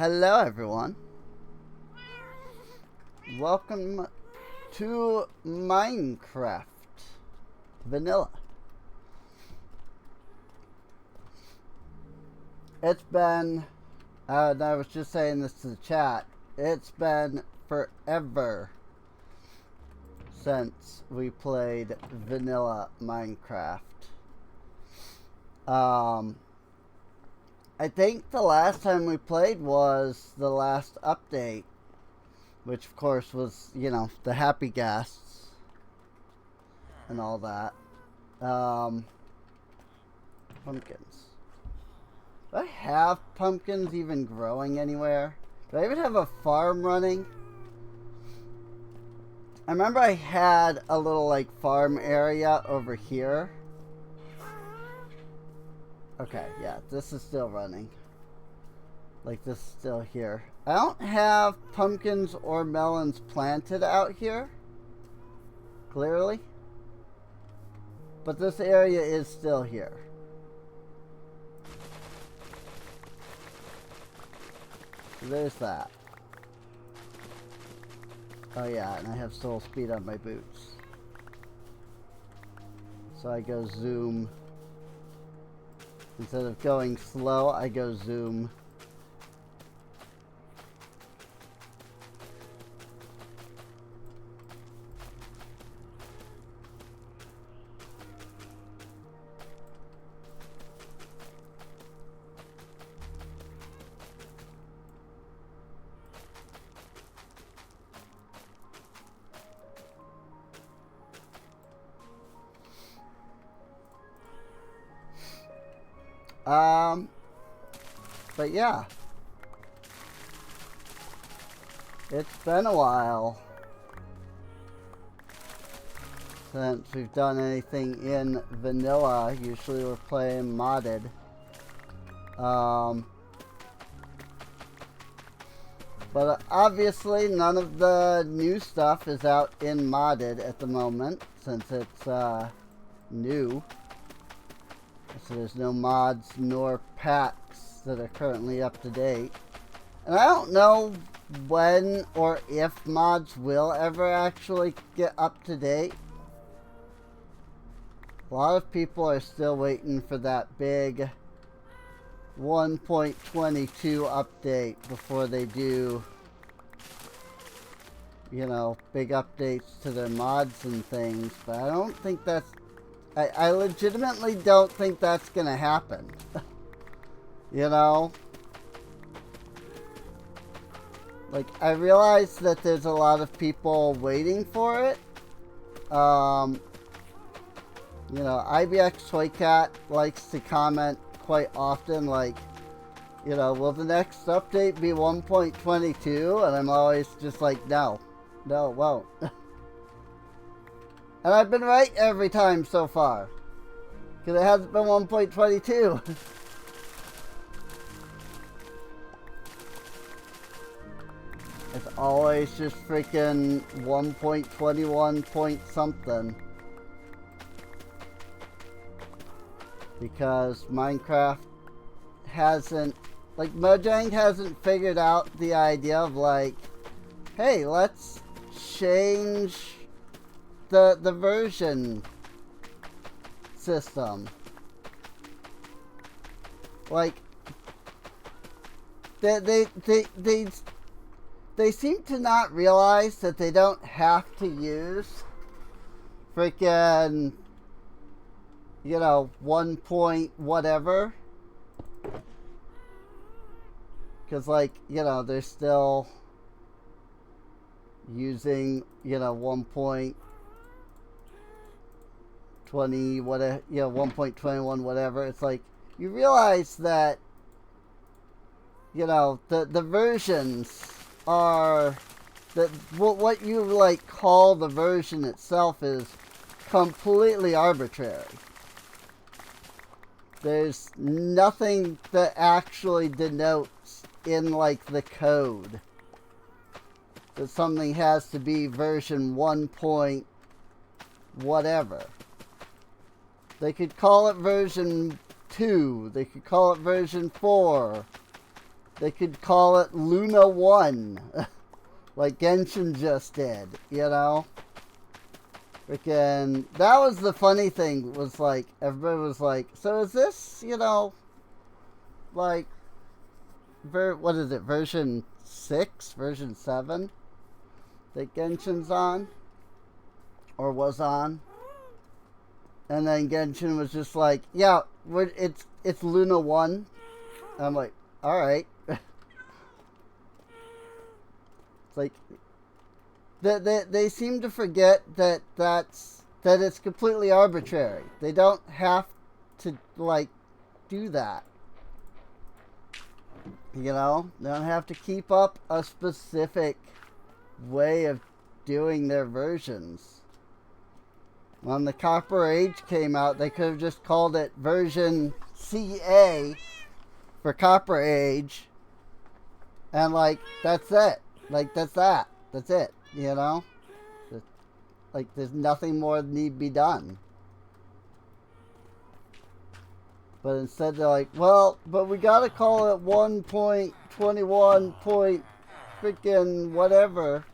Hello everyone. Welcome to Minecraft Vanilla. It's been, and I was just saying this to the chat, it's been forever since we played Vanilla Minecraft. I think the last time we played was the last update, which of course was, you know, the happy guests and all that. Pumpkins. Do I have pumpkins even growing anywhere? Do I even have a farm running? I remember I had a little like farm area over here. Okay, yeah, this is still running. Like, this is still here. I don't have pumpkins or melons planted out here. Clearly. But this area is still here. So there's that. Oh yeah, and I have soul speed on my boots. So I go zoom. Instead of going slow, I go zoom. But yeah. It's been a while since we've done anything in vanilla. Usually we're playing modded. But obviously none of the new stuff is out in modded at the moment, since it's new. So there's no mods nor packs that are currently up to date. And I don't know when or if mods will ever actually get up to date. A lot of people are still waiting for that big 1.22 update before they do, you know, big updates to their mods and things. But I don't think that's... I legitimately don't think that's gonna happen. You know? Like, I realize that there's a lot of people waiting for it. You know, IBX Toycat likes to comment quite often, like, you know, will the next update be 1.22? And I'm always just like, no. No, it won't. And I've been right every time so far. Because it hasn't been 1.22. It's always just freaking 1.21 point something. Because Minecraft hasn't... Like, Mojang hasn't figured out the idea of like, hey, let's change the version system. Like, they seem to not realize that they don't have to use freaking, you know, 1 point whatever. Because, like, you know, they're still using, you know, 1.20 whatever, you know, 1.21 whatever. It's like, you realize that, you know, the versions are, that what you like call the version itself is completely arbitrary. There's nothing that actually denotes in like the code that something has to be version 1 point whatever. They could call it version 2. They could call it version 4. They could call it Luna 1. Like Genshin just did, you know? Freaking, that was the funny thing, was like, everybody was like, so is this, you know, like, what is it, version 6, version 7 that Genshin's on? Or was on? And then Genshin was just like, yeah, it's Luna 1. I'm like, alright. It's like, they seem to forget that it's completely arbitrary. They don't have to, like, do that. You know? They don't have to keep up a specific way of doing their versions. When the Copper Age came out, they could have just called it version CA for Copper Age. And, like, that's it. Like, that's that. That's it. You know? Like, there's nothing more that need to be done. But instead they're like, well, but we gotta call it 1.21 point freaking whatever.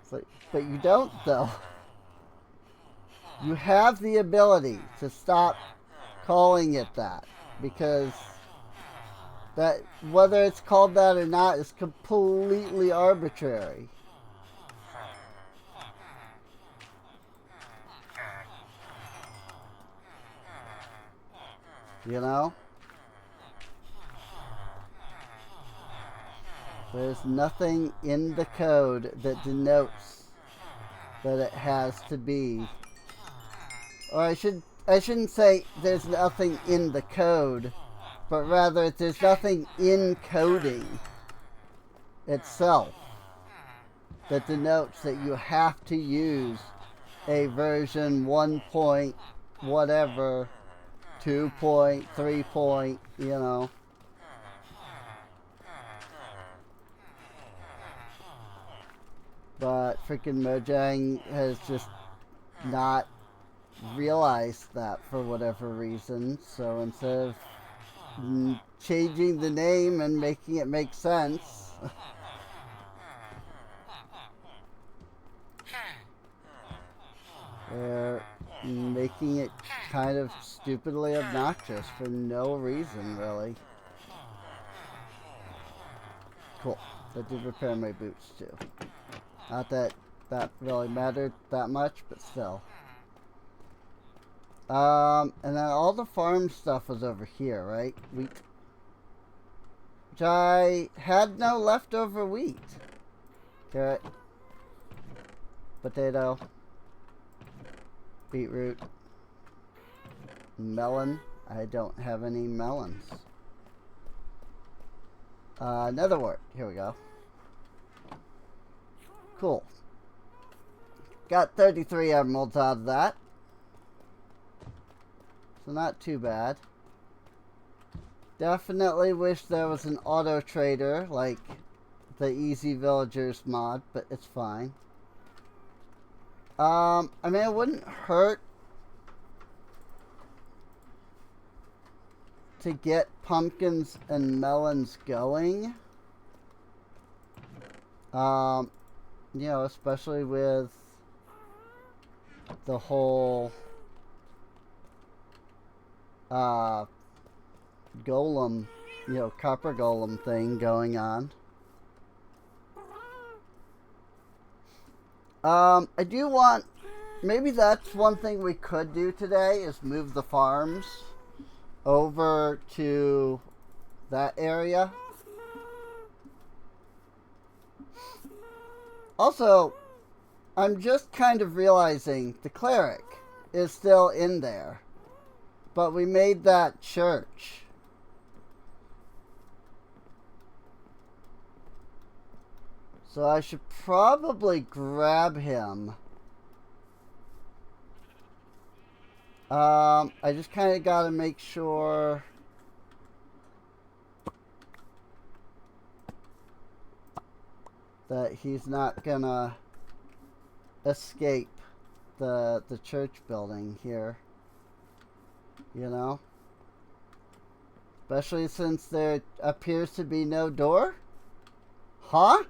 It's like, but you don't, though. You have the ability to stop calling it that. Because that, whether it's called that or not, is completely arbitrary. You know? There's nothing in the code that denotes that it has to be. Or I shouldn't say there's nothing in the code, but rather there's nothing in coding itself that denotes that you have to use a version 1 point whatever, 2 point, 3 point, you know. But freaking Mojang has just not realized that for whatever reason. So instead of changing the name and making it make sense, they're making it kind of stupidly obnoxious for no reason, really. Cool. That did repair my boots, too. Not that that really mattered that much, but still. And then all the farm stuff was over here, right? Wheat. Which I had no leftover wheat. Carrot. Potato. Beetroot. Melon. I don't have any melons. Netherwort. Here we go. Cool. Got 33 emeralds out of that. So not too bad. Definitely wish there was an auto trader like the Easy Villagers mod, but it's fine. I mean, it wouldn't hurt to get pumpkins and melons going. You know, especially with the whole golem, you know, copper golem thing going on. I do want, maybe that's one thing we could do today, is move the farms over to that area. Also, I'm just kind of realizing the cleric is still in there, but we made that church. So I should probably grab him. I just kind of got to make sure that he's not gonna escape the church building here, you know. Especially since there appears to be no door? Huh?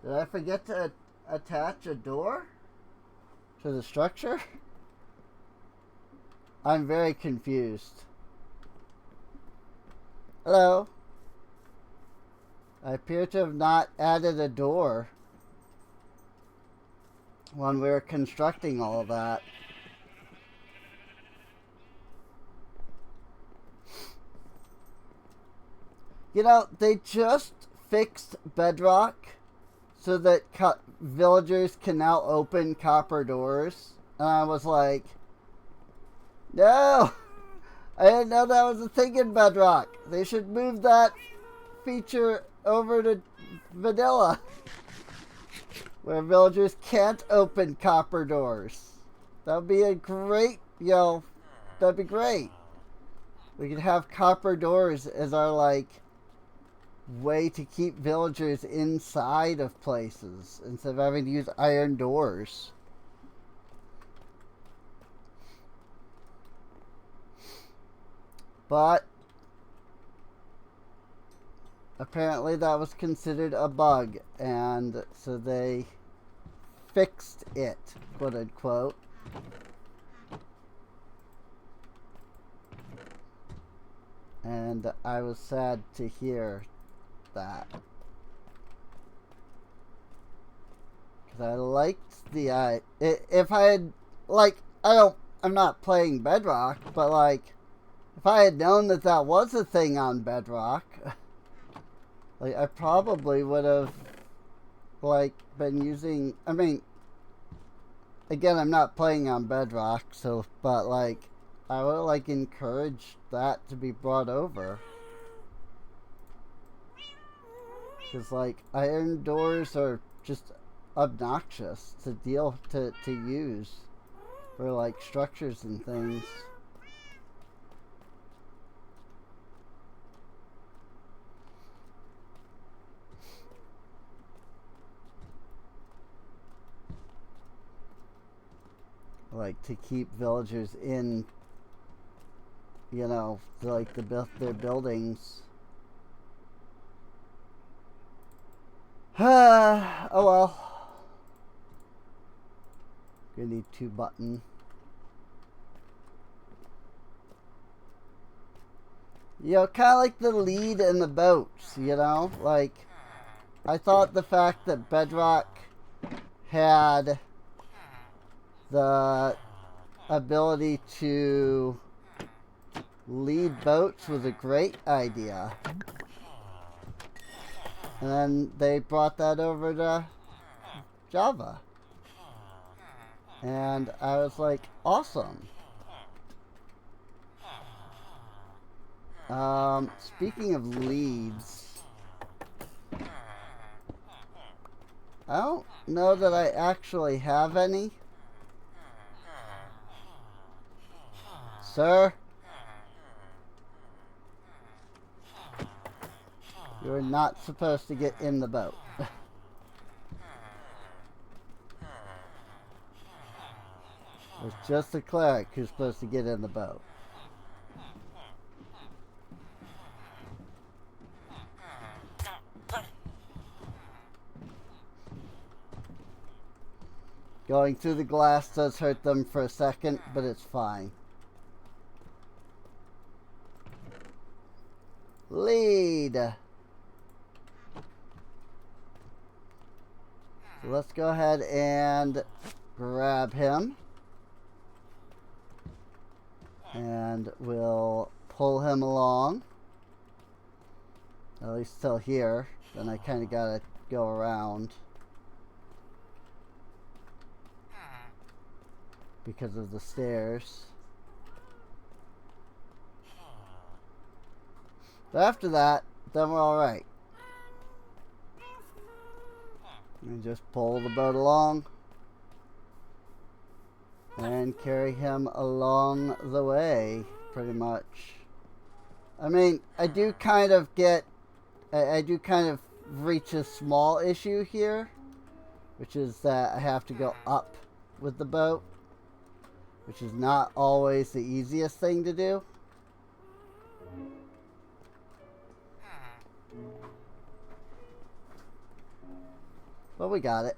Did I forget to attach a door to the structure? I'm very confused. Hello? I appear to have not added a door when we were constructing all of that. You know, they just fixed Bedrock so that villagers can now open copper doors. And I was like, no! I didn't know that was a thing in Bedrock. They should move that feature over to vanilla, where villagers can't open copper doors. That would be a great, that'd be great. We could have copper doors as our, like, way to keep villagers inside of places instead of having to use iron doors. But apparently that was considered a bug, and so they fixed it, quote unquote. And I was sad to hear that, because I liked the if I had, like, I'm not playing Bedrock, but like if I had known that that was a thing on Bedrock, like I probably would have like been using, I mean, again, I'm not playing on Bedrock, so, but like I would have like encouraged that to be brought over. Because, like, iron doors are just obnoxious to use for, like, structures and things. Like, to keep villagers in, you know, like, their buildings. Oh well. Gonna need 2 buttons. You know, kind of like the lead in the boats, you know? Like, I thought the fact that Bedrock had the ability to lead boats was a great idea. And then they brought that over to Java. And I was like, awesome. Speaking of leads, I don't know that I actually have any. Sir? You're not supposed to get in the boat. It's just the cleric who's supposed to get in the boat. Going through the glass does hurt them for a second, but it's fine. Lead. So let's go ahead and grab him. And we'll pull him along. At least till here. Then I kind of gotta go around. Because of the stairs. But after that, then we're alright. And just pull the boat along. And carry him along the way, pretty much. I mean, I do kind of reach a small issue here, which is that I have to go up with the boat, which is not always the easiest thing to do. But we got it.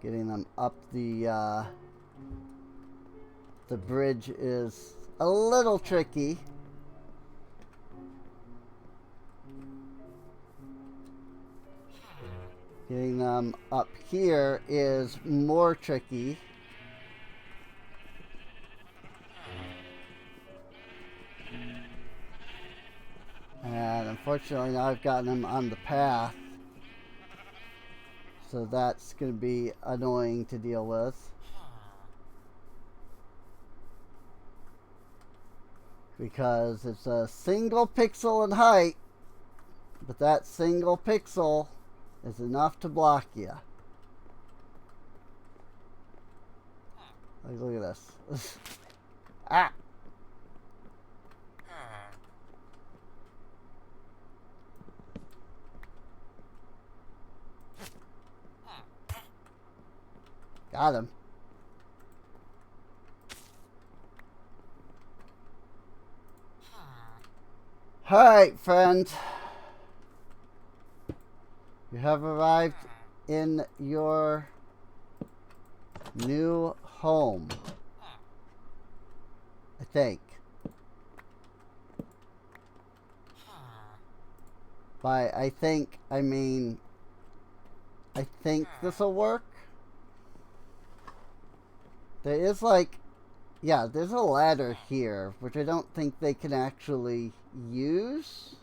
Getting them up the bridge is a little tricky. Getting them up here is more tricky. And unfortunately now I've gotten them on the path. So that's going to be annoying to deal with. Because it's a single pixel in height, but that single pixel is enough to block you. Like, look at this. Ah! Got him. Alright, friend. You have arrived in your new home. I think. By I think, I mean, I think this will work. There is like, yeah, there's a ladder here, which I don't think they can actually use.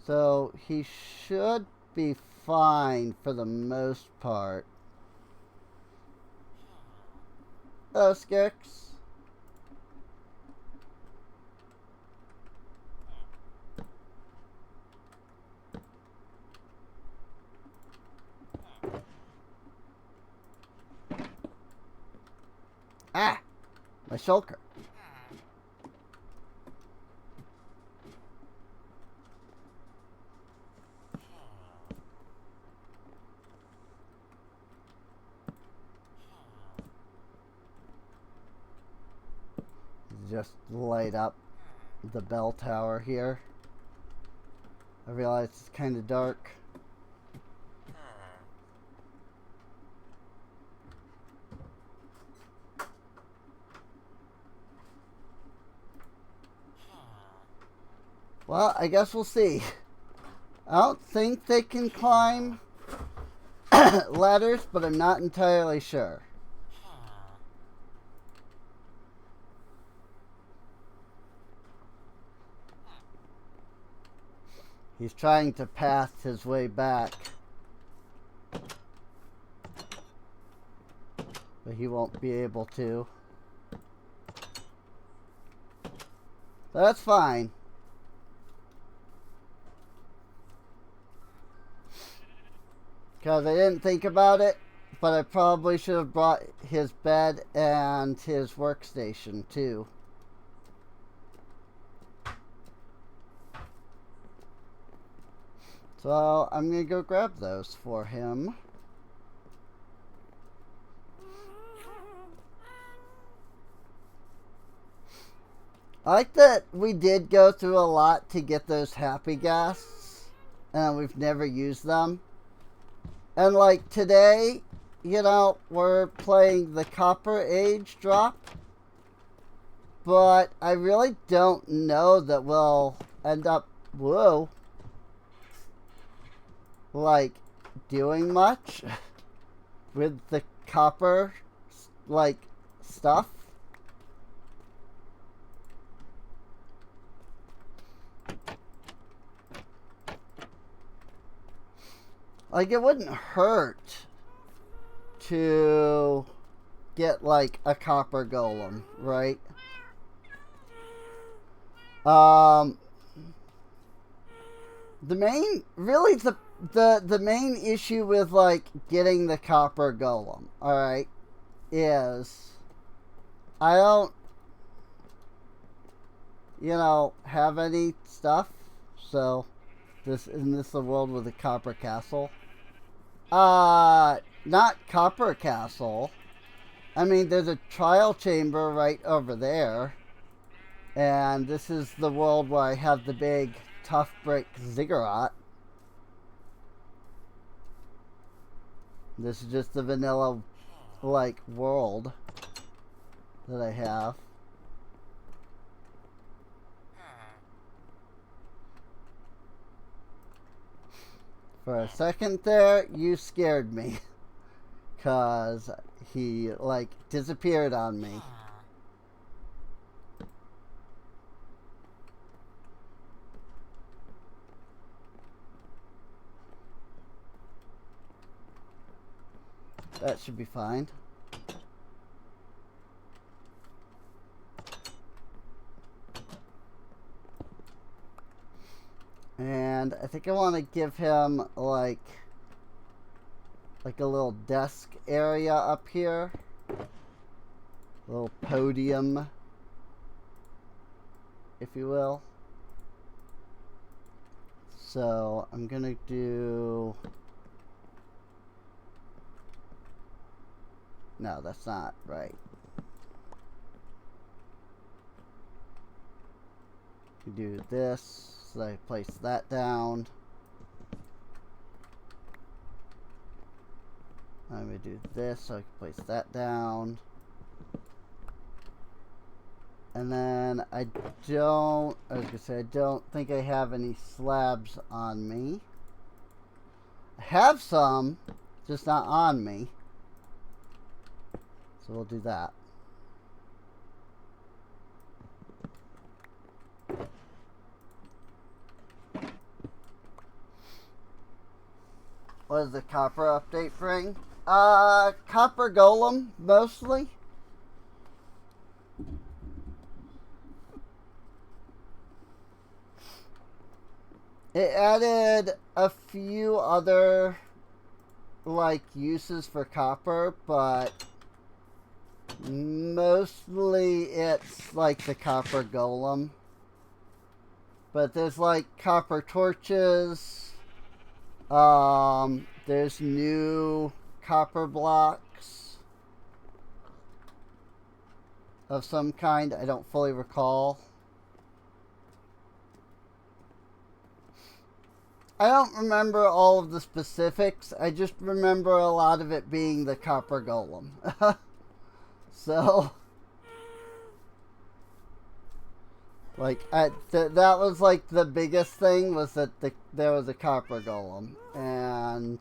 So he should be fine for the most part. Hello, Skirks. Ah! My shulker. Just light up the bell tower here. I realize it's kind of dark. Well, I guess we'll see. I don't think they can climb ladders, but I'm not entirely sure. He's trying to path his way back. But he won't be able to. That's fine. Because I didn't think about it, but I probably should have brought his bed and his workstation too. So I'm going to go grab those for him. I like that we did go through a lot to get those happy gas, and we've never used them. And like today, you know, we're playing the Copper Age drop, but I really don't know that we'll end up, whoa, like doing much with the copper, like, stuff. Like, it wouldn't hurt to get, like, a copper golem, right? The main, really, the main issue with, like, getting the copper golem, alright, is I don't, you know, have any stuff, so isn't this the world with a copper castle? Not copper castle, I mean, there's a trial chamber right over there. And this is the world where I have the big tough brick ziggurat. This is just the vanilla, like, world that I have. For a second there, you scared me. Because he, like, disappeared on me. That should be fine. And I think I want to give him like a little desk area up here. A little podium, if you will. So I'm gonna do... No, that's not right. You do this. So I place that down. I'm going to do this so I can place that down. And then I was going to say, I don't think I have any slabs on me. I have some, just not on me. So we'll do that. What does the copper update bring? Copper golem, mostly. It added a few other, like, uses for copper, but mostly it's, like, the copper golem. But there's, like, copper torches. There's new copper blocks of some kind. I don't fully recall. I don't remember all of the specifics. I just remember a lot of it being the copper golem. So, like, that was like the biggest thing, was that there was a copper golem, and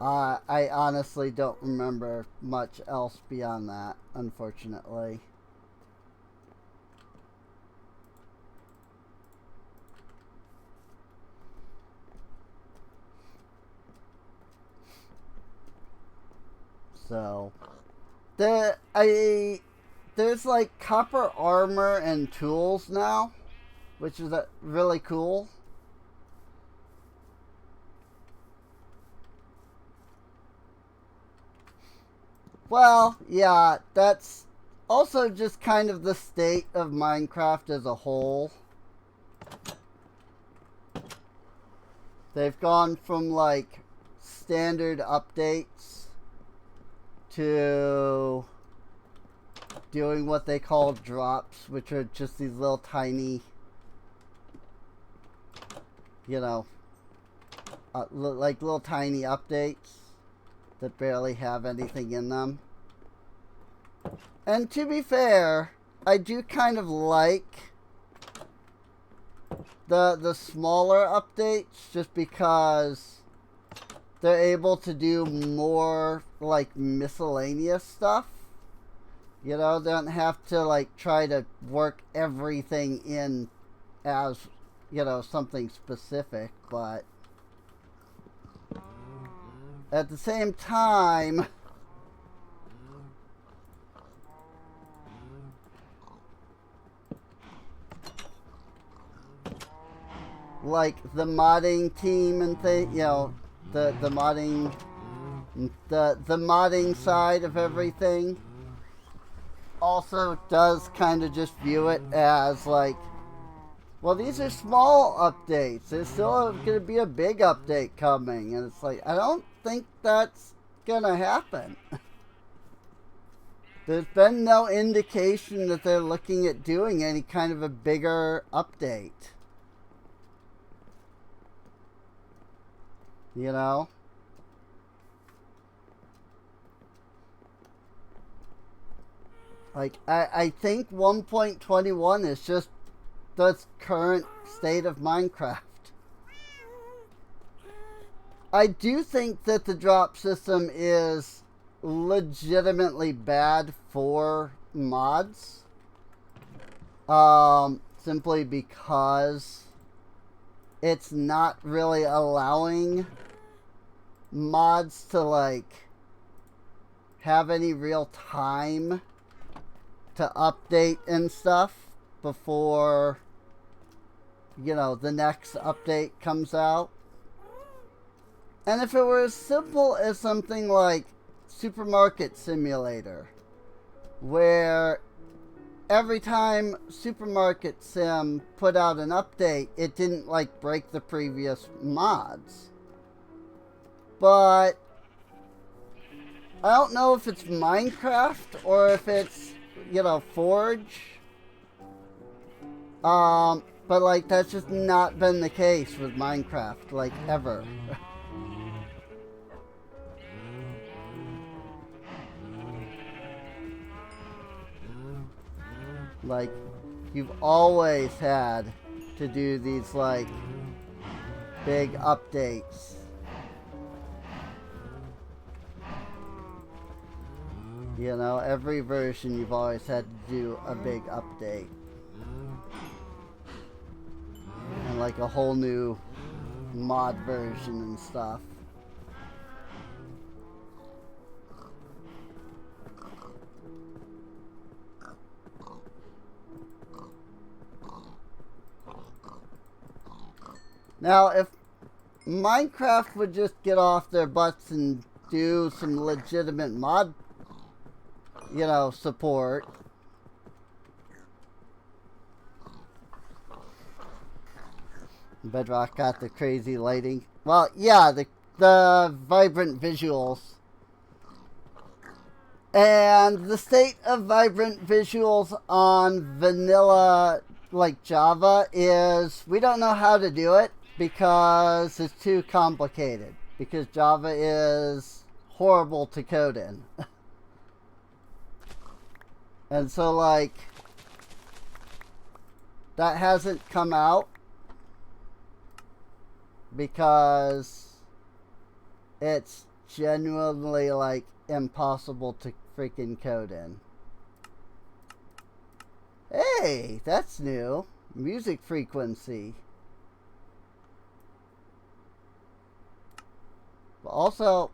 I honestly don't remember much else beyond that, unfortunately. So, there's like copper armor and tools now, which is really cool. Well, yeah, that's also just kind of the state of Minecraft as a whole. They've gone from like standard updates to doing what they call drops, which are just these little tiny, you know, like little tiny updates that barely have anything in them. And to be fair, I do kind of like the smaller updates, just because they're able to do more like miscellaneous stuff. You know, they don't have to like try to work everything in as, you know, something specific, but at the same time, like the modding team and thing, you know, the modding side of everything also does kind of just view it as like, well, these are small updates. There's still going to be a big update coming. And it's like, I don't think that's going to happen. There's been no indication that they're looking at doing any kind of a bigger update. You know? Like, I think 1.21 is just the current state of Minecraft. I do think that the drop system is legitimately bad for mods. Simply because it's not really allowing mods to, like, have any real time to update and stuff before, you know, the next update comes out. And if it were as simple as something like Supermarket Simulator, where every time Supermarket Sim put out an update, it didn't, like, break the previous mods. But I don't know if it's Minecraft or if it's, you know, Forge. But, like, that's just not been the case with Minecraft, like, ever. Like, you've always had to do these, like, big updates. You know, every version you've always had to do a big update. And, like, a whole new mod version and stuff. Now, if Minecraft would just get off their butts and do some legitimate mod, you know, support. Bedrock got the crazy lighting. Well, yeah, the vibrant visuals. And the state of vibrant visuals on vanilla, like Java, is we don't know how to do it because it's too complicated. Because Java is horrible to code in. And so, like, that hasn't come out because it's genuinely, like, impossible to freaking code in. Hey, that's new. Music frequency. But also,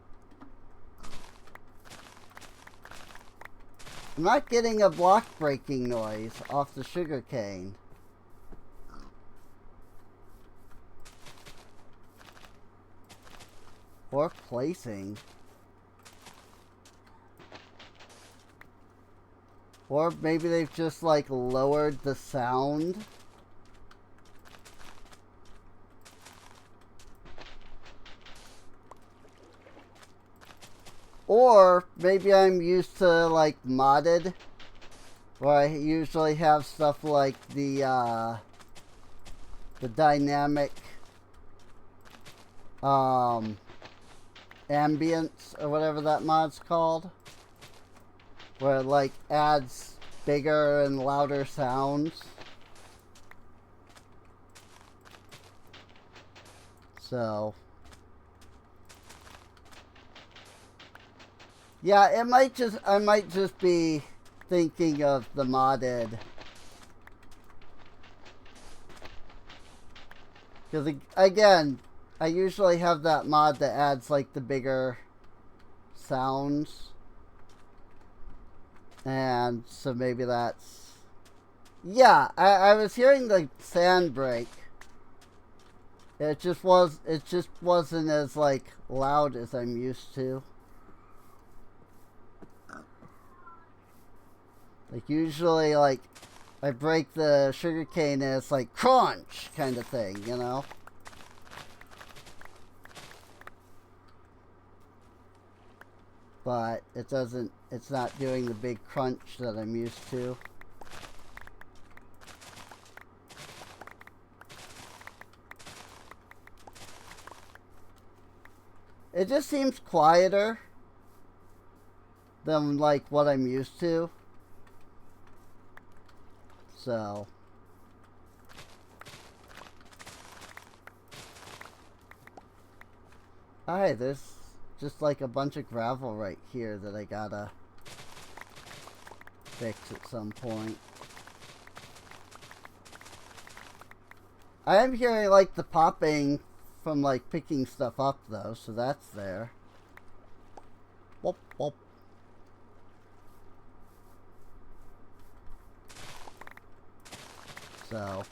I'm not getting a block breaking noise off the sugarcane. Or placing. Or maybe they've just, like, lowered the sound. Or maybe I'm used to, like, modded, where I usually have stuff like the dynamic ambience or whatever that mod's called, where it, like, adds bigger and louder sounds. So yeah, I might just be thinking of the modded. Because, again, I usually have that mod that adds, like, the bigger sounds. And so maybe that's... Yeah, I was hearing the sand break. It just wasn't as, like, loud as I'm used to. Like, usually, like, I break the sugarcane and it's like crunch kind of thing, you know? but it's not doing the big crunch that I'm used to. It just seems quieter than like what I'm used to. So hi, there's just like a bunch of gravel right here that I gotta fix at some point. I am hearing like the popping from like picking stuff up though, so that's there. Whoop, whoop. So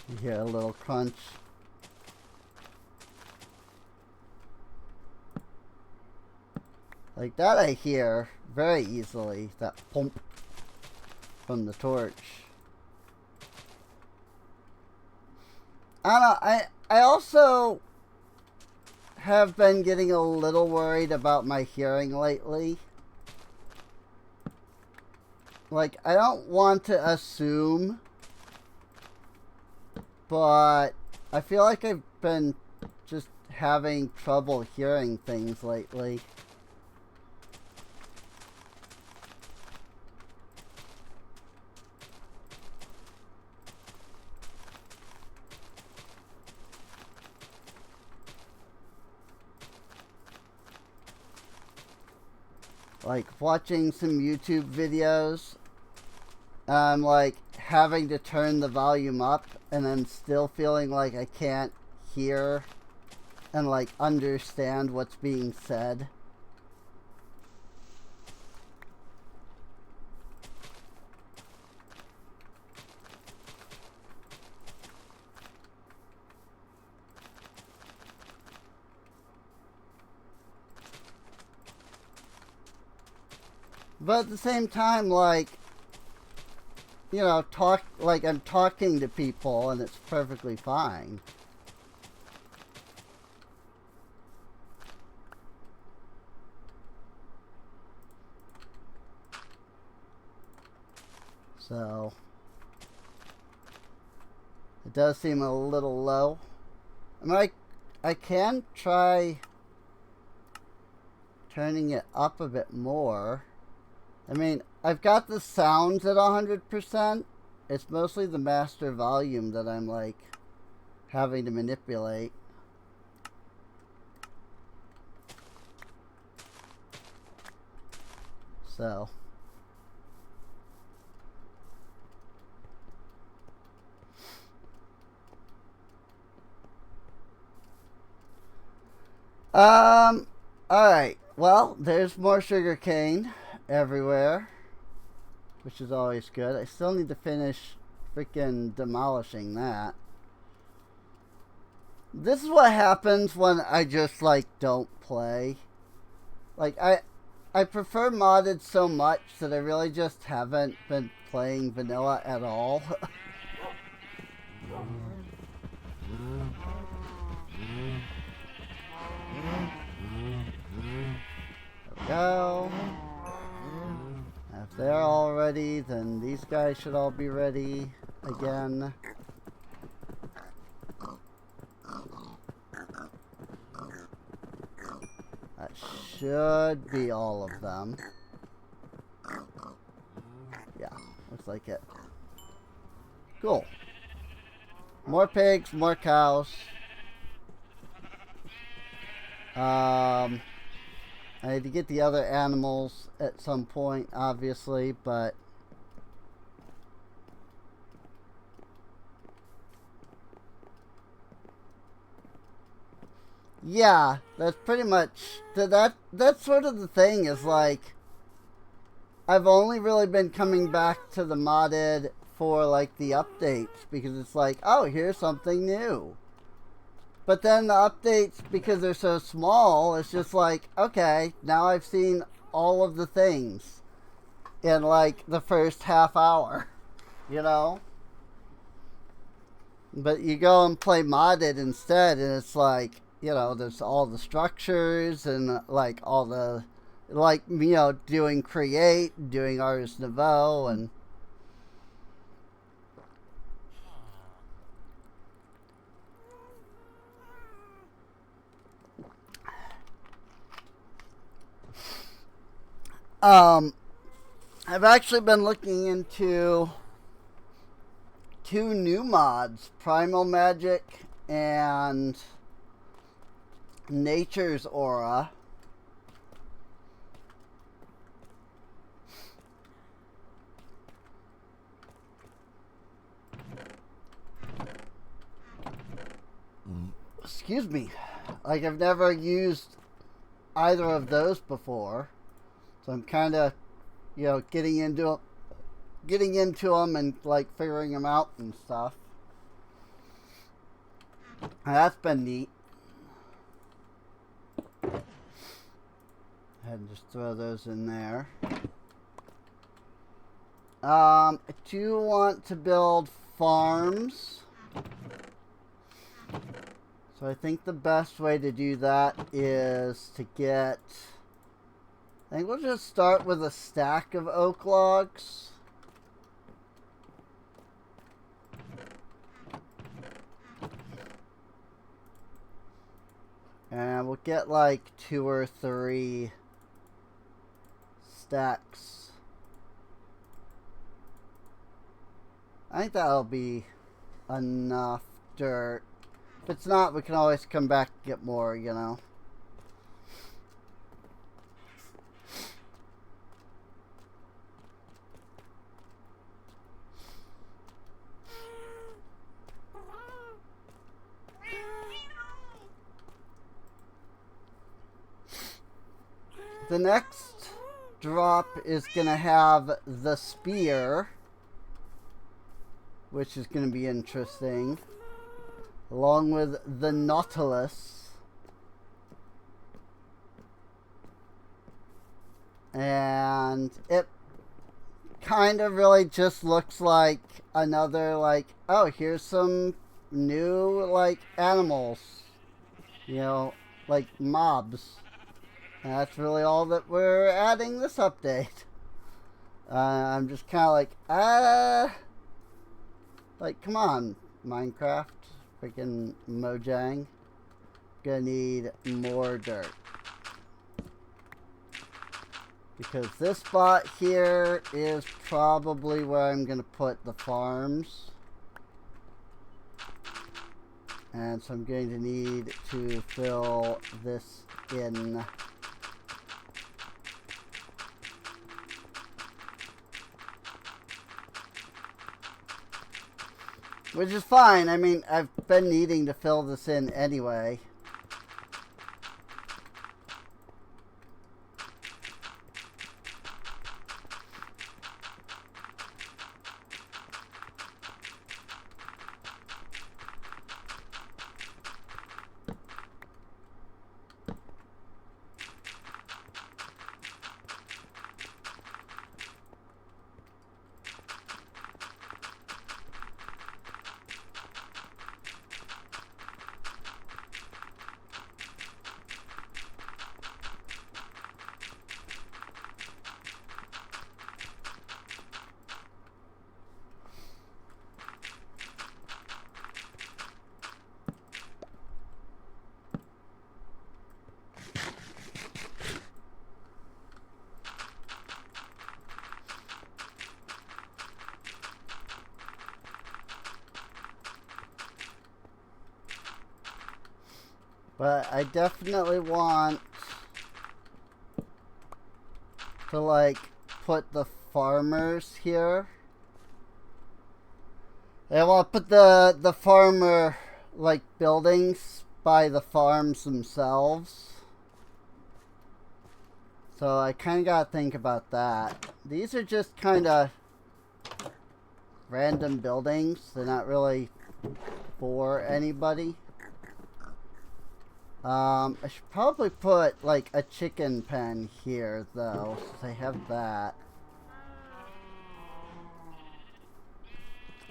you hear a little crunch. Like that I hear very easily, that pump from the torch. I don't know, I also have been getting a little worried about my hearing lately. Like, I don't want to assume, but I feel like I've been just having trouble hearing things lately. Like watching some YouTube videos, I'm like having to turn the volume up and then still feeling like I can't hear and like understand what's being said. But at the same time, like, you know, like I'm talking to people and it's perfectly fine. So it does seem a little low. I mean, I can try turning it up a bit more. I mean, I've got the sounds at 100%. It's mostly the master volume that I'm like having to manipulate. So alright. Well, there's more sugar cane everywhere, which is always good. I still need to finish freaking demolishing that. This is what happens when I just like don't play. Like I prefer modded so much that I really just haven't been playing vanilla at all. There we go. If they're all ready, then these guys should all be ready again. That should be all of them. Yeah, looks like it. Cool. More pigs, more cows. I need to get the other animals at some point, obviously, but Yeah, that's pretty much that's sort of the thing is like I've only really been coming back to the modded for like the updates because it's like, oh, here's something new. But then the updates, because they're so small, it's just like, okay, now I've seen all of the things in like the first half hour, you know? But you go and play modded instead, and it's like, you know, there's all the structures and like all the, like, you know, doing create, doing Artist Nouveau, and I've actually been looking into two new mods, Primal Magic and Nature's Aura. Excuse me. Like, I've never used either of those before. So I'm kind of, you know, getting into them and like figuring them out and stuff. And that's been neat. And just throw those in there. I do want to build farms. So I think the best way to do that is to get, I think we'll just start with a stack of oak logs. And we'll get like 2 or 3 stacks. I think that'll be enough dirt. If it's not, we can always come back and get more, you know. The next drop is going to have the spear, which is going to be interesting, along with the Nautilus. And it kind of really just looks like another, like, oh, here's some new, like, animals. You know, like mobs. And that's really all that we're adding this update. I'm just kind of like, come on, Minecraft, freaking Mojang. Gonna need more dirt. Because this spot here is probably where I'm gonna put the farms. And so I'm going to need to fill this in. Which is fine. I mean, I've been needing to fill this in anyway. But I definitely want to, like, put the farmers here. I want to put the farmer, like, buildings by the farms themselves. So I kind of got to think about that. These are just kind of random buildings. They're not really for anybody. I should probably put like a chicken pen here though, since I have that.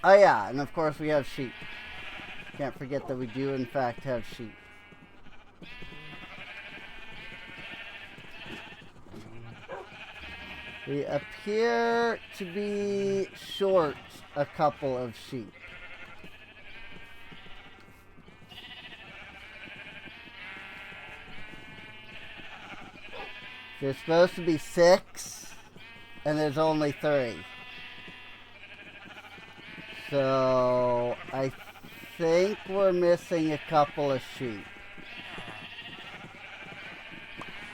Oh yeah, and of course we have sheep. Can't forget that we do in fact have sheep. We appear to be short a couple of sheep. There's supposed to be 6, and there's only 3. So, I think we're missing a couple of sheep.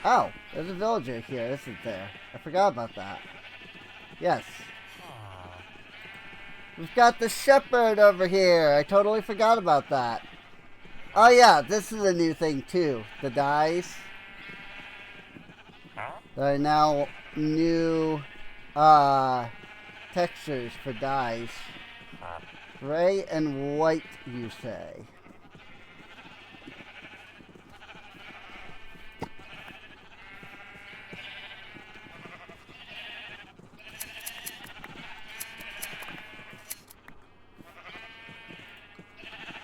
Oh, there's a villager here, isn't there? I forgot about that. Yes. We've got the shepherd over here. I totally forgot about that. Oh yeah, this is a new thing too. The dyes. There are now new textures for dyes. Gray and white, you say.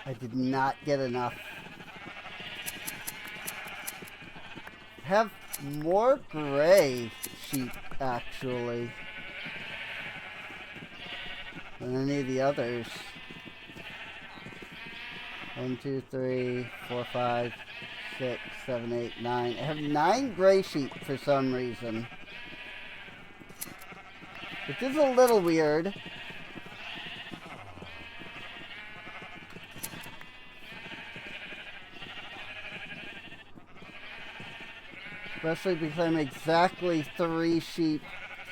I did not get enough. Have more gray sheep, actually, than any of the others. 1, 2, 3, 4, 5, 6, 7, 8, 9. I have 9 gray sheep for some reason. Which is a little weird. Especially because I'm exactly 3 sheep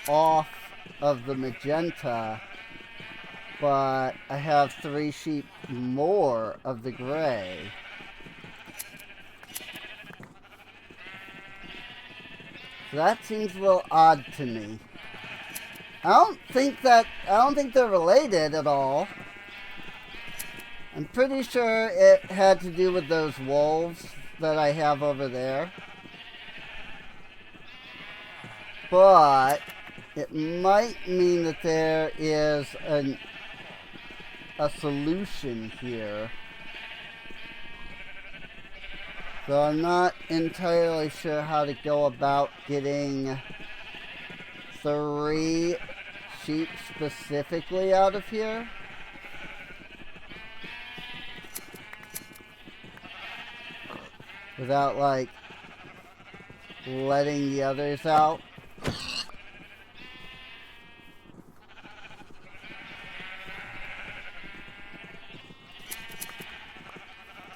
off of the magenta, but I have 3 sheep more of the gray. So that seems a little odd to me. I don't think they're related at all. I'm pretty sure it had to do with those wolves that I have over there. But it might mean that there is a solution here. So I'm not entirely sure how to go about getting 3 sheep specifically out of here. Without, like, letting the others out.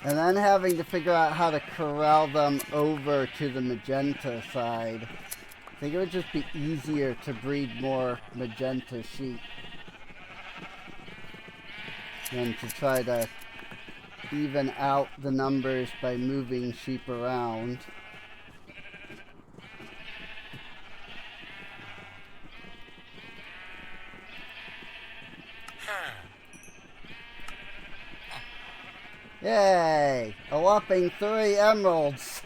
And then having to figure out how to corral them over to the magenta side. I think it would just be easier to breed more magenta sheep than to try to even out the numbers by moving sheep around. Yay! A whopping 3 emeralds!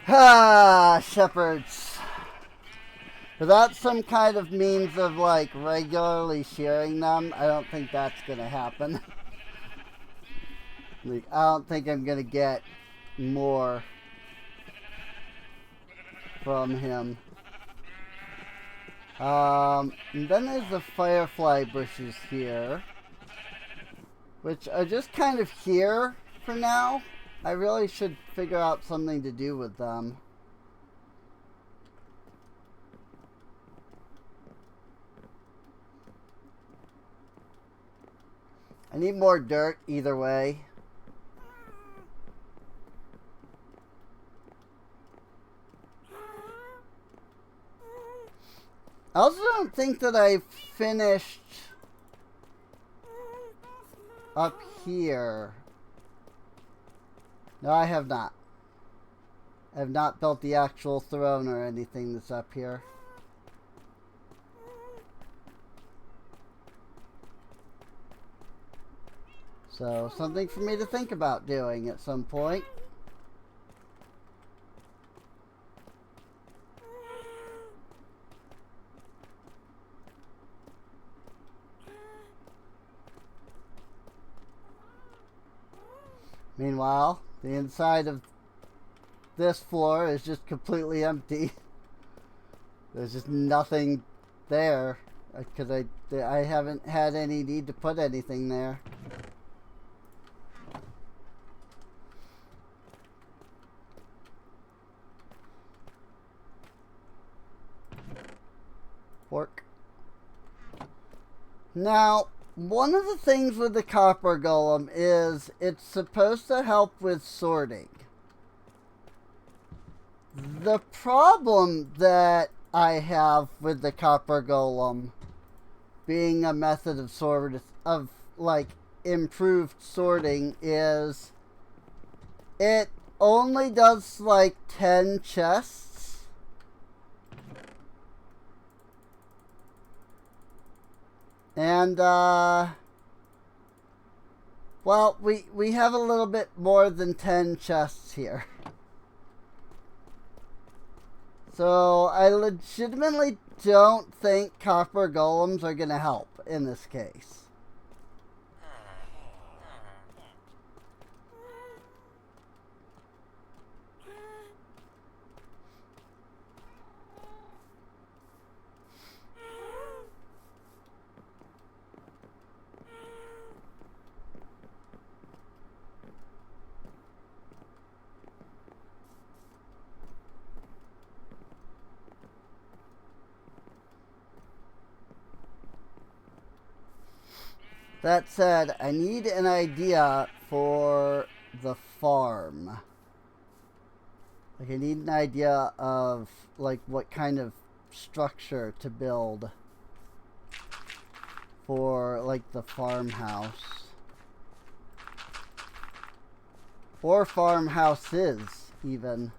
Ah, shepherds! Without some kind of means of, like, regularly shearing them, I don't think that's gonna happen. Like, I don't think I'm gonna get more from him. And then there's the firefly bushes here, which are just kind of here for now. I really should figure out something to do with them. I need more dirt either way. I also don't think that I finished up here. No, I have not. I have not built the actual throne or anything that's up here. So, something for me to think about doing at some point. Meanwhile, the inside of this floor is just completely empty. There's just nothing there because I haven't had any need to put anything there. Pork. Now, one of the things with the copper golem is it's supposed to help with sorting. The problem that I have with the copper golem being a method of like improved sorting is it only does like 10 chests. And, well, we have a little bit more than 10 chests here. So, I legitimately don't think copper golems are going to help in this case. That said, I need an idea for the farm. Like, I need an idea of, like, what kind of structure to build for, like, the farmhouse. Or farmhouses, even.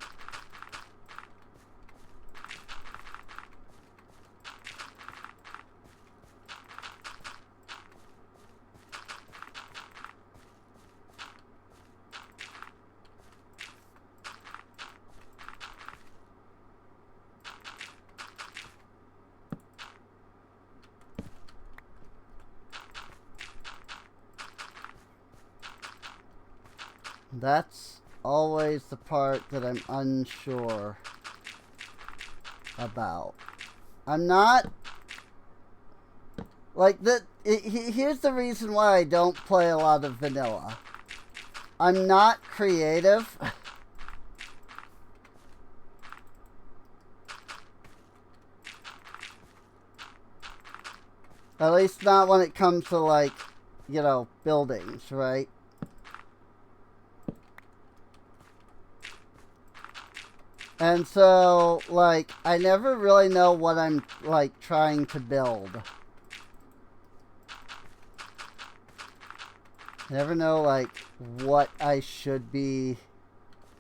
That's always the part that I'm unsure about. I'm not... Like, here's the reason why I don't play a lot of vanilla. I'm not creative. At least not when it comes to, like, you know, buildings, right? And so, like, I never really know what I'm, like, trying to build. I never know, like, what I should be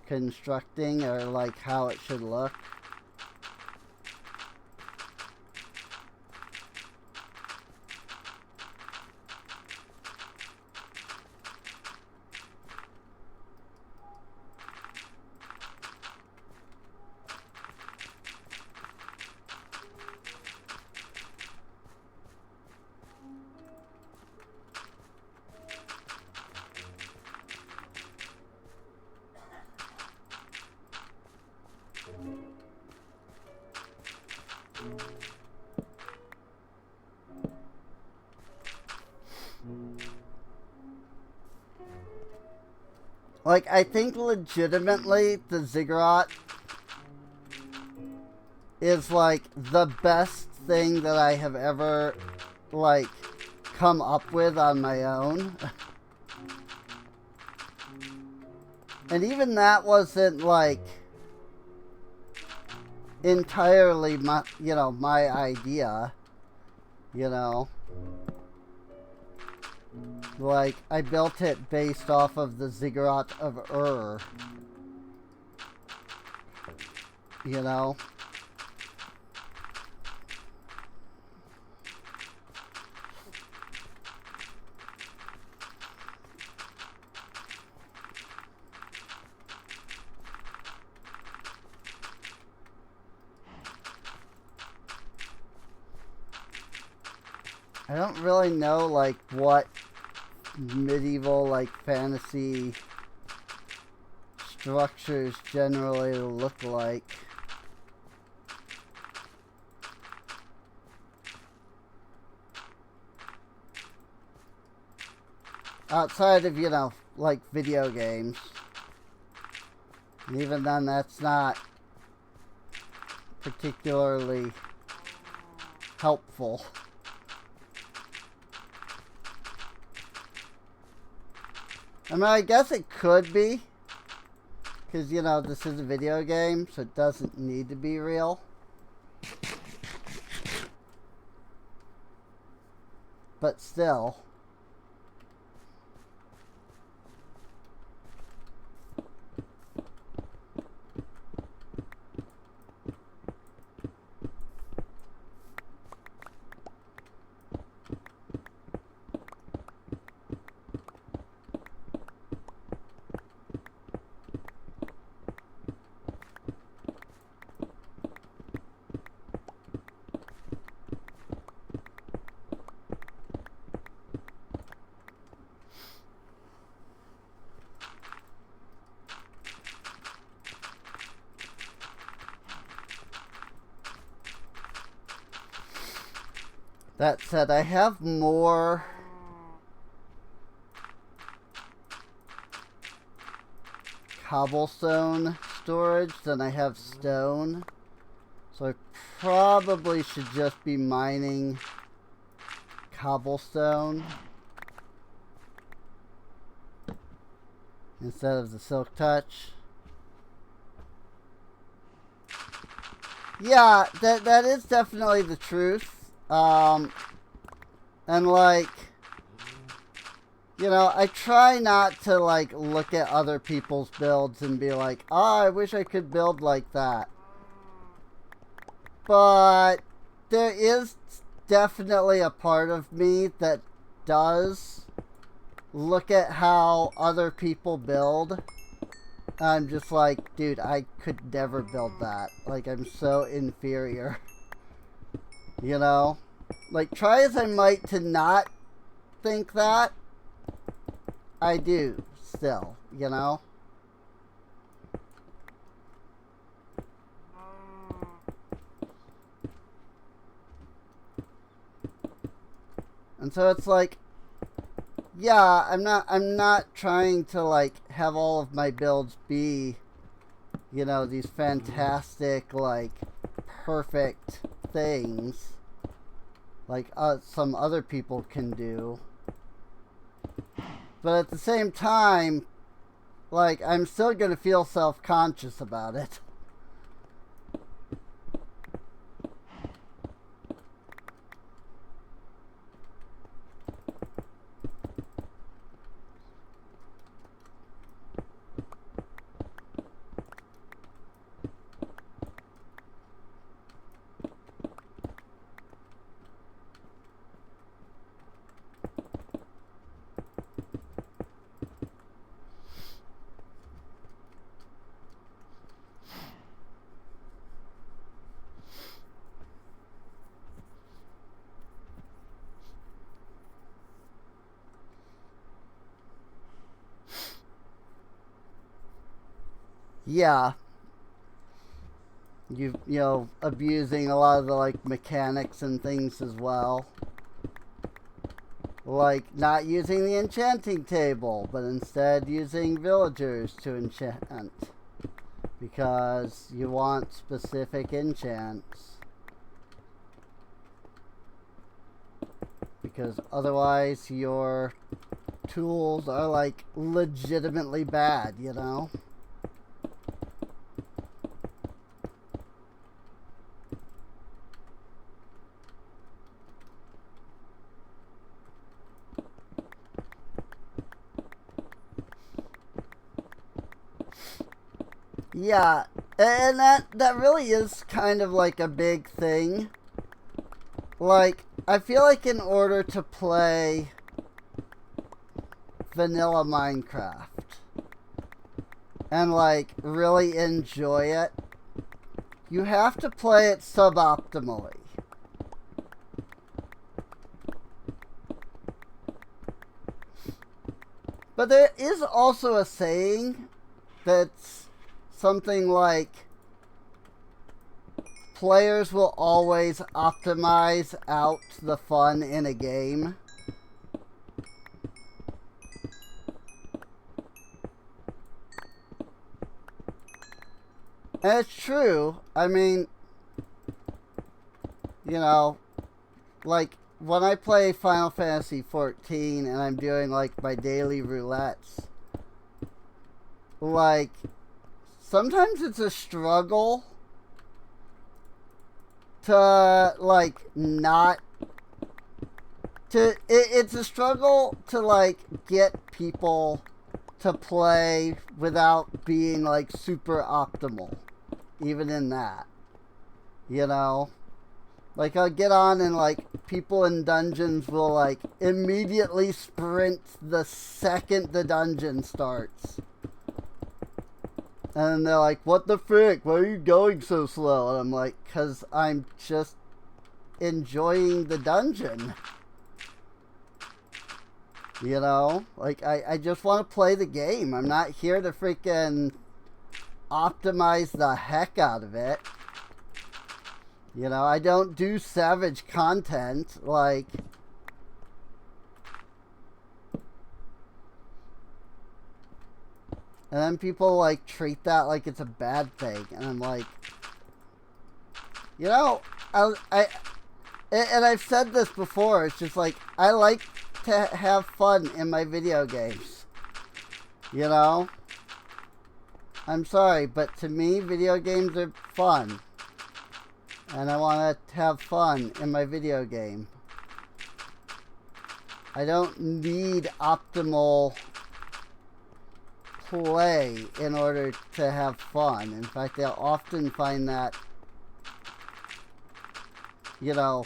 constructing or, like, how it should look. Like, I think legitimately the ziggurat is, like, the best thing that I have ever, like, come up with on my own. And even that wasn't, like, entirely my, you know, my idea, you know. Like, I built it based off of the Ziggurat of Ur. You know? I don't really know, like, what medieval, like, fantasy structures generally look like. Outside of, you know, like, video games. And even then, that's not particularly helpful. I mean, I guess it could be. Because, you know, this is a video game, so it doesn't need to be real. But still. That said, I have more cobblestone storage than I have stone. So I probably should just be mining cobblestone instead of the silk touch. Yeah, that is definitely the truth. And like, you know, I try not to like look at other people's builds and be like, oh, I wish I could build like that. But there is definitely a part of me that does look at how other people build. I'm just like, dude, I could never build that. Like, I'm so inferior. You know? Like, try as I might to not think that, I do still, you know? And so it's like, yeah, I'm not trying to like have all of my builds be, you know, these fantastic, like, perfect things like some other people can do. But at the same time, like, I'm still gonna feel self-conscious about it. Yeah. You know, abusing a lot of the, like, mechanics and things as well. Like, not using the enchanting table, but instead using villagers to enchant. Because you want specific enchants. Because otherwise your tools are, like, legitimately bad, you know? Yeah, and that really is kind of like a big thing. Like, I feel like in order to play vanilla Minecraft and like really enjoy it, you have to play it suboptimally. But there is also a saying that's something like players will always optimize out the fun in a game. And it's true. I mean, you know, like when I play Final Fantasy 14 and I'm doing like my daily roulettes, like sometimes it's a struggle to like not to it's a struggle to like get people to play without being like super optimal, even in that, you know, like I'll get on and like people in dungeons will like immediately sprint the second the dungeon starts. And they're like, what the frick? Why are you going so slow? And I'm like, because I'm just enjoying the dungeon. You know? Like, I just want to play the game. I'm not here to freaking optimize the heck out of it. You know, I don't do savage content. Like... And then people like treat that like it's a bad thing, and I'm like, you know, and I've said this before. It's just like I like to have fun in my video games. You know, I'm sorry, but to me, video games are fun, and I want to have fun in my video game. I don't need optimal play in order to have fun. In fact, they'll often find that, you know,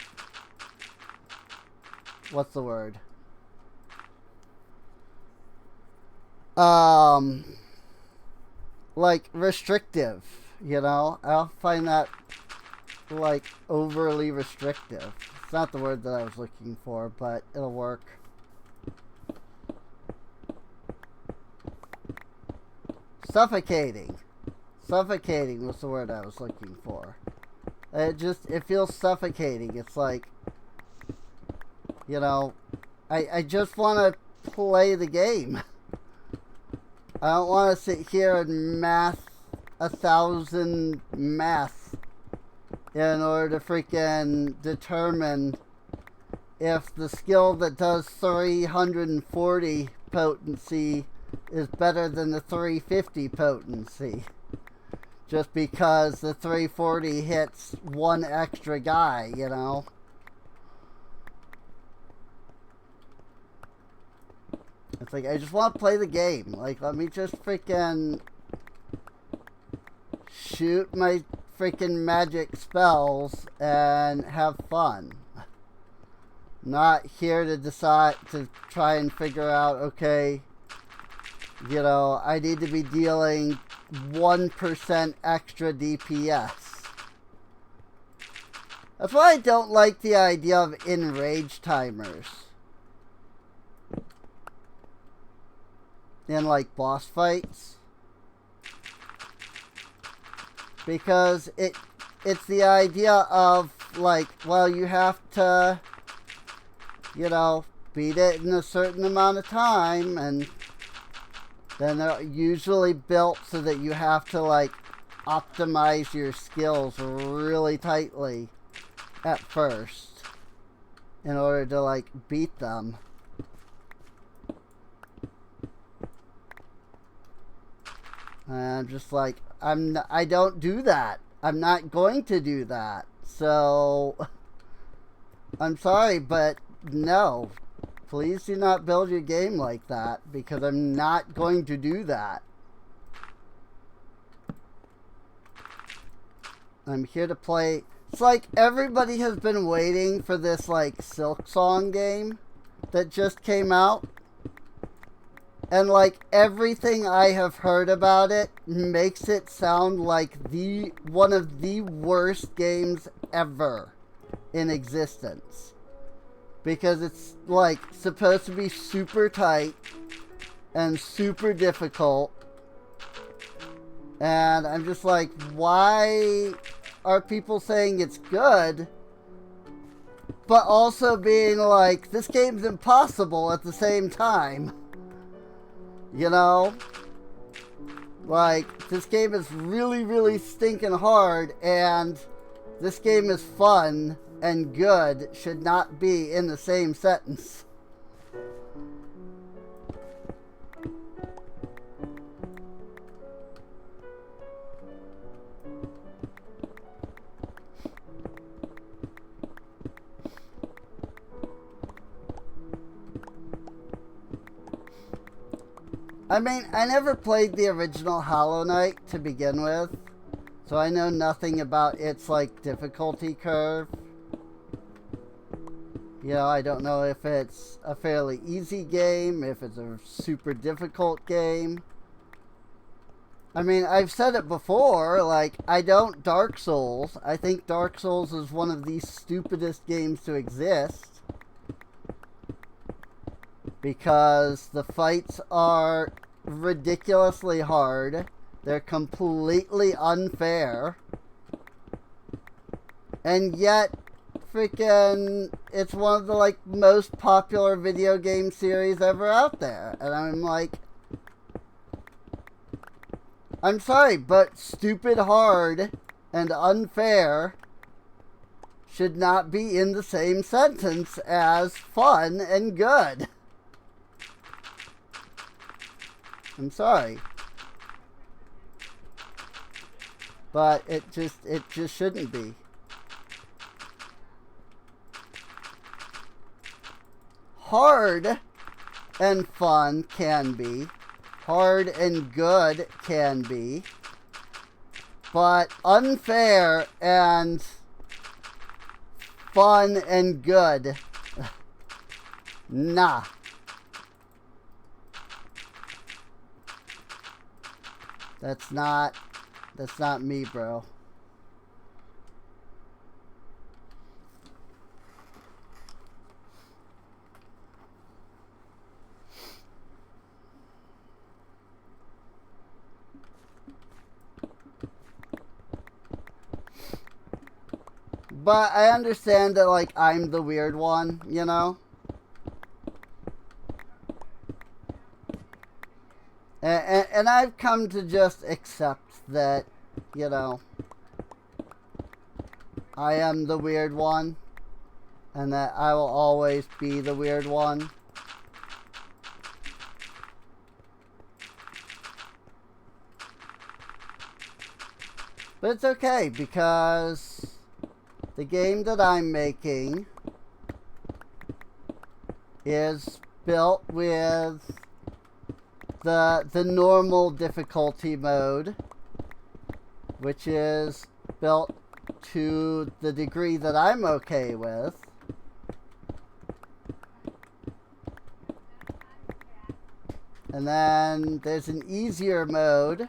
what's the word? Like restrictive, you know? I'll find that like overly restrictive. It's not the word that I was looking for, but it'll work. Suffocating. Suffocating was the word I was looking for. It feels suffocating. It's like, you know, I just want to play the game. I don't want to sit here and math 1,000 math in order to freaking determine if the skill that does 340 potency is better than the 350 potency. Just because the 340 hits one extra guy, you know? It's like, I just want to play the game. Like, let me just freaking shoot my freaking magic spells and have fun. Not here to decide, to try and figure out, okay, you know, I need to be dealing 1% extra DPS. That's why I don't like the idea of enrage timers in like boss fights, because it's the idea of like, well, you have to, you know, beat it in a certain amount of time, and then they're usually built so that you have to like optimize your skills really tightly at first in order to like beat them. And I'm just like, I don't do that. I'm not going to do that. So I'm sorry, but no. Please do not build your game like that, because I'm not going to do that. I'm here to play. It's like everybody has been waiting for this like Silksong game that just came out. And like everything I have heard about it makes it sound like one of the worst games ever in existence. Because it's like supposed to be super tight and super difficult. And I'm just like, why are people saying it's good, but also being like, this game's impossible at the same time? You know? Like, this game is really, really stinking hard, and this game is fun and good should not be in the same sentence. I mean, I never played the original Hollow Knight to begin with, so I know nothing about its, like, difficulty curve. You know, I don't know if it's a fairly easy game, if it's a super difficult game. I mean, I've said it before, like, I don't Dark Souls. I think Dark Souls is one of the stupidest games to exist. Because the fights are ridiculously hard. They're completely unfair. And yet, freaking, it's one of the, like, most popular video game series ever out there. And I'm like, I'm sorry, but stupid hard and unfair should not be in the same sentence as fun and good. I'm sorry. But it just shouldn't be. Hard and fun can be. Hard and good can be. But unfair and fun and good, nah. That's not me, bro. But I understand that, like, I'm the weird one, you know? And I've come to just accept that, you know, I am the weird one, and that I will always be the weird one. But it's okay, because the game that I'm making is built with the normal difficulty mode, which is built to the degree that I'm okay with. And then there's an easier mode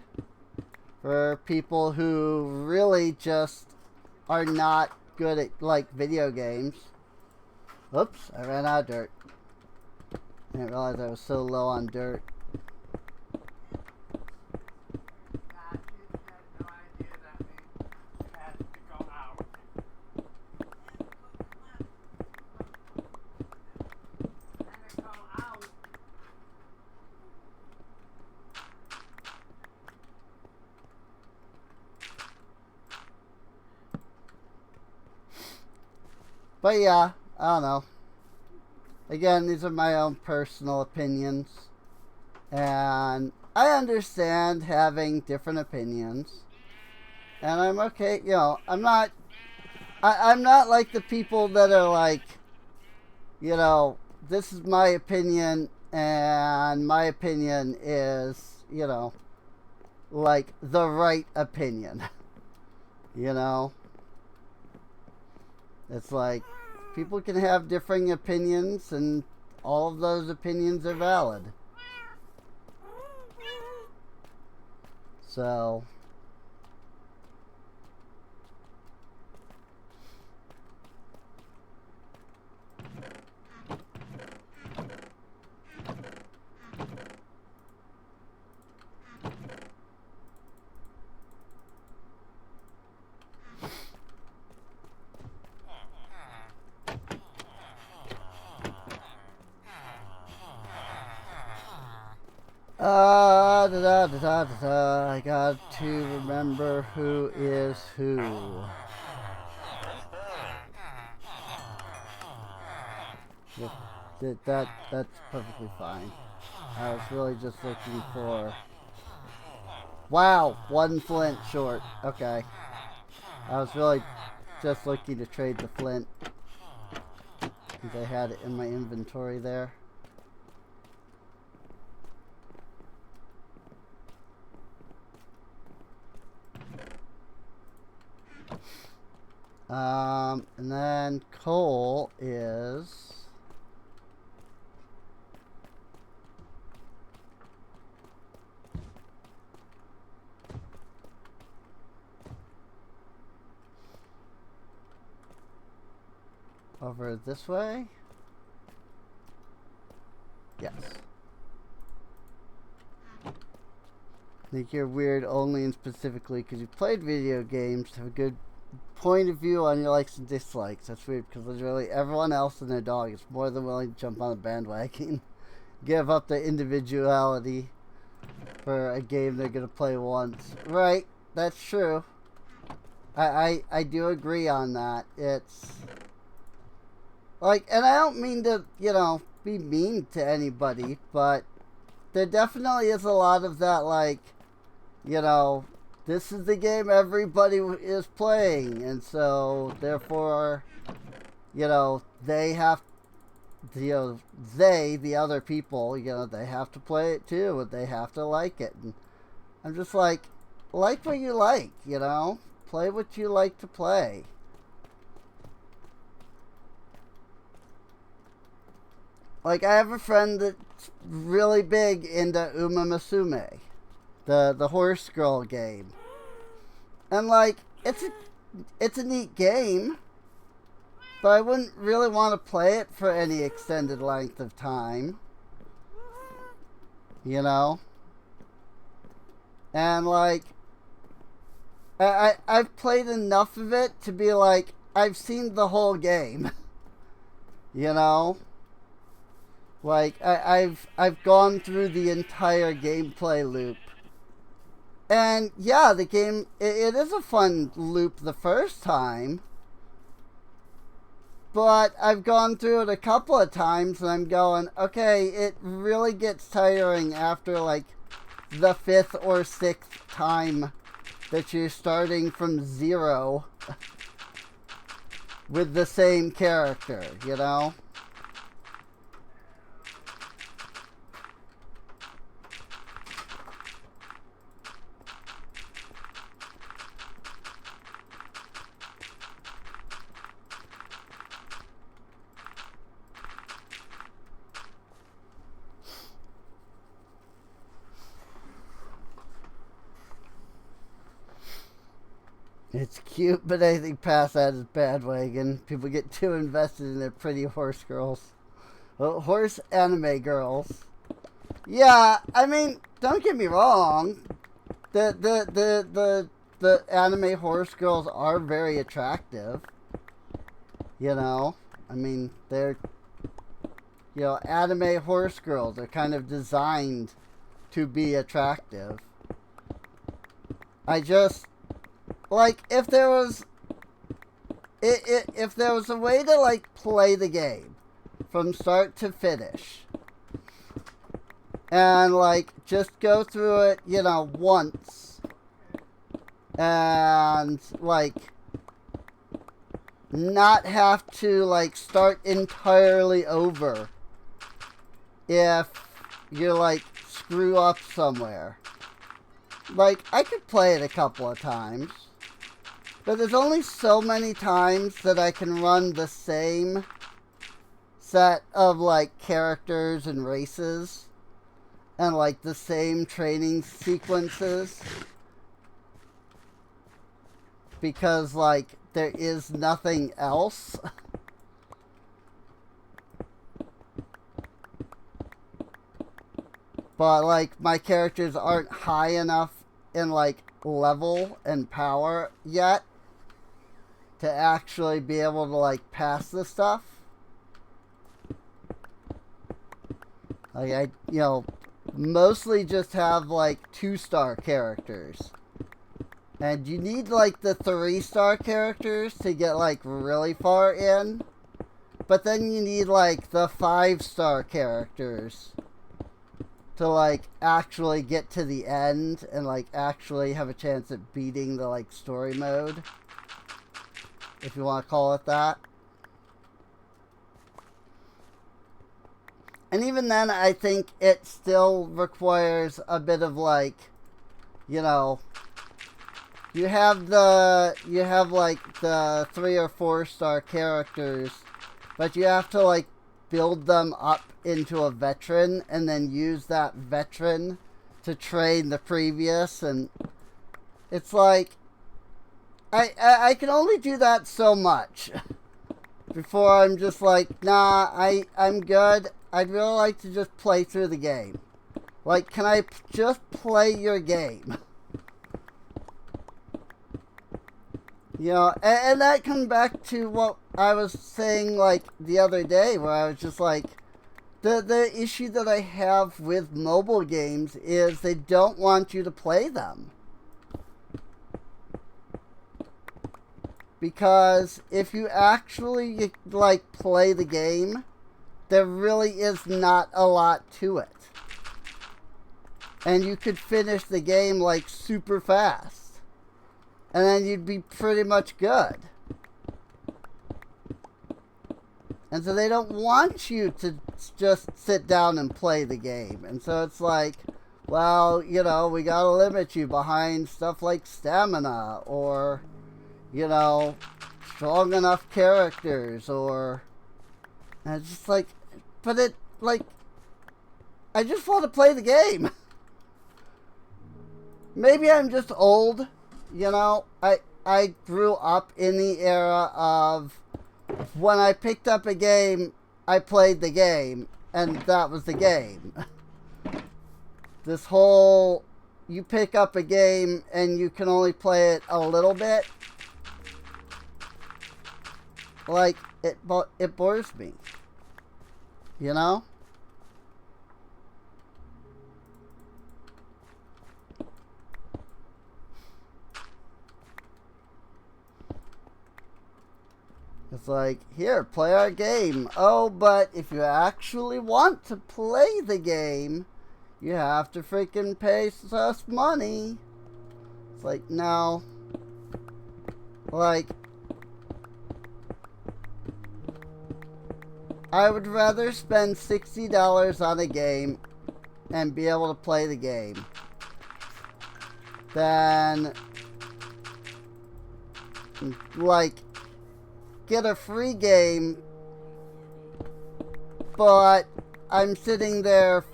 for people who really just are not good at, like, video games. Oops, I ran out of dirt. I didn't realize I was so low on dirt. But yeah, I don't know. Again, these are my own personal opinions. And I understand having different opinions. And I'm okay, you know, I'm not like the people that are like, you know, this is my opinion and my opinion is, you know, like the right opinion. You know? It's like, people can have differing opinions, and all of those opinions are valid. So... I got to remember who is who. That's perfectly fine. I was really just looking for... Wow, 1 flint short. Okay. I was really just looking to trade the flint, because I had it in my inventory there. And then coal is... over this way? Yes. I think you're weird only and specifically because you played video games to have a good point of view on your likes and dislikes. That's weird because literally everyone else and their dog is more than willing to jump on the bandwagon, give up their individuality for a game they're going to play once. Right, that's true. I do agree on that. It's... like, and I don't mean to, you know, be mean to anybody, but there definitely is a lot of that, like, you know, this is the game everybody is playing, and so, therefore, you know, they have, you know, the other people, you know, they have to play it too, and they have to like it, and I'm just like what you like, you know? Play what you like to play. Like, I have a friend that's really big into Uma Musume, the horse girl game. And, like, it's a neat game, but I wouldn't really want to play it for any extended length of time. You know? And, like, I've played enough of it to be like, I've seen the whole game. You know? Like, I've gone through the entire gameplay loop. And, yeah, the game, it is a fun loop the first time. But I've gone through it a couple of times, and I'm going, okay, it really gets tiring after, like, the 5th or 6th time that you're starting from 0 with the same character, you know? It's cute, but I think past that is bandwagon. People get too invested in their pretty horse girls. Well, horse anime girls. Yeah, I mean, don't get me wrong. The anime horse girls are very attractive. You know? I mean, they're... you know, anime horse girls are kind of designed to be attractive. I just... like, if there was a way to, like, play the game from start to finish and, like, just go through it, you know, once and, like, not have to, like, start entirely over if you, like, screw up somewhere. Like, I could play it a couple of times. But there's only so many times that I can run the same set of, like, characters and races and, like, the same training sequences. Because, like, there is nothing else. But, like, my characters aren't high enough in, like, level and power yet to actually be able to, like, pass this stuff. Like, I, you know, mostly just have, like, 2-star characters. And you need, like, the 3-star characters to get, like, really far in. But then you need, like, the 5-star characters to, like, actually get to the end and, like, actually have a chance at beating the, like, story mode, if you want to call it that. And even then, I think it still requires a bit of, like, you know, you have like the 3 or 4-star characters, but you have to, like, build them up into a veteran and then use that veteran to train the previous. And it's like, I can only do that so much before I'm just like, nah, I'm good. I'd really like to just play through the game. Like, can I just play your game? You know, and that comes back to what I was saying, like, the other day, where I was just like, the issue that I have with mobile games is they don't want you to play them. Because if you actually, like, play the game, there really is not a lot to it. And you could finish the game, like, super fast. And then you'd be pretty much good. And so they don't want you to just sit down and play the game. And so it's like, well, you know, we gotta limit you behind stuff like stamina, or, you know, strong enough characters, or... And it's just like, but it, like, I just want to play the game. Maybe I'm just old. You know, I grew up in the era of when I picked up a game, I played the game, and that was the game. This whole, you pick up a game and you can only play it a little bit, like, it bores me. You know? It's like, here, play our game. Oh, but if you actually want to play the game, you have to freaking pay us money. It's like, no. Like, I would rather spend $60 on a game and be able to play the game than, like, get a free game, but I'm sitting there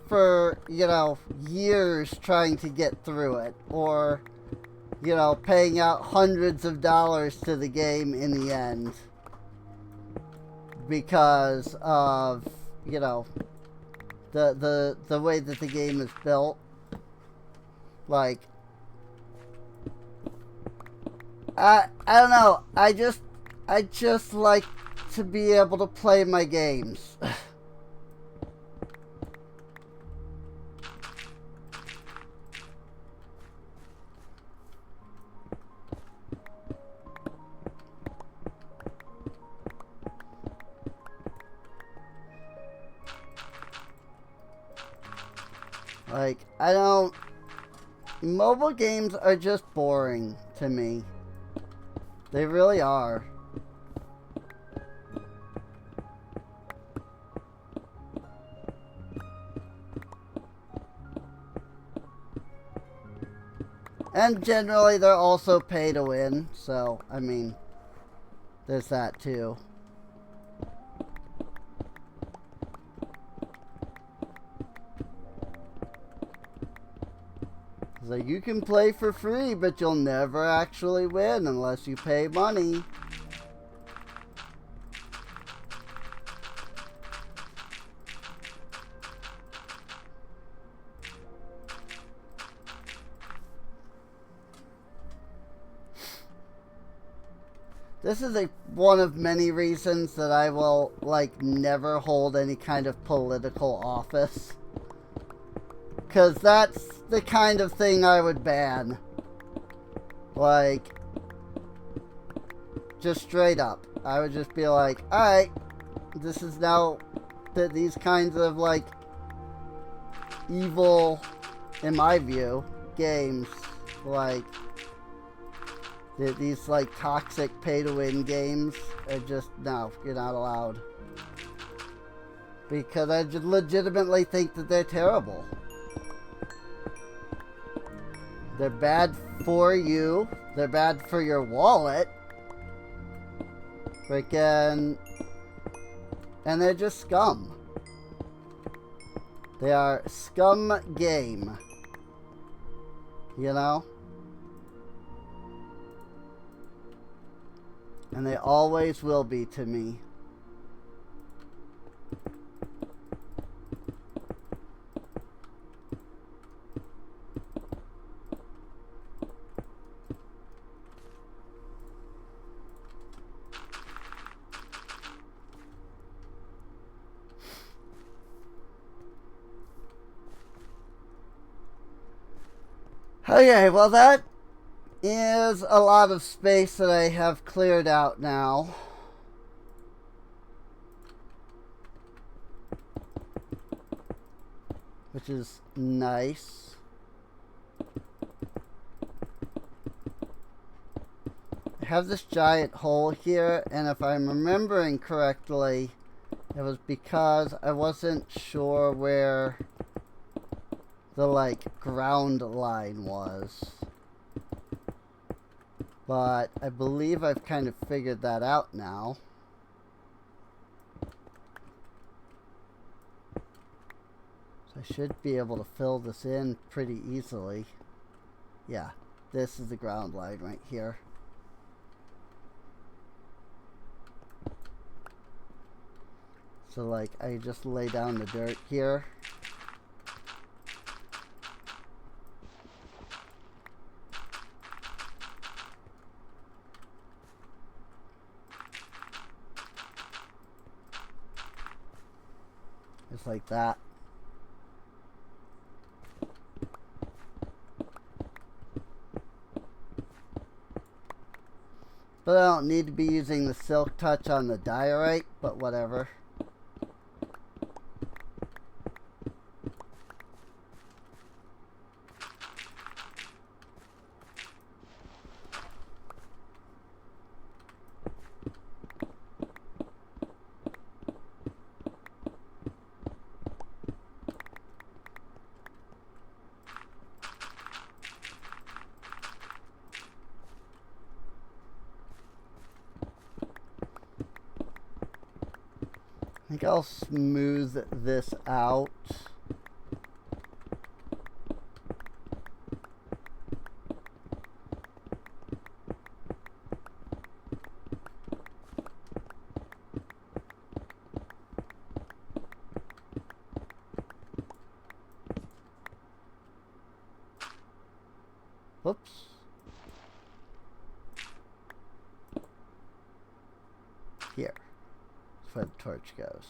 for, you know, years trying to get through it, or, you know, paying out hundreds of dollars to the game in the end because of, you know, the way that the game is built. Like, I don't know, I just like to be able to play my games. Like, I don't... Mobile games are just boring to me. They really are. And generally, they're also pay to win. So, I mean, there's that too. So you can play for free, but you'll never actually win unless you pay money. This is one of many reasons that I will, like, never hold any kind of political office. Because that's the kind of thing I would ban. Like, just straight up. I would just be like, alright, this is now these kinds of, like, evil, in my view, games. Like, these, like, toxic pay-to-win games are just, no, you're not allowed. Because I just legitimately think that they're terrible. They're bad for you. They're bad for your wallet. Freaking... And they're just scum. They are scum game. You know? And they always will be to me. Okay, well that is a lot of space that I have cleared out now. Which is nice. I have this giant hole here, and if I'm remembering correctly, it was because I wasn't sure where the, like, ground line was. But I believe I've kind of figured that out now. So I should be able to fill this in pretty easily. Yeah, this is the ground line right here. So, like, I just lay down the dirt here. Just like that. But I don't need to be using the silk touch on the diorite, but whatever. I think I'll smooth this out. Whoops. Here. That's where the torch goes.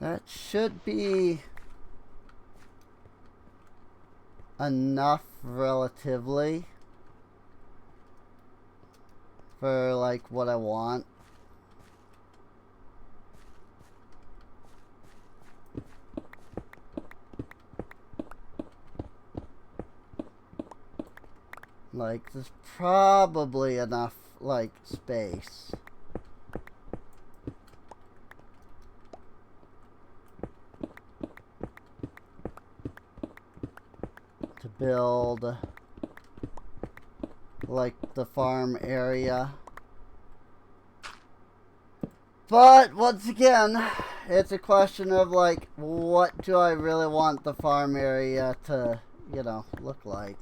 That should be enough relatively for like what I want. Like, there's probably enough, like, space. To build, like, the farm area. But, once again, it's a question of, like, what do I really want the farm area to, you know, look like?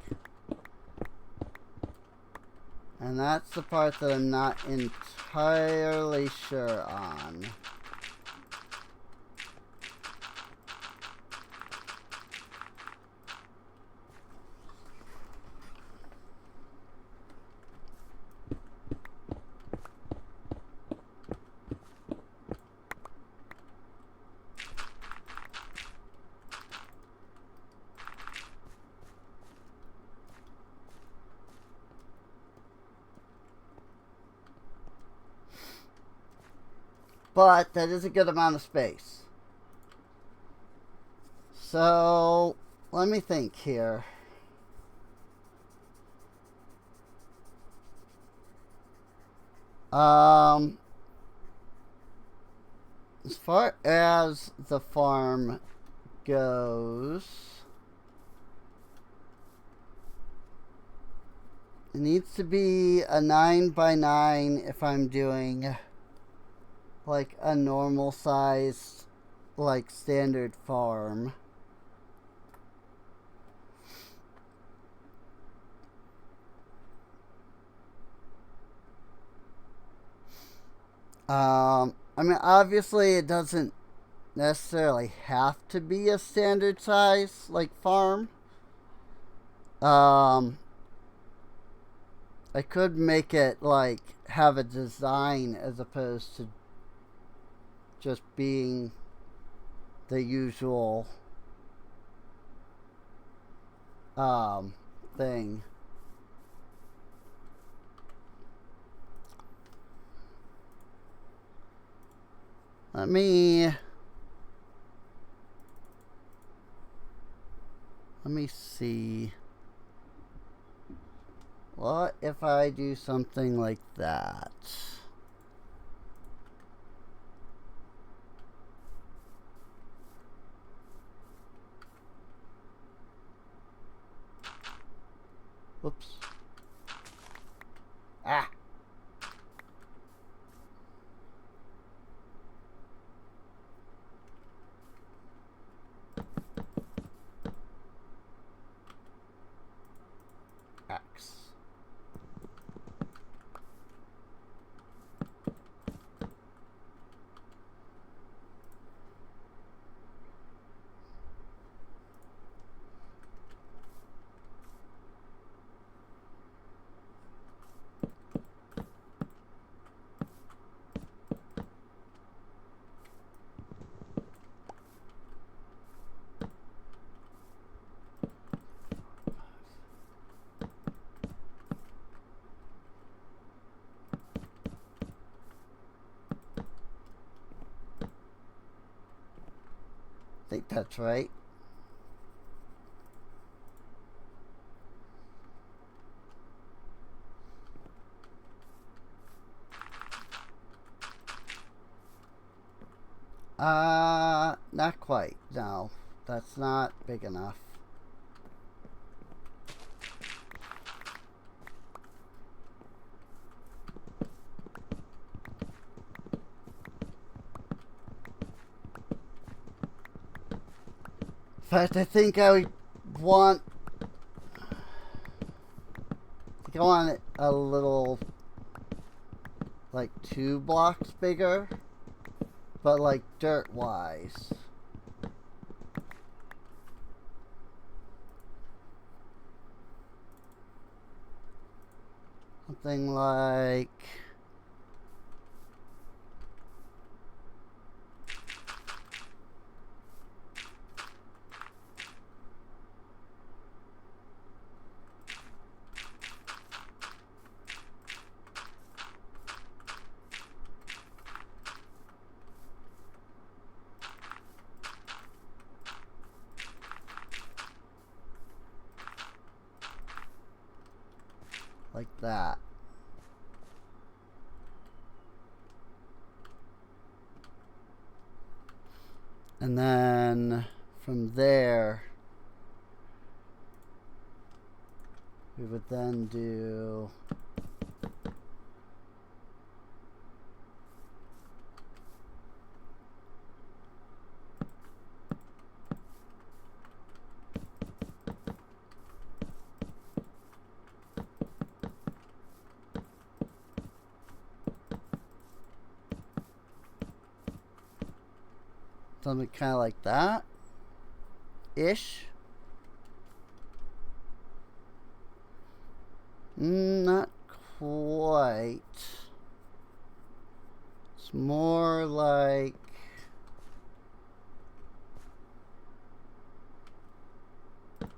And that's the part that I'm not entirely sure on. But that is a good amount of space. So, let me think here. As far as the farm goes, it needs to be a 9x9 if I'm doing like a normal sized, like, standard farm. I mean, obviously it doesn't necessarily have to be a standard size, like, farm. I could make it, like, have a design as opposed to just being the usual thing. Let me see. What if I do something like that? Whoops. Ah. X. I think that's right. Not quite. No, that's not big enough. In fact, I think I want it a little, like, 2 blocks bigger, but like dirt wise. Something like like that. And then from there, we would then do something kind of like that ish. Not quite. It's more like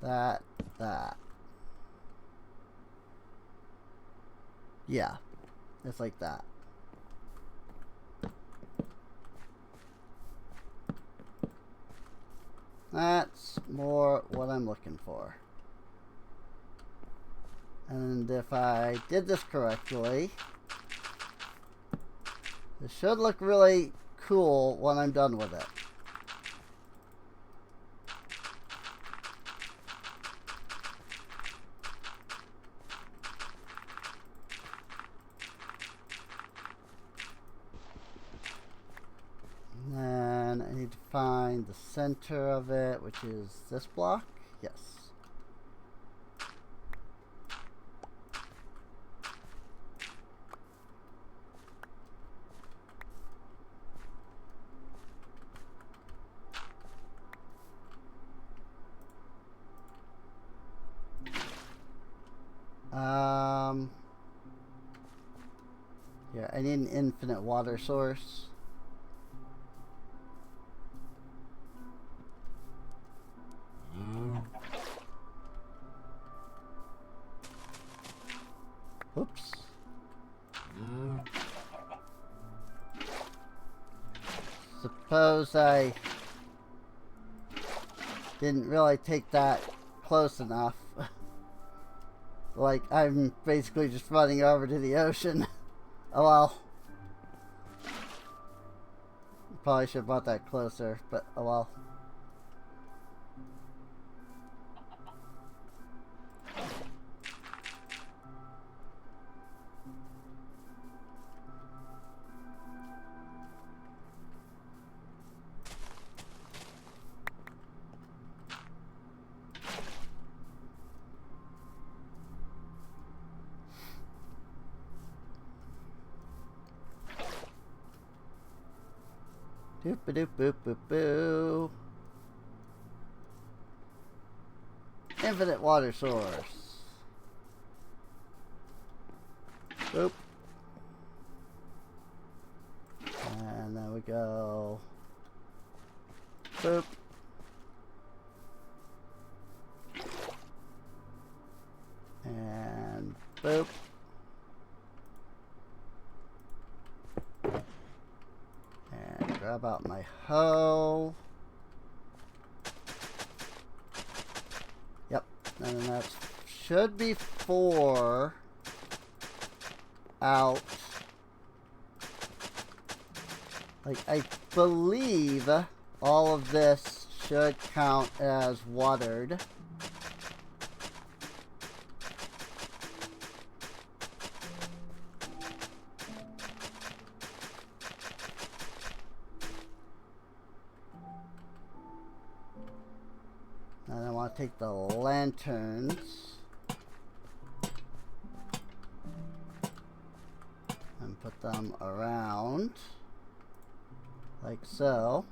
that. Yeah, it's like that. That's more what I'm looking for. And if I did this correctly, it should look really cool when I'm done with it. And then I need to find the center of it, which is this block. Yes. Yeah, I need an infinite water source. Oops. Suppose I didn't really take that close enough. Like, I'm basically just running over to the ocean. Oh well. Probably should have brought that closer, but oh well. Doop a doop boop boop boo. Infinite water source. Boop. And then we go. Boop. And boop. And grab out my hoe. Yep. And then that should be 4 out. Like, I believe all of this should count as watered. And I want to take the lanterns and put them around like so.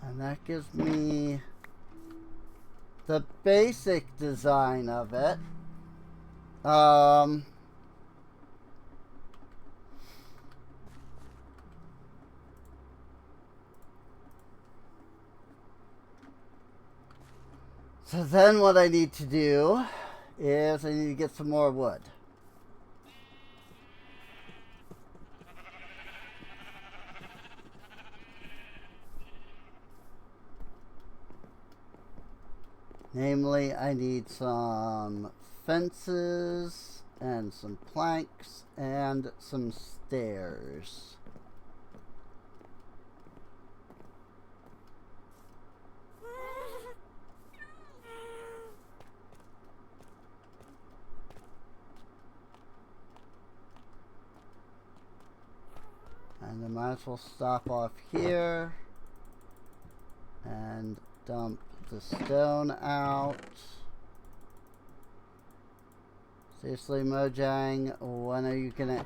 And that gives me the basic design of it. So then what I need to do is I need to get some more wood. Namely, I need some fences and some planks and some stairs. And I might as well stop off here and dump the stone out. Seriously, Mojang, when are you gonna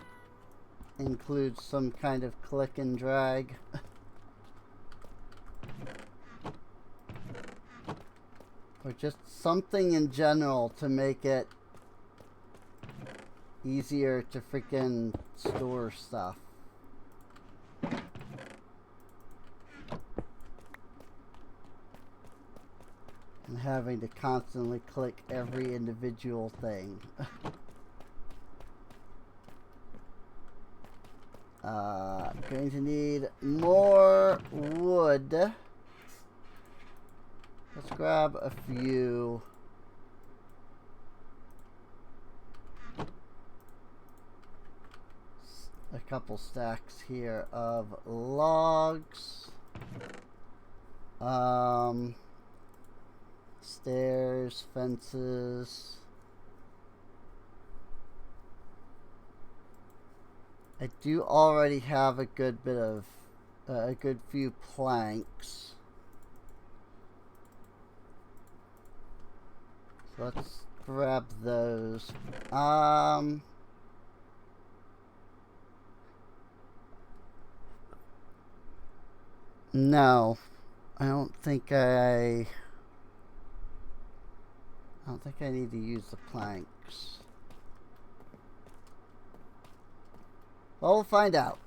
include some kind of click and drag? Or just something in general to make it easier to freaking store stuff. And having to constantly click every individual thing. Going to need more wood. Let's grab a few. A couple stacks here of logs. Stairs, fences. I do already have a good bit of, a good few planks. So let's grab those. No, I don't think I need to use the planks. Well, we'll find out.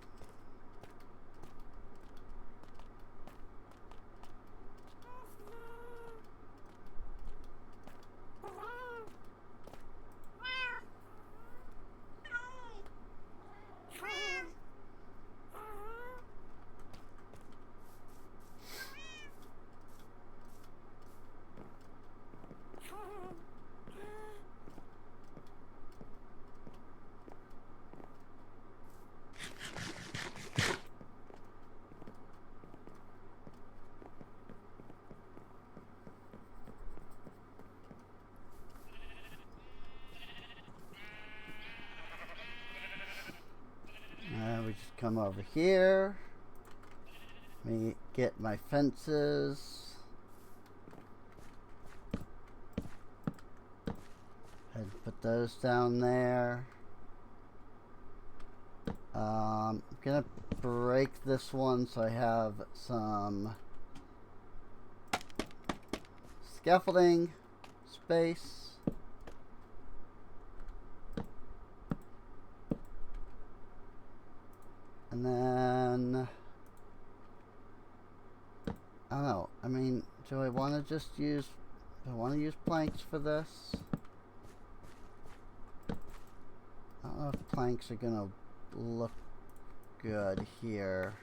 We just come over here. Let me get my fences. And put those down there. I'm gonna break this one so I have some scaffolding space. And then, I don't know, I mean, do I want to just use, do I want to use planks for this? I don't know if planks are going to look good here.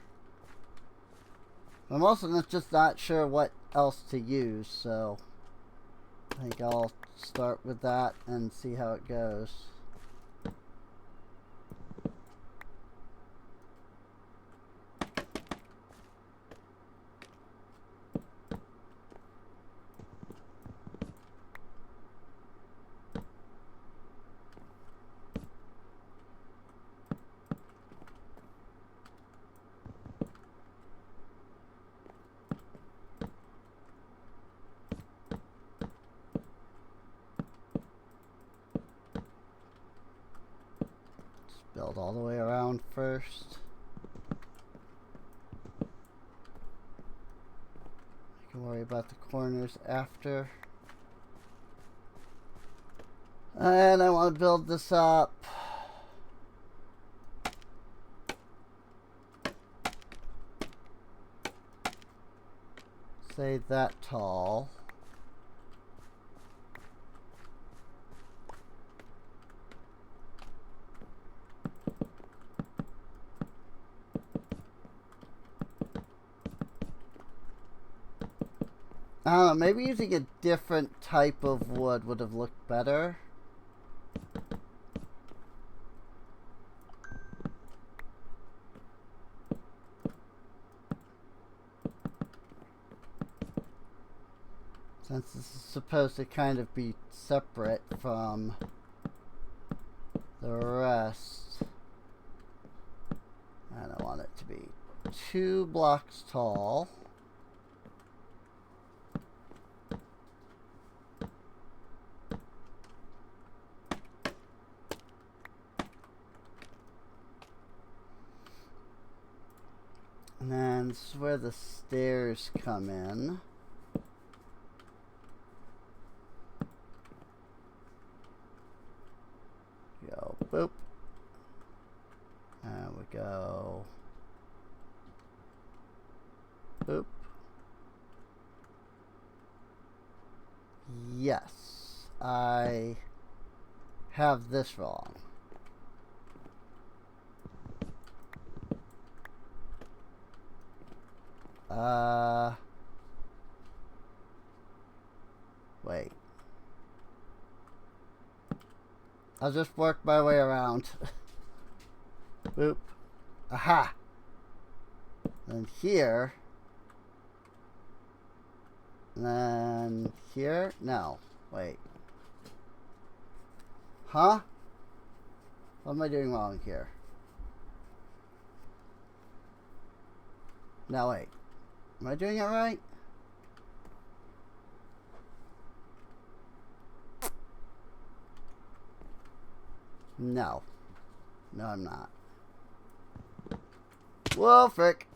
I'm also just not sure what else to use, so I think I'll start with that and see how it goes. Build all the way around first. I can worry about the corners after. And I want to build this up. Say that tall. I don't know, maybe using a different type of wood would have looked better. Since this is supposed to kind of be separate from the rest. I don't want it to be 2 blocks tall. And then this is where the stairs come in. Go boop. And we go boop. Yes, I have this wrong. Wait. I'll just work my way around. Boop. Aha! And here. And then here? No. Wait. Huh? What am I doing wrong here? No, wait. Am I doing it right? No. No, I'm not. Whoa, frick.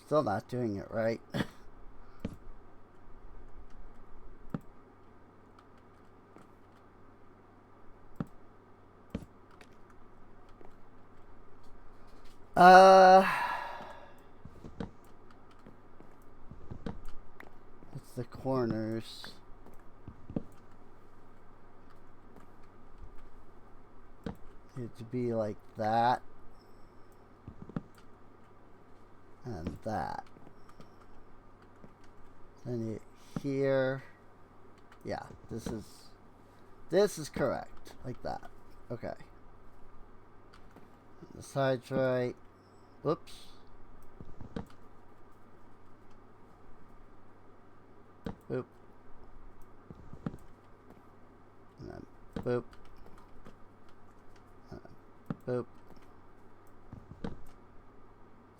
Still not doing it right. It's the corners. Need to be like that. And that. Then you here. Yeah, this is correct. Like that. Okay. And the side's right. Whoops. Boop. And then boop. And then boop.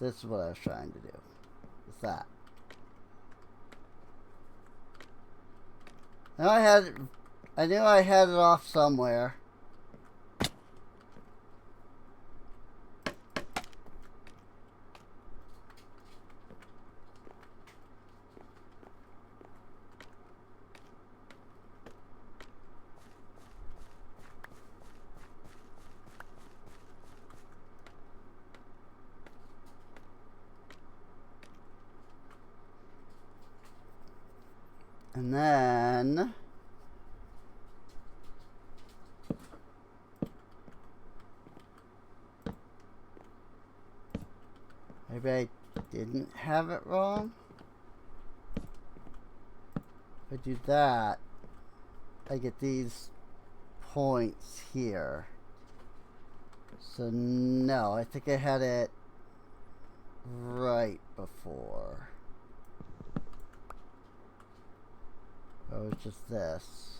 This is what I was trying to do. It's that. Now I knew I had it off somewhere. And then maybe I didn't have it wrong. If I do that, I get these points here. So no, I think I had it right before. Or it was just this.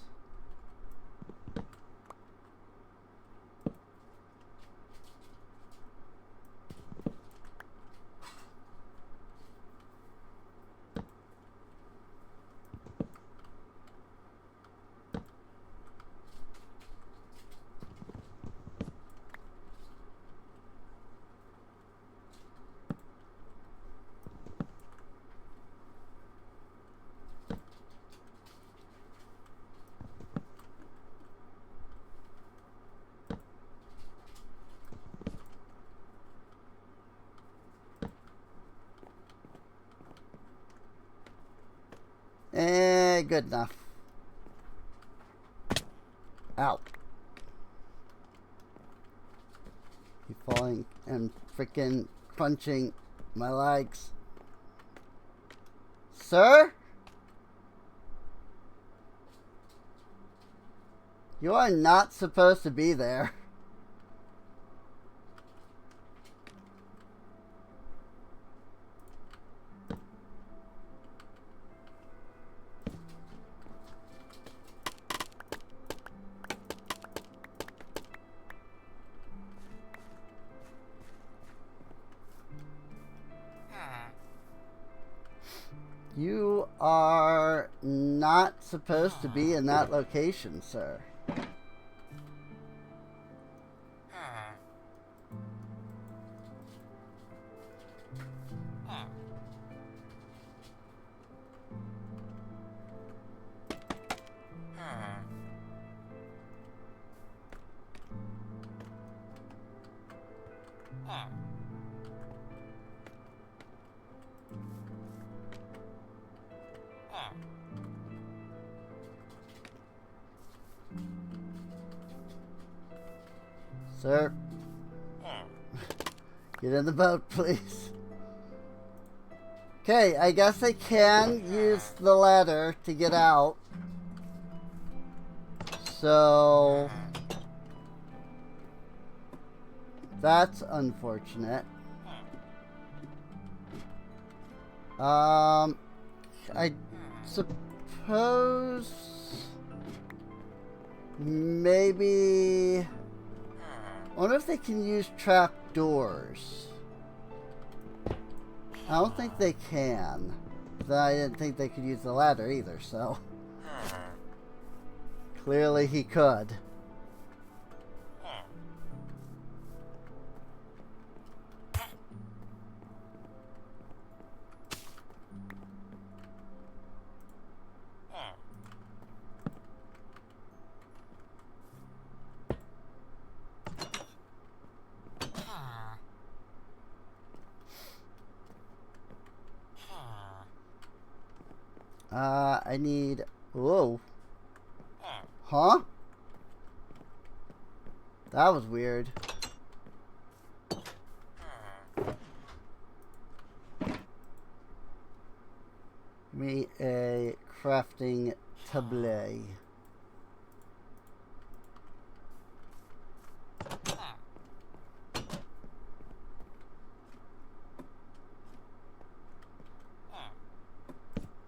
Okay, good enough. Ow. Keep falling and freaking crunching my legs. Sir? You are not supposed to be there. You are not supposed to be in that location, sir. Sir, get in the boat, please. Okay, I guess I can use the ladder to get out. So that's unfortunate. I suppose maybe I wonder if they can use trap doors. I don't think they can. But I didn't think they could use the ladder either, so clearly he could. I need... Whoa. Huh? That was weird. Give me a crafting table.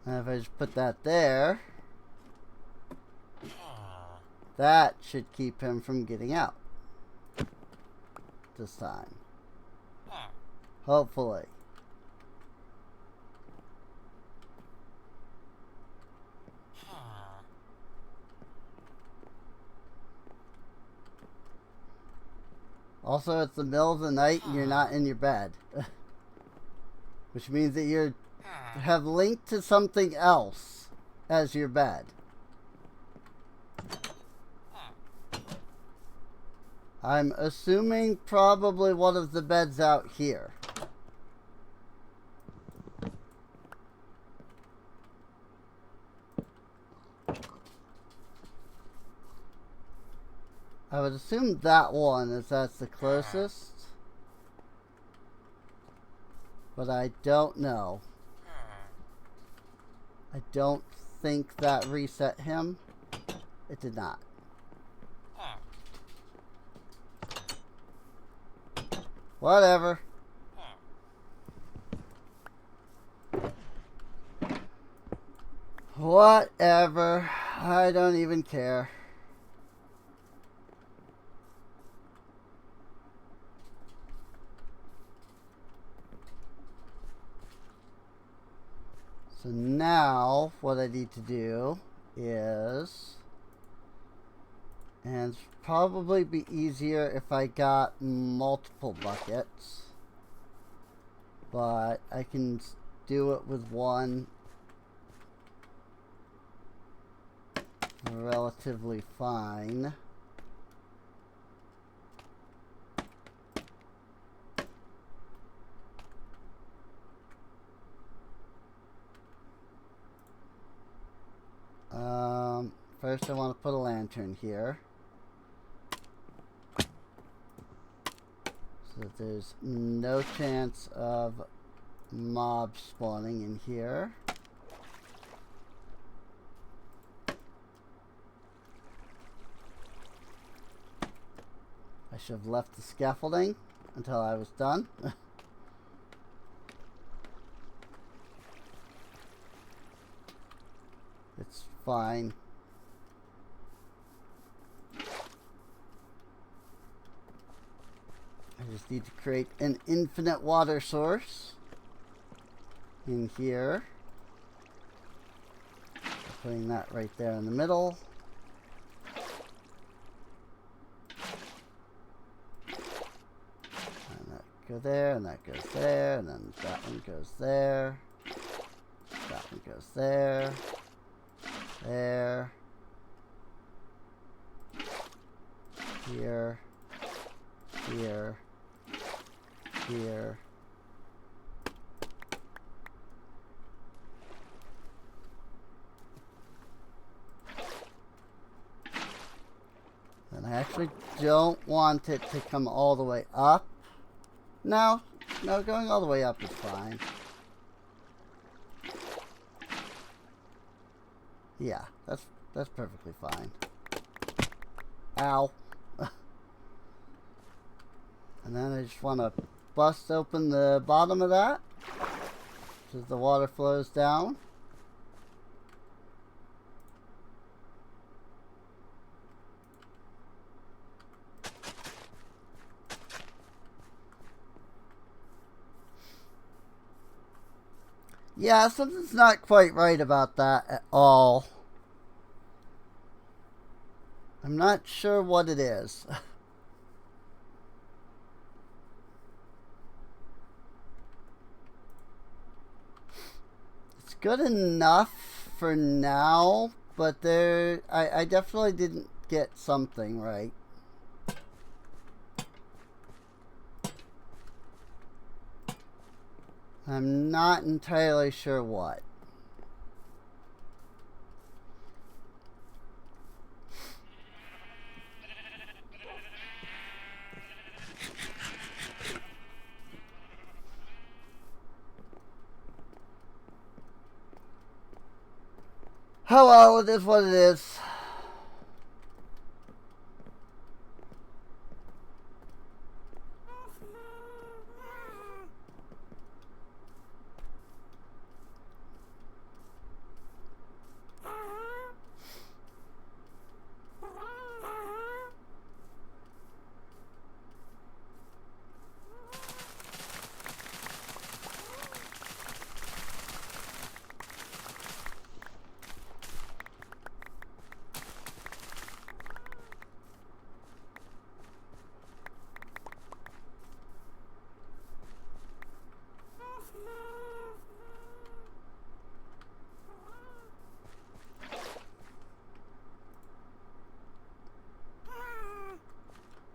And if I just put that there, that should keep him from getting out this time. Hopefully. Also, it's the middle of the night and you're not in your bed. Which means that you have linked to something else as your bed. I'm assuming probably one of the beds out here. I would assume that one, as that's the closest. But I don't know. I don't think that reset him. It did not. Whatever. Whatever. I don't even care. So now what I need to do is, and it's probably be easier if I got multiple buckets, but I can do it with one relatively fine. first I want to put a lantern here. So that there's no chance of mobs spawning in here. I should have left the scaffolding until I was done. It's fine. I just need to create an infinite water source in here. Putting that right there in the middle. And that goes there, and that goes there, and then that one goes there. That one goes there. There. Here. Here. Here. And I actually don't want it to come all the way up. No, going all the way up is fine. Yeah, that's perfectly fine. Ow. And then I just want to bust open the bottom of that so the water flows down. Yeah, something's not quite right about that at all. I'm not sure what it is. It's good enough for now, but I definitely didn't get something right. I'm not entirely sure what. Oh well, it is what it is.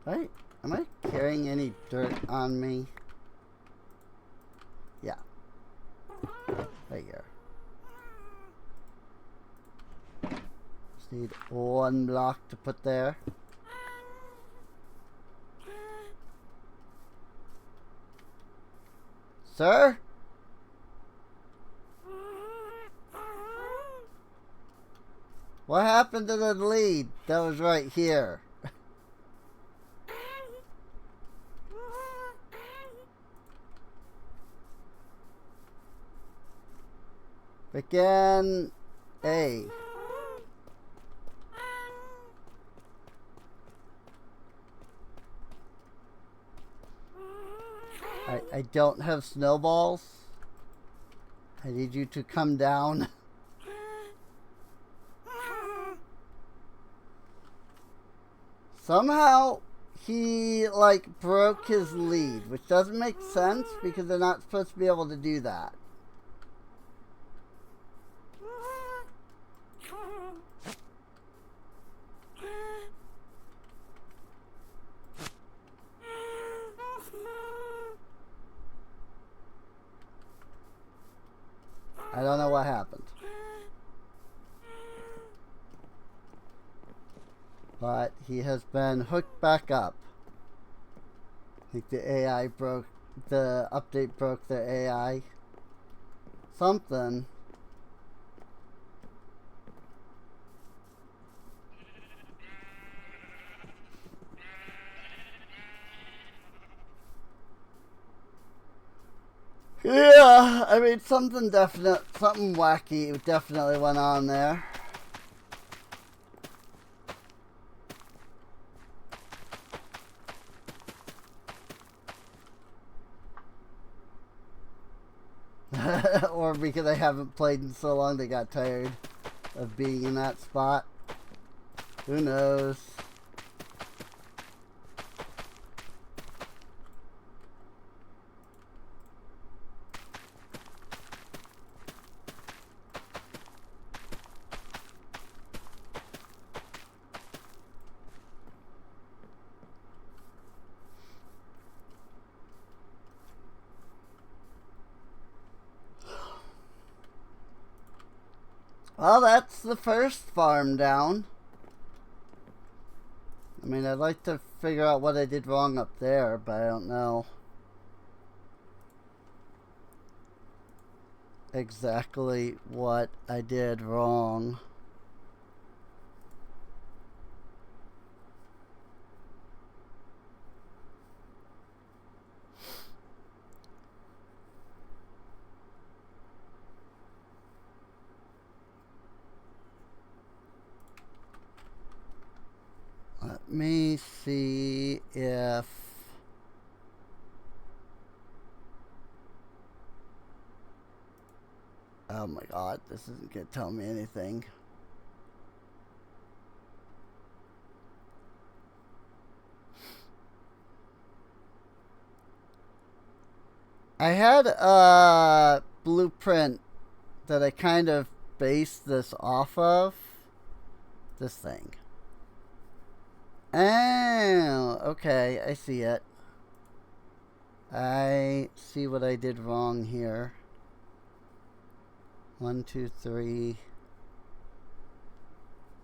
Right? Am I carrying any dirt on me? Yeah. Right here. Just need one block to put there. Sir? What happened to the lead that was right here? Begin A. I don't have snowballs. I need you to come down. Somehow he like broke his lead, which doesn't make sense because they're not supposed to be able to do that. I don't know what happened. But he has been hooked back up. I think the AI broke, the update broke the AI. Something. Yeah, I mean, something wacky definitely went on there. Or because they haven't played in so long, they got tired of being in that spot. Who knows? Well, that's the first farm down. I mean, I'd like to figure out what I did wrong up there, but I don't know exactly what I did wrong. Let me see if... Oh my god, this isn't going to tell me anything. I had a blueprint that I kind of based this off of. This thing. Oh, okay, I see it. I see what I did wrong here. 1, 2, 3.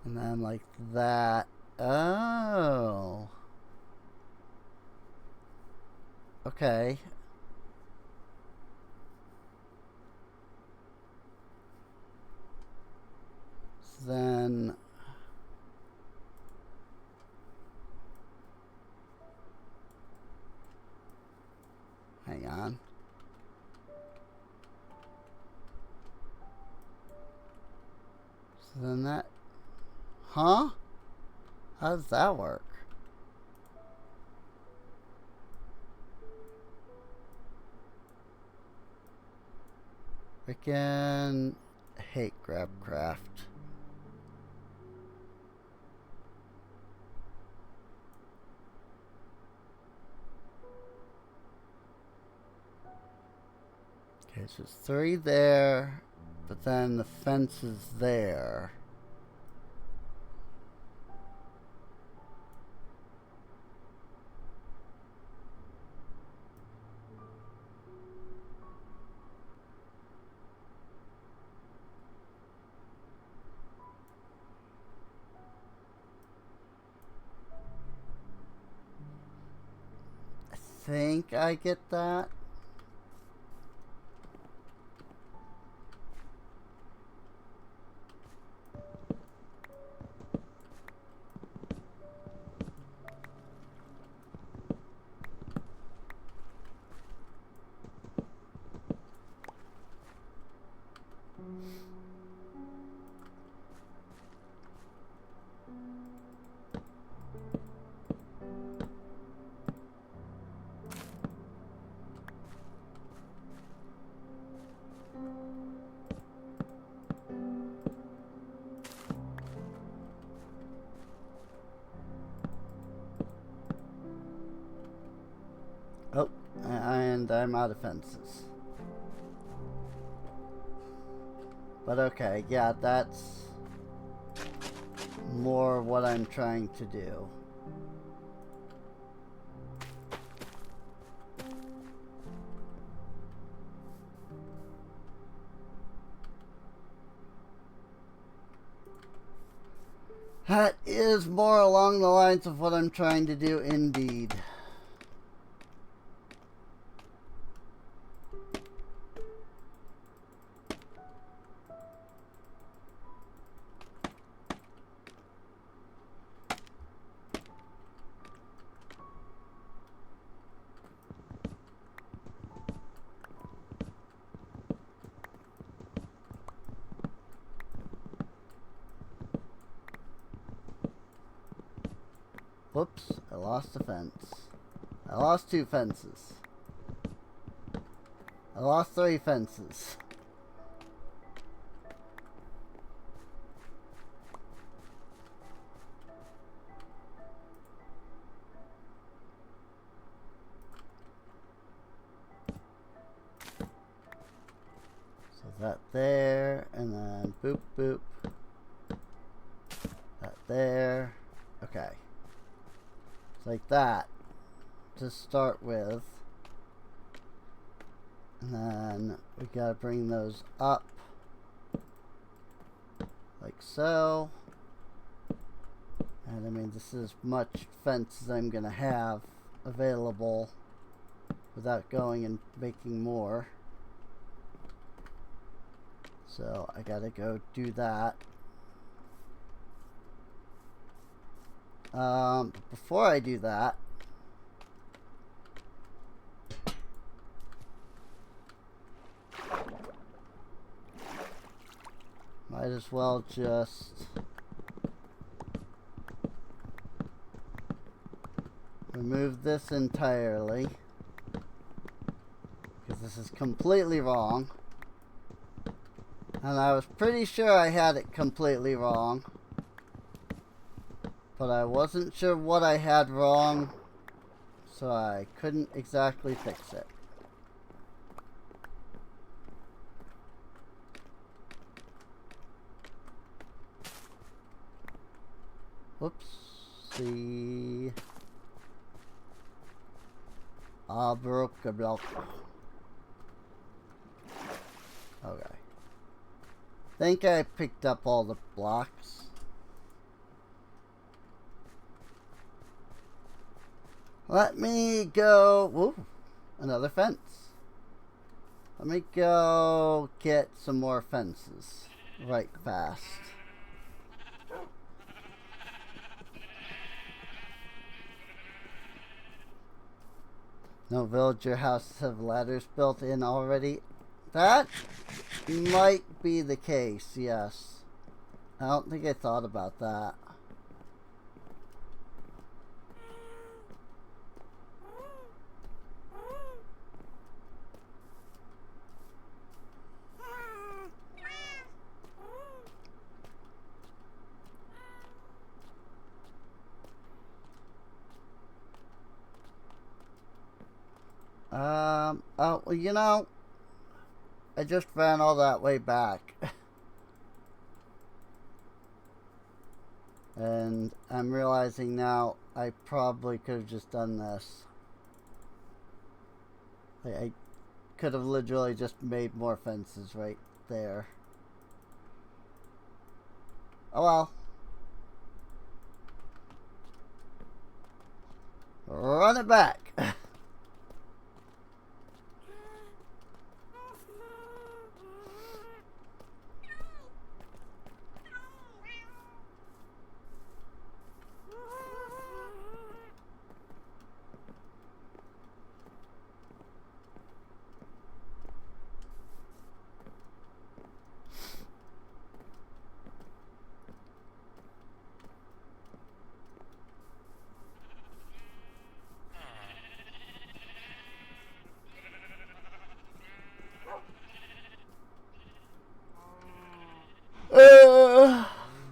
And then like that. Oh. Okay. So then... Hang on. So then that... Huh? How does that work? Freaking hate GrabCraft. Okay, so it's 3 there, but then the fence is there. I think I get that. Oh, and I'm out of fences. But okay, yeah, that's more what I'm trying to do. That is more along the lines of what I'm trying to do, indeed. Whoops, I lost a fence. I lost 2 fences. I lost 3 fences. So that there, and then boop boop. That there. Okay. Like that to start with, and then we gotta bring those up like so. And I mean, this is much fence as I'm gonna have available without going and making more, so I gotta go do that. But before I do that, might as well just remove this entirely, because this is completely wrong, and I was pretty sure I had it completely wrong. But I wasn't sure what I had wrong, so I couldn't exactly fix it. Whoopsie. I broke a block. Okay. Think I picked up all the blocks. Let me go. Ooh, another fence. Let me go get some more fences right fast. No villager houses have ladders built in already. That might be the case, yes. I don't think I thought about that. Oh, well, you know, I just ran all that way back. And I'm realizing now I probably could have just done this. I could have literally just made more fences right there. Oh well. Run it back.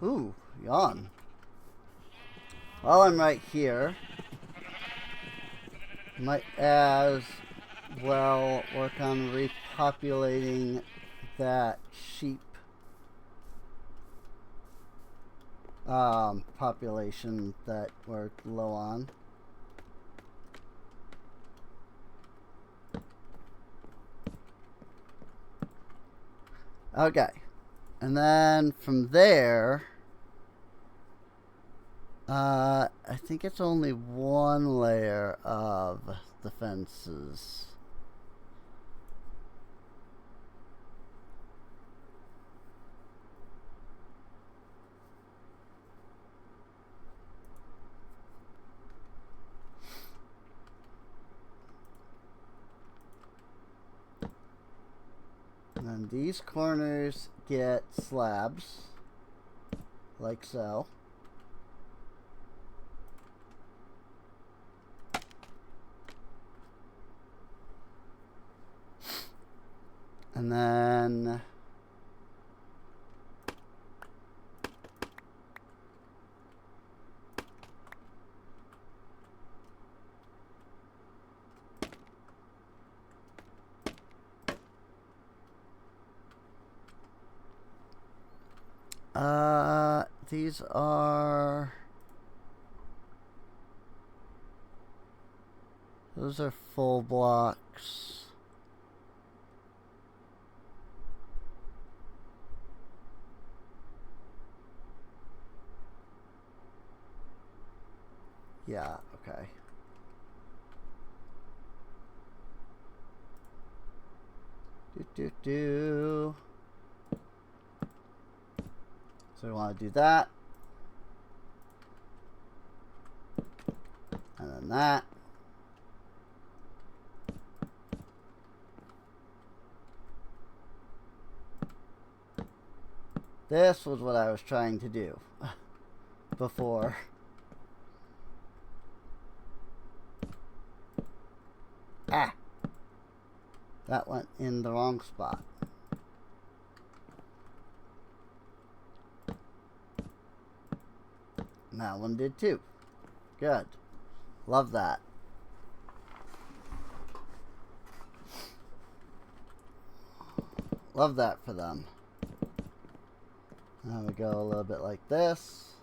Ooh, yawn. While I'm right here, might as well work on repopulating that sheep population that we're low on. Okay. And then from there, I think it's only one layer of defenses. And then these corners get slabs, like so. And then these are, those are full blocks. Yeah, okay. So we want to do that. And then that. This was what I was trying to do before. Ah! That went in the wrong spot. And that one did too. Good. Love that. Love that for them. Now we go a little bit like this.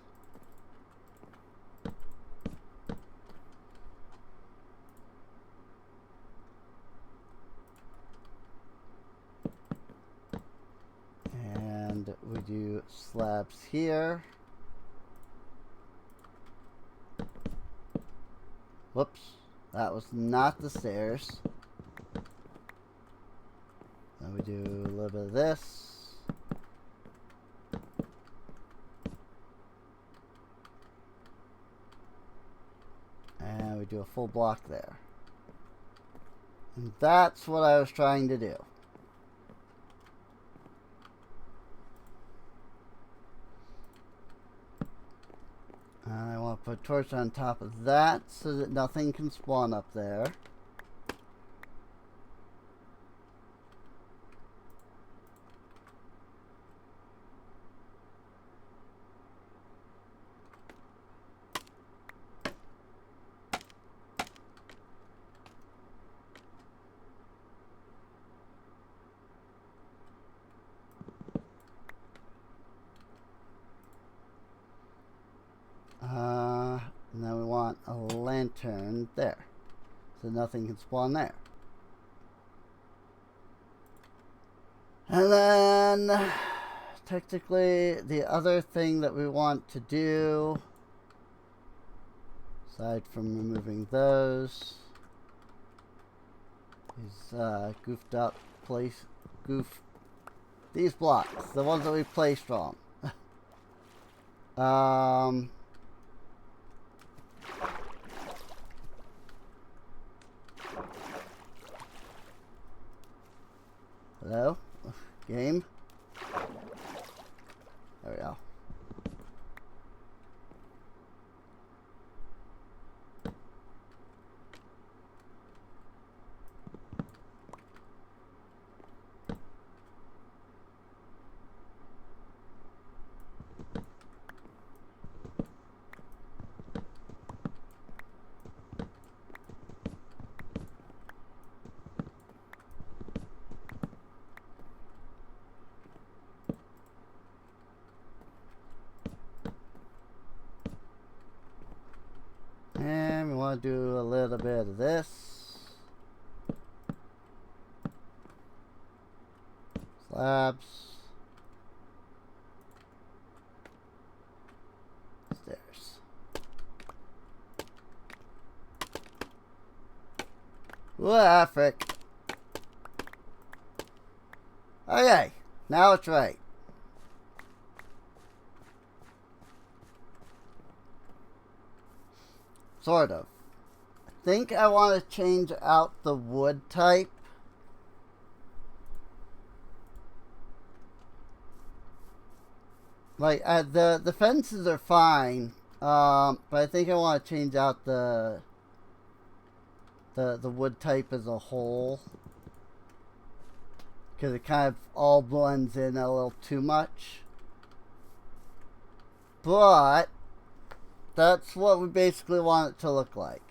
And we do slabs here. Whoops, that was not the stairs. Then we do a little bit of this. And we do a full block there. And that's what I was trying to do. And I want to put a torch on top of that so that nothing can spawn up there. And then we want a lantern there, so nothing can spawn there. And then, technically, the other thing that we want to do, aside from removing those, is goofed up these blocks, the ones that we placed wrong. Hello? Game? There we go. And we want to do a little bit of this. Slabs. Stairs. What, frick? Okay, now it's right. Sort of. I think I want to change out the wood type. Like, the fences are fine, but I think I want to change out the wood type as a whole. Because it kind of all blends in a little too much. But that's what we basically want it to look like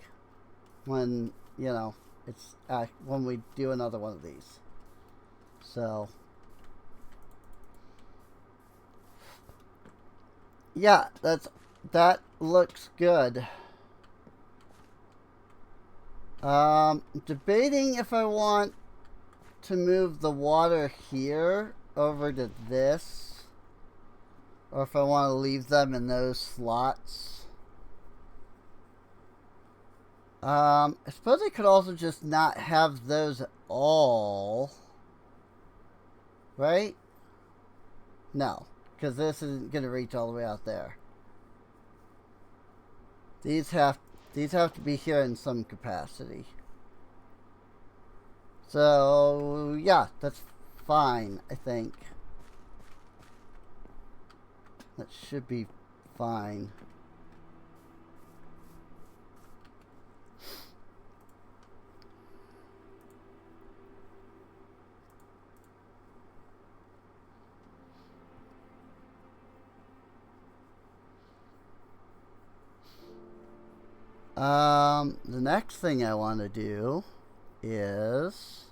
when, you know, it's when we do another one of these. So yeah, that looks good. Debating if I want to move the water here over to this, or if I want to leave them in those slots. I suppose I could also just not have those at all, right? No, because this isn't going to reach all the way out there. These have to be here in some capacity. So, yeah, that's fine, I think. That should be fine. The next thing I want to do is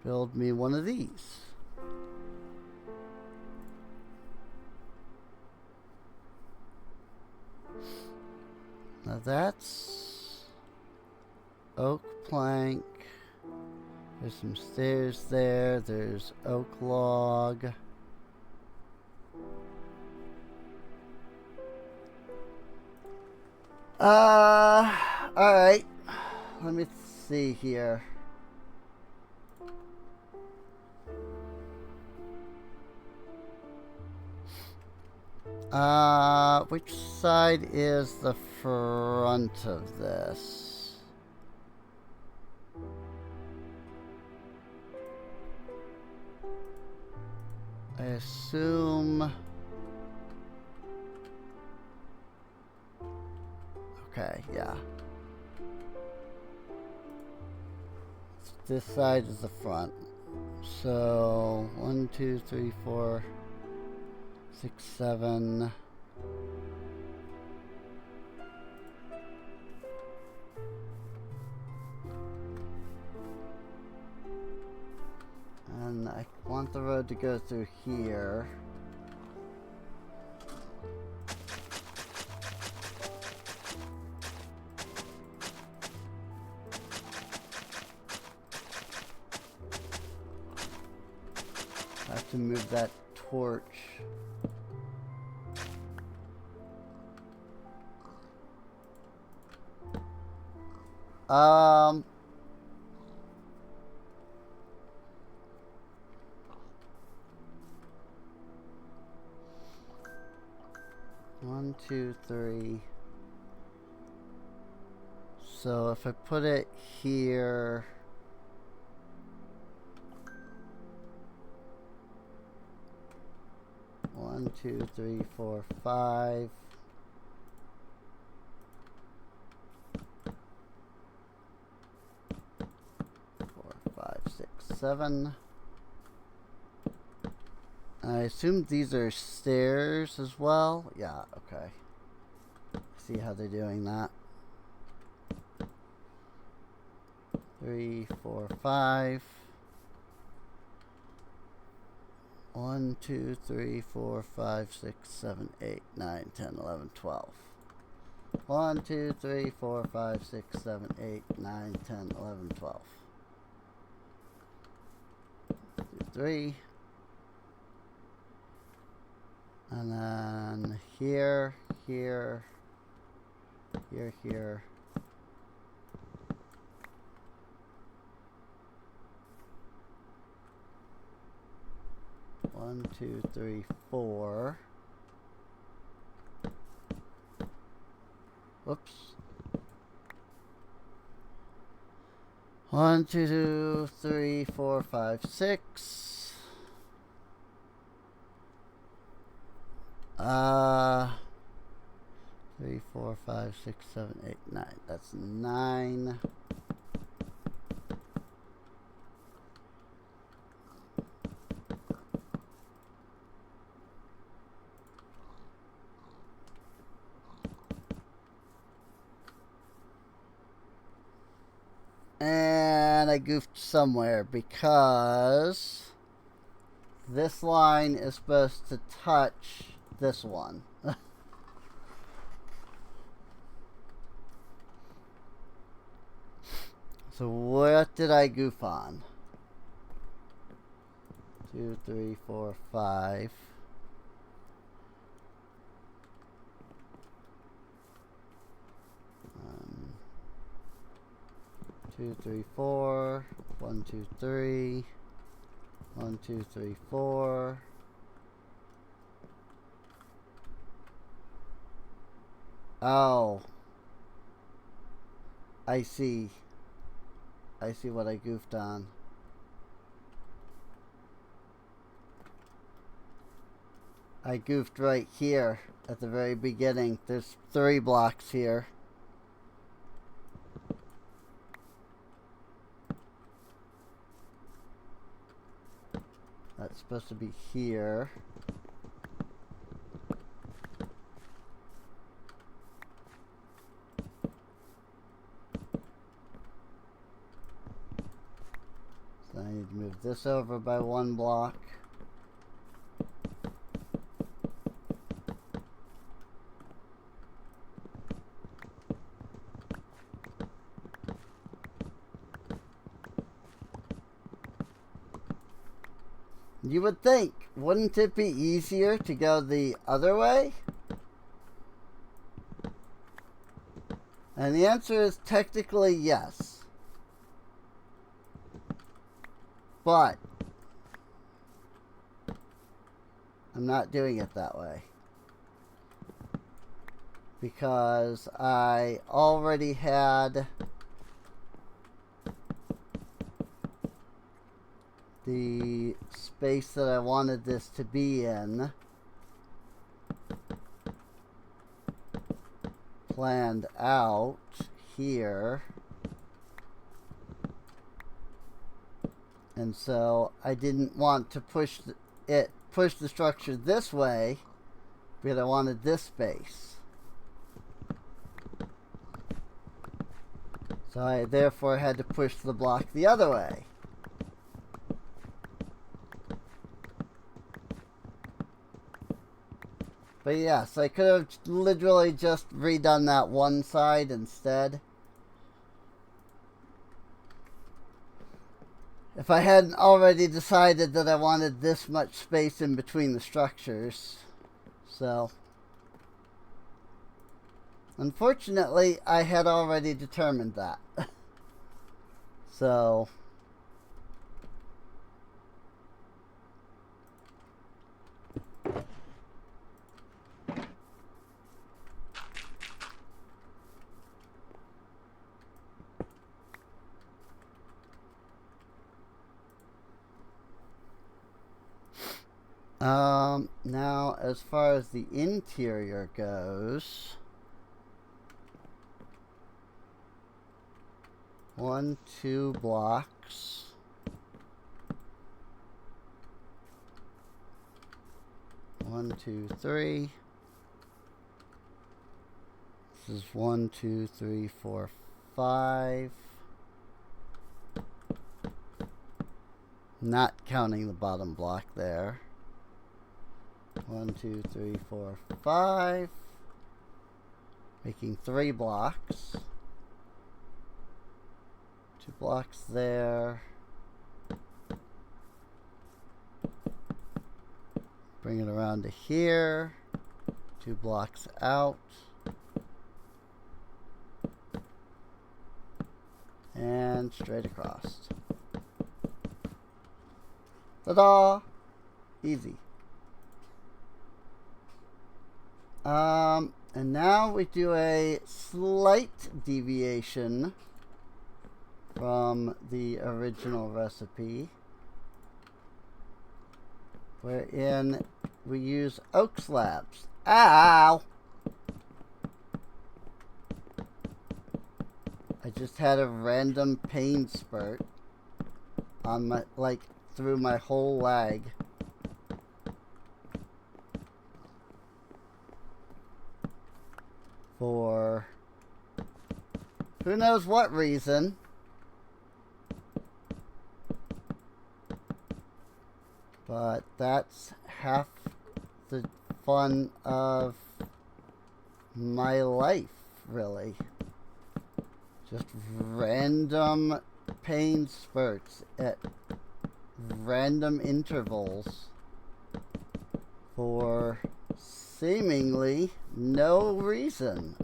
build me one of these. Now that's oak plank. There's some stairs there. There's oak log. Alright. Let me see here. Which side is the front of this? I assume... Okay, yeah. This side is the front. So, 1, 2, 3, 4, 6, 7. And I want the road to go through here. I have to move that torch. One, two, three. So if I put it here, one, two, three, four, 5. Four, 5, 6, 7. I assume these are stairs as well. Yeah, okay. See how they're doing that. 3, 4, 5. 1, 2, 3, 4, 5, 6, 7, 8, 9, 10, 11, 12. 1, 2, 3, 4, 5, 6, 7, 8, 9, 10, 11, 12. 2, 3. And then here, here, here, here. One, two, three, four. Whoops. 1, 2, 3, 4, 5, 6. 3, 4, 5, 6, 7, 8, 9. That's 9. And I goofed somewhere because this line is supposed to touch this one. So what did I goof on? 2, 3, 4, 5. 2, 3, 4. 1, 2, 3. 1, 2, 3, 4. Oh. I see. I see what I goofed on. I goofed right here at the very beginning. There's 3 blocks here. That's supposed to be here. So I need to move this over by 1 block. You would think, wouldn't it be easier to go the other way? And the answer is technically yes. But I'm not doing it that way. Because I already had the space that I wanted this to be in planned out here, and so I didn't want to push the structure this way because I wanted this space. So I therefore had to push the block the other way. But yes, I could have literally just redone that one side instead. If I hadn't already decided that I wanted this much space in between the structures. So, unfortunately, I had already determined that. So, now as far as the interior goes, 1, 2 blocks. One, 2, 3. This is 1, 2, 3, 4, 5. Not counting the bottom block there. 1, 2, 3, 4, 5. Making 3 blocks. 2 blocks there. Bring it around to here. 2 blocks out. And straight across. Ta-da! Easy. And now we do a slight deviation from the original recipe, wherein we use oak slabs. Ow! I just had a random pain spurt on my, like, through my whole leg. For who knows what reason. But that's half the fun of my life, really. Just random pain spurts at random intervals for seemingly no reason.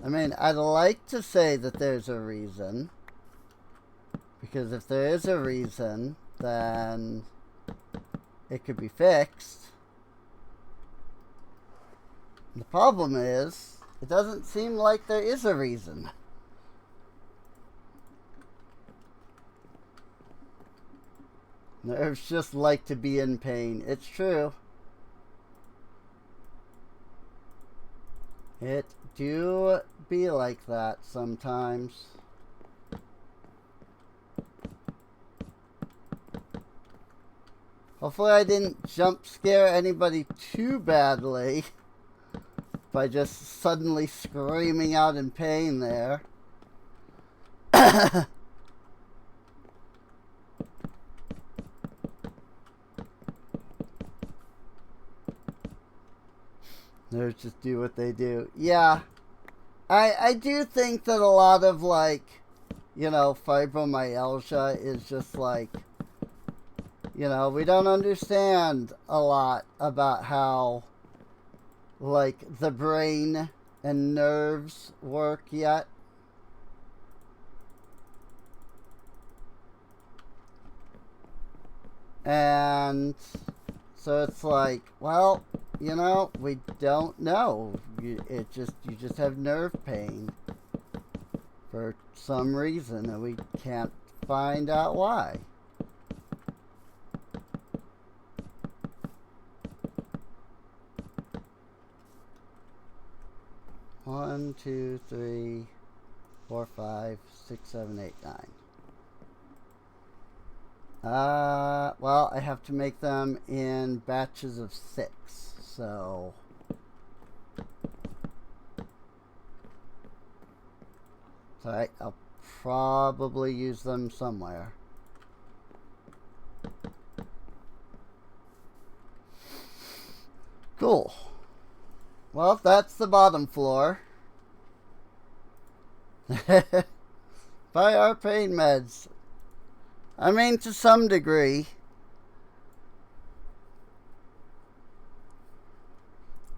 I mean, I'd like to say that there's a reason, because if there is a reason, then it could be fixed. The problem is, it doesn't seem like there is a reason. Nerves just like to be in pain. It's true. It do be like that sometimes. Hopefully I didn't jump scare anybody too badly by just suddenly screaming out in pain there. Nerves just do what they do. Yeah. I do think that a lot of, like, you know, fibromyalgia is just like, you know, we don't understand a lot about how, like, the brain and nerves work yet. And so it's like, well, you know, we don't know. You just have nerve pain for some reason, and we can't find out why. One, two, three, 4, 5, 6, 7, 8, 9. Well, I have to make them in batches of 6, so it's alright, I'll probably use them somewhere. Cool. Well, that's the bottom floor. Buy our pain meds. I mean, to some degree.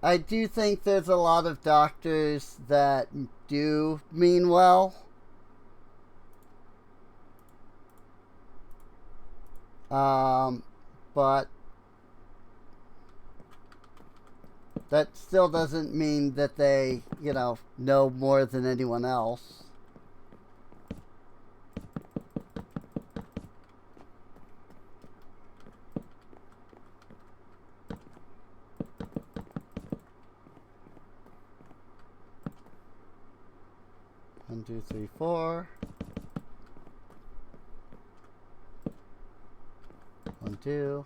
I do think there's a lot of doctors that do mean well. But that still doesn't mean that they, you know more than anyone else. One, two, three, 4. 1, 2.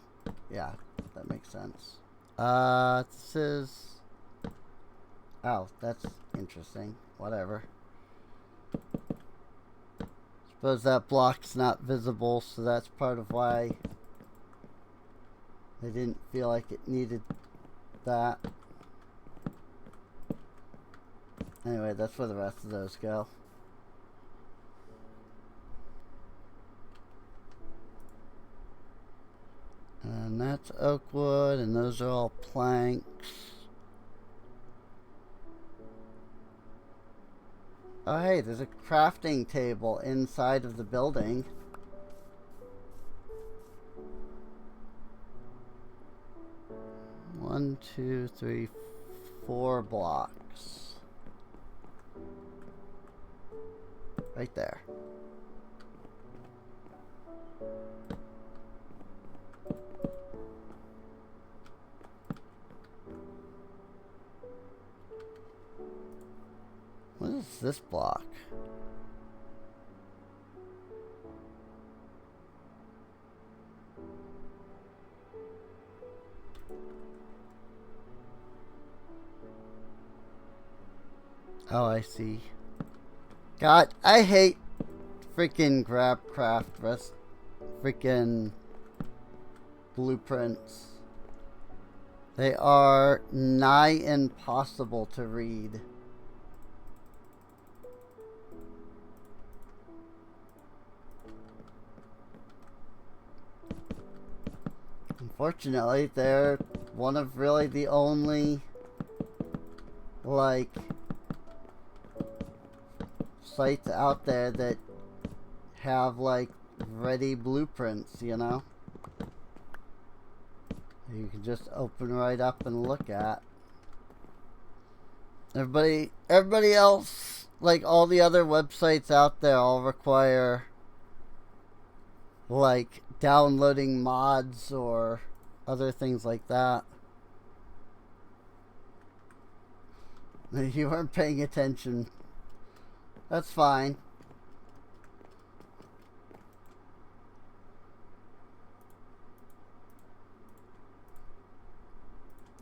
Yeah, that makes sense. This is... Oh, that's interesting. Whatever. Suppose that block's not visible, so that's part of why I didn't feel like it needed that. Anyway, that's where the rest of those go. That's oak wood, and those are all planks. Oh hey, there's a crafting table inside of the building. One, two, three, 4 blocks. Right there. What is this block? Oh, I see. God, I hate freaking GrabCraft freaking blueprints. They are nigh impossible to read. Unfortunately, they're one of really the only, like, sites out there that have, like, ready blueprints, you know? You can just open right up and look at. Everybody else, like all the other websites out there, all require, like, downloading mods or other things like that. You weren't paying attention. That's fine.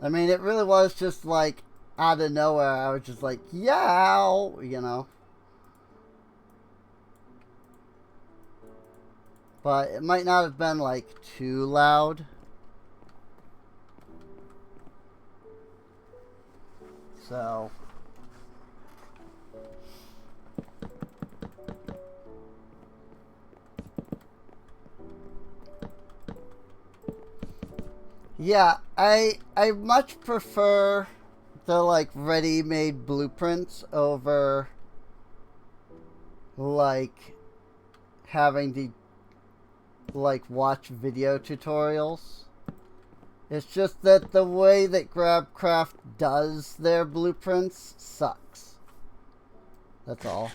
I mean, it really was just like out of nowhere. I was just like, yow, you know. But it might not have been like too loud. So. Yeah, I much prefer the like ready-made blueprints over like having to like watch video tutorials. It's just that the way that GrabCraft does their blueprints sucks. That's all.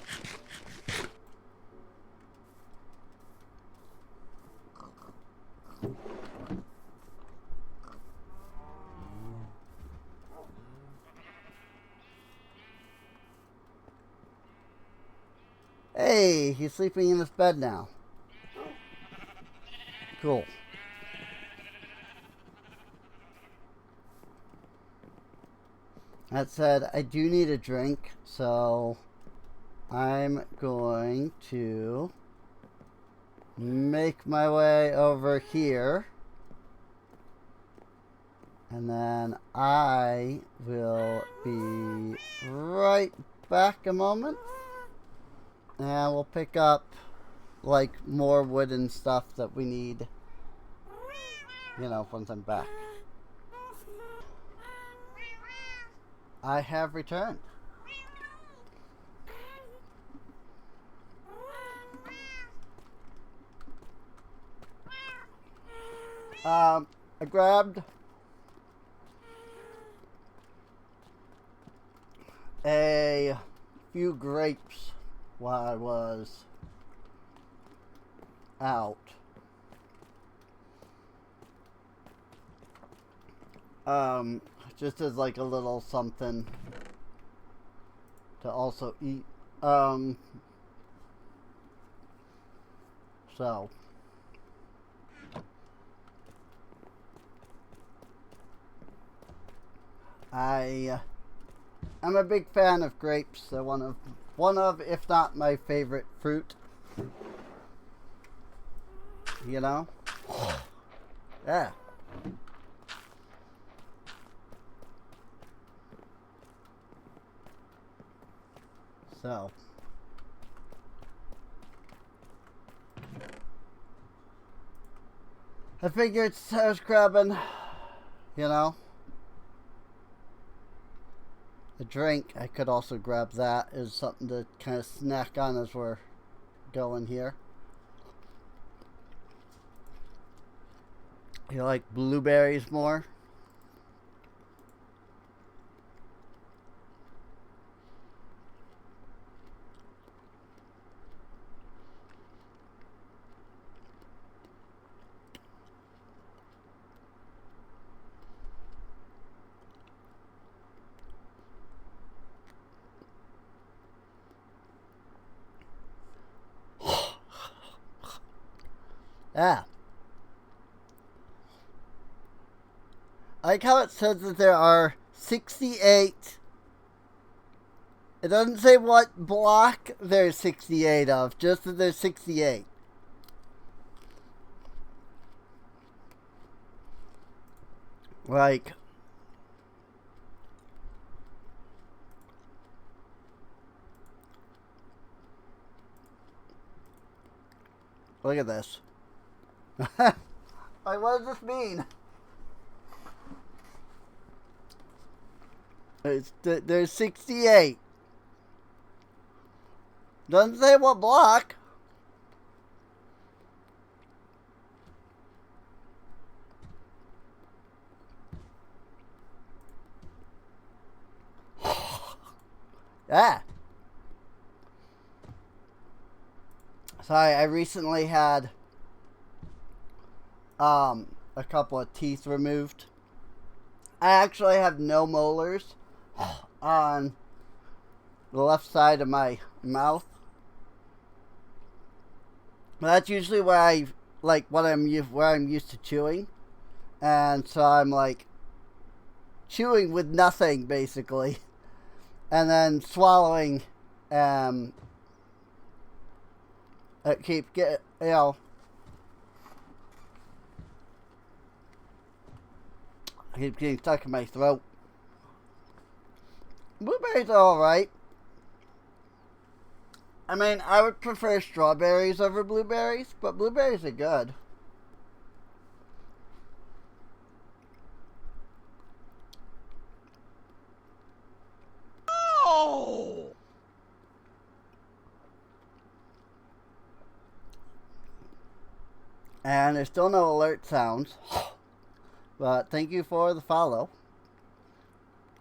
Hey, he's sleeping in his bed now. Cool. That said, I do need a drink, so I'm going to make my way over here. And then I will be right back a moment. And we'll pick up like more wooden stuff that we need, you know, once I'm back. I have returned. I grabbed a few grapes while I was out. Just as like a little something to also eat. So I'm a big fan of grapes. They're one of, if not my favorite fruit. You know? Yeah. So. I figured I was grabbing, you know, a drink. I could also grab that as something to kind of snack on as we're going here. You like blueberries more? Yeah. I like how it says that there are 68. It doesn't say what block there's 68 of, just that there's 68. Like, look at this. Like, what does this mean? There's 68. Doesn't say what block. Yeah. Sorry, I recently had a couple of teeth removed. I actually have no molars on the left side of my mouth. That's usually where I like where I'm used to chewing, and so I'm like chewing with nothing basically, and then swallowing. I keep get I keep getting stuck in my throat. Blueberries are alright. I mean, I would prefer strawberries over blueberries, but blueberries are good. Oh! And there's still no alert sounds. But thank you for the follow.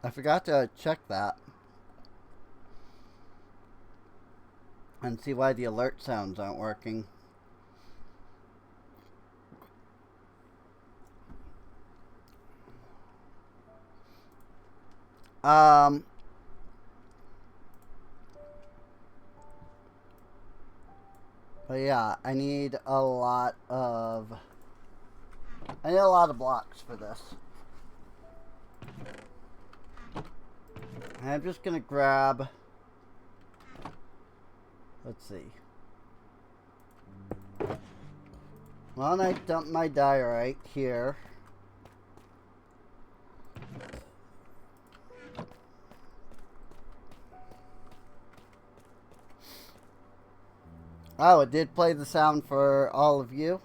I forgot to check that. And see why the alert sounds aren't working. But yeah, I need a lot of blocks for this. I'm just gonna grab, let's see. Why don't I dump my diorite here? Oh, it did play the sound for all of you.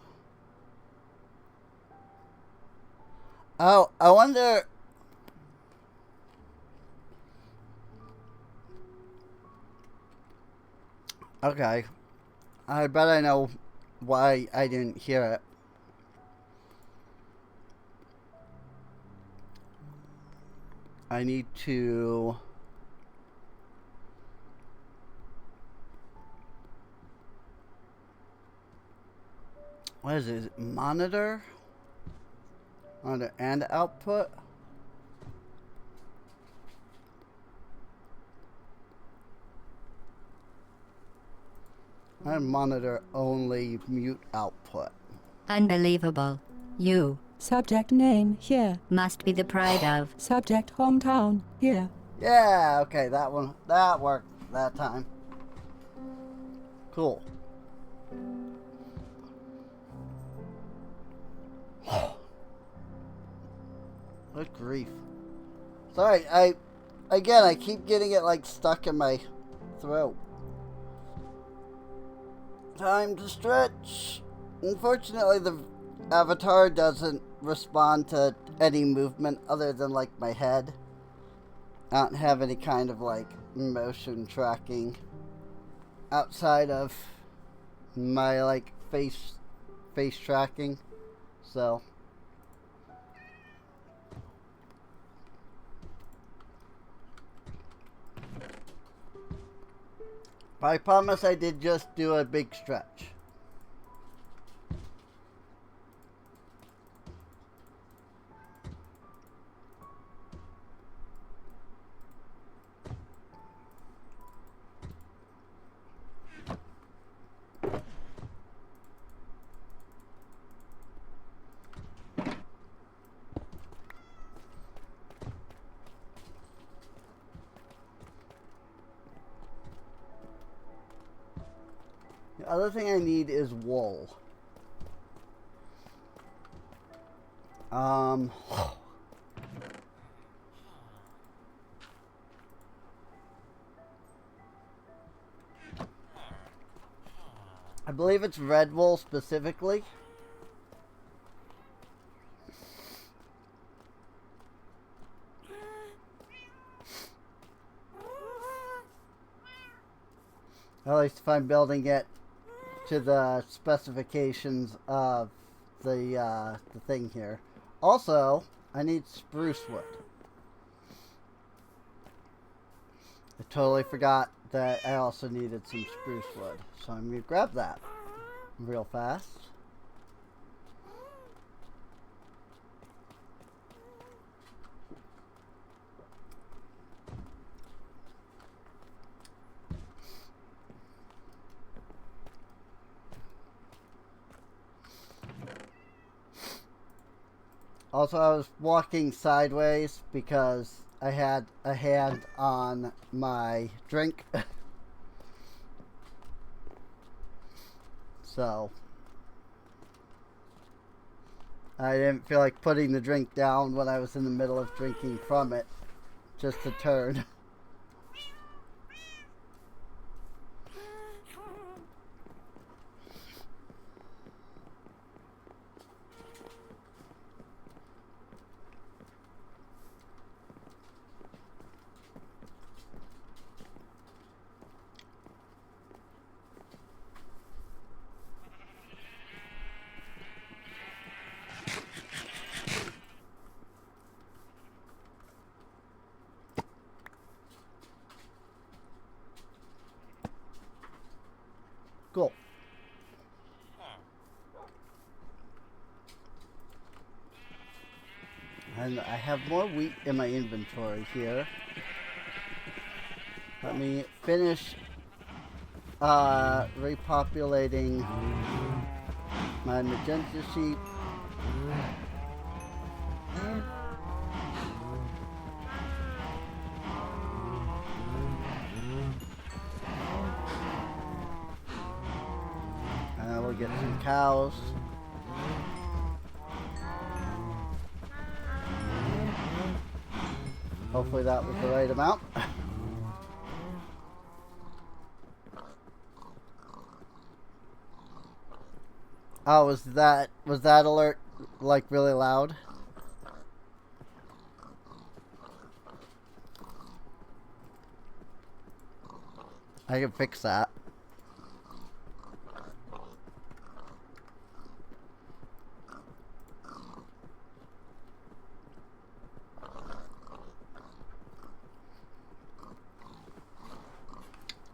Oh, I wonder. Okay. I bet I know why I didn't hear it. I need to... What is it? Monitor? Monitor and output? I monitor only mute output. Unbelievable. You. Subject name here. Must be the pride of. Subject hometown here. Yeah, okay, that worked that time. Cool. Good grief. Sorry, I keep getting it like stuck in my throat. Time to stretch. Unfortunately, the avatar doesn't respond to any movement other than like my head. I don't have any kind of like motion tracking outside of my like face tracking. So I promise I did just do a big stretch. The other thing I need is wool. I believe it's red wool specifically. At least if I'm building it to the specifications of the thing here. Also, I need spruce wood. I totally forgot that I also needed some spruce wood. So I'm going to grab that real fast. Also, I was walking sideways because I had a hand on my drink. So, I didn't feel like putting the drink down when I was in the middle of drinking from it. Just to turn. Cool. And I have more wheat in my inventory here. Let me finish repopulating my magenta sheep. And I will get some cows. Hopefully that was the right amount. Oh, was that alert like really loud? I can fix that.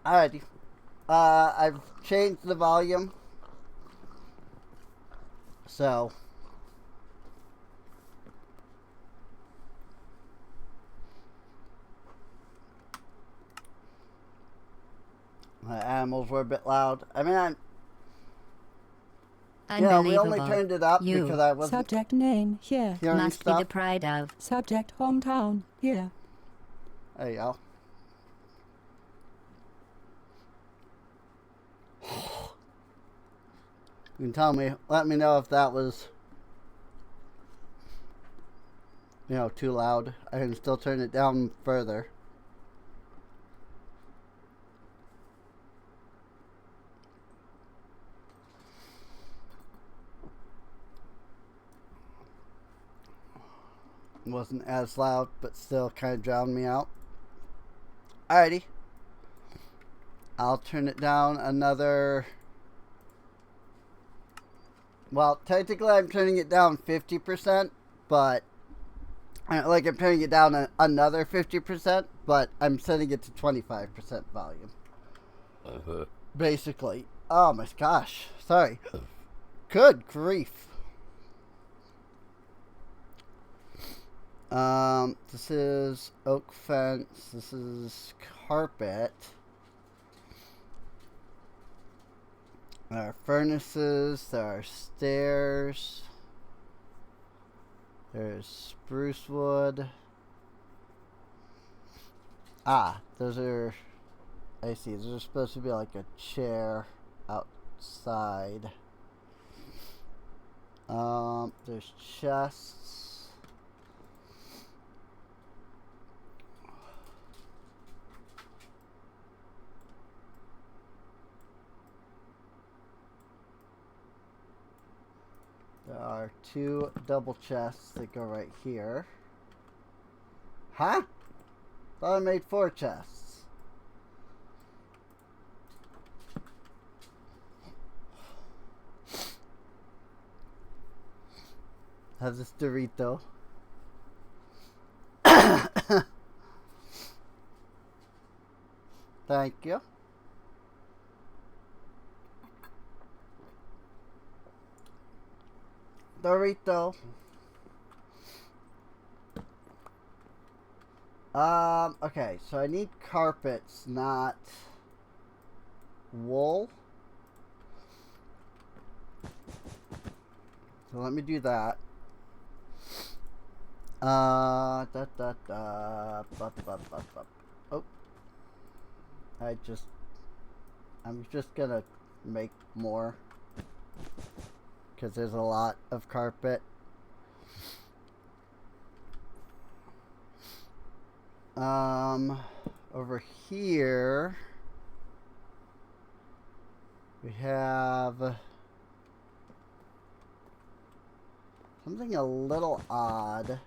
Alrighty. I've changed the volume. So my animals were a bit loud. I mean, we only turned it up because I wasn't Subject name here. hearing Must be stuff. the pride of. Subject hometown here. There you go. You can tell me, let me know if that was, too loud. I can still turn it down further. Wasn't as loud, but still kind of drowned me out. Alrighty. I'll turn it down another... Well, technically I'm turning it down 50%, but... Like, I'm turning it down another 50%, but I'm setting it to 25% volume. Basically. Oh my gosh. Sorry. Good grief. This is oak fence. This is carpet. There are furnaces. There are stairs. There's spruce wood. Ah, those are... I see. Those are supposed to be like a chair outside. There's chests. There are 2 double chests that go right here. Huh? Thought I made 4 chests. Have this Dorito. Thank you. Dorito. Okay, so I need carpets, not wool. So let me do that. Oh. I'm just gonna make more. Because there's a lot of carpet. Over here, we have something a little odd.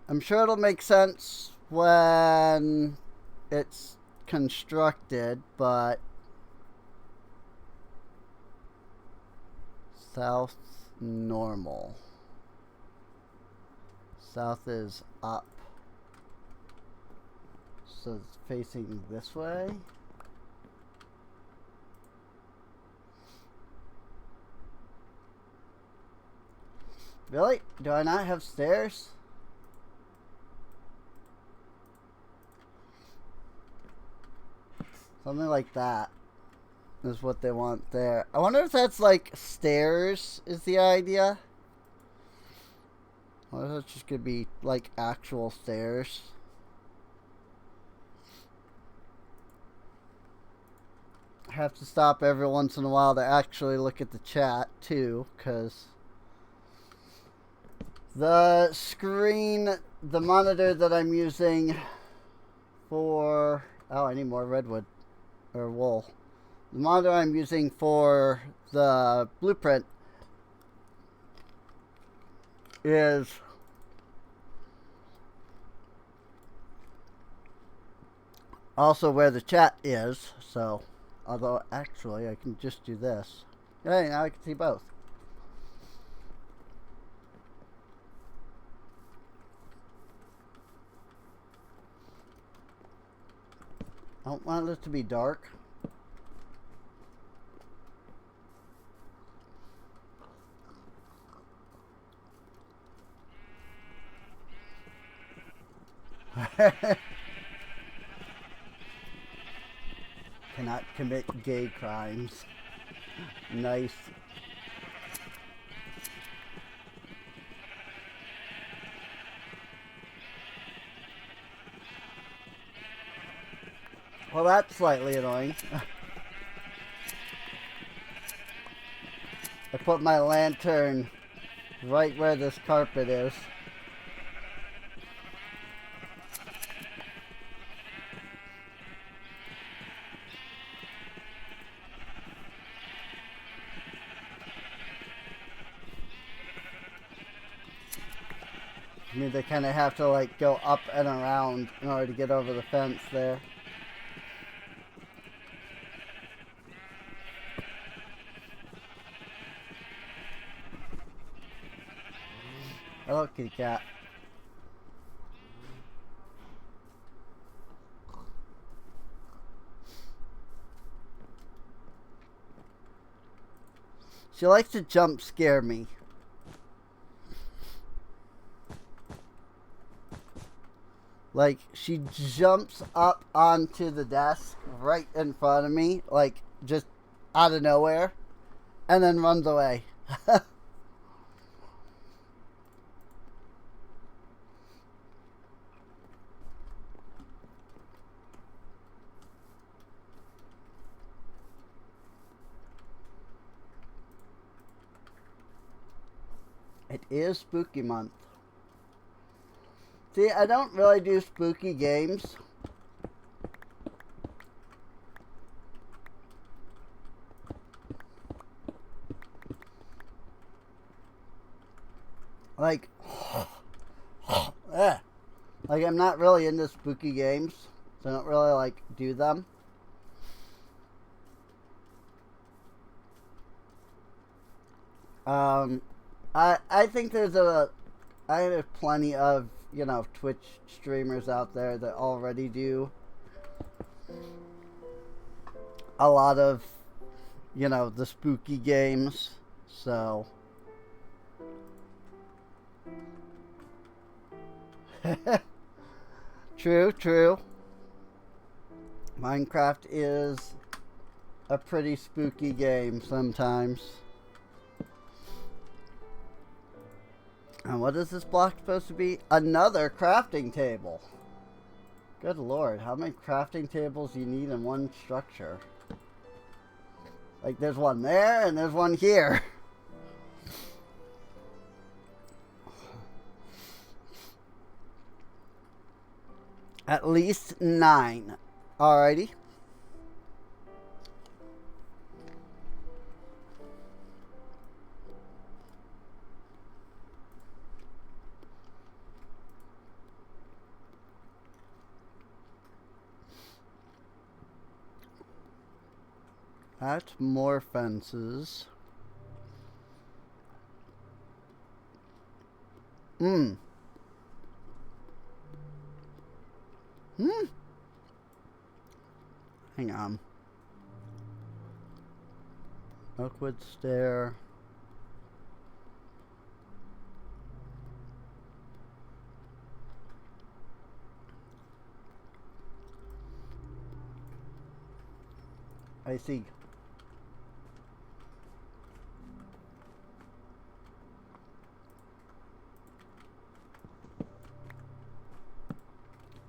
I'm sure it'll make sense when it's constructed, but south normal. South is up. So it's facing this way. Really? Do I not have stairs? Something like that is what they want there. I wonder if that's like stairs is the idea. Or is that just gonna be like actual stairs? I have to stop every once in a while to actually look at the chat too, because the screen, the monitor that I'm using for... Oh, I need more redwood. Or wool. The monitor I'm using for the blueprint is also where the chat is, so although actually I can just do this. Hey, now I can see both. I don't want it to be dark. Cannot commit gay crimes. Nice. Well, that's slightly annoying. I put my lantern right where this carpet is. I mean, they kind of have to, like, go up and around in order to get over the fence there. Hello, kitty cat. She likes to jump scare me. Like, she jumps up onto the desk right in front of me, like, just out of nowhere, and then runs away. It is spooky month. See, I don't really do spooky games. Like, like I'm not really into spooky games, so I don't really like do them. I think I have plenty of, you know, Twitch streamers out there that already do a lot of, you know, the spooky games, so. True. Minecraft is a pretty spooky game sometimes. And what is this block supposed to be? Another crafting table. Good lord, how many crafting tables do you need in one structure? Like, there's one there and there's one here. At least 9. Alrighty. That's more fences. Hang on. Oakwood Stair. I see.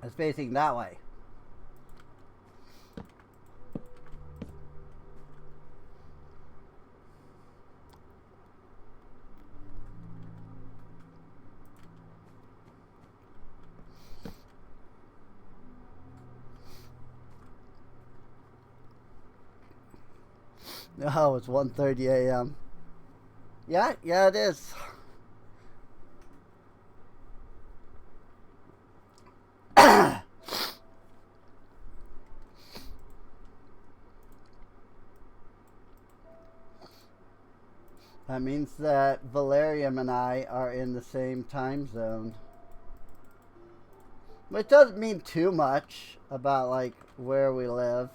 It's facing that way. Oh, it's 1:30 a.m. Yeah, it is. That means that Valerium and I are in the same time zone. Which doesn't mean too much about, like, where we live.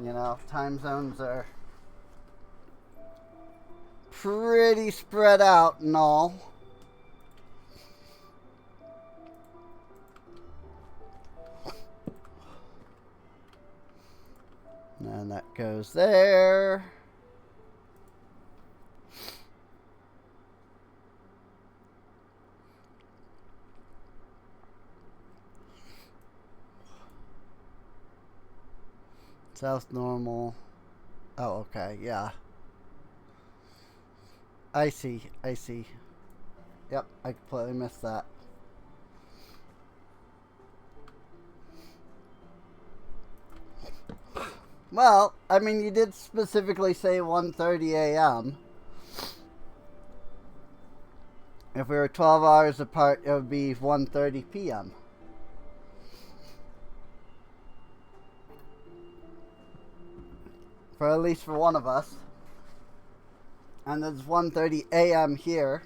You know, time zones are pretty spread out and all. And that goes there. South normal. Oh, okay, yeah. I see. Yep, I completely missed that. Well, I mean, you did specifically say 1:30 a.m. If we were 12 hours apart, it would be 1:30 p.m. For at least for one of us. And it's 1:30 a.m. here.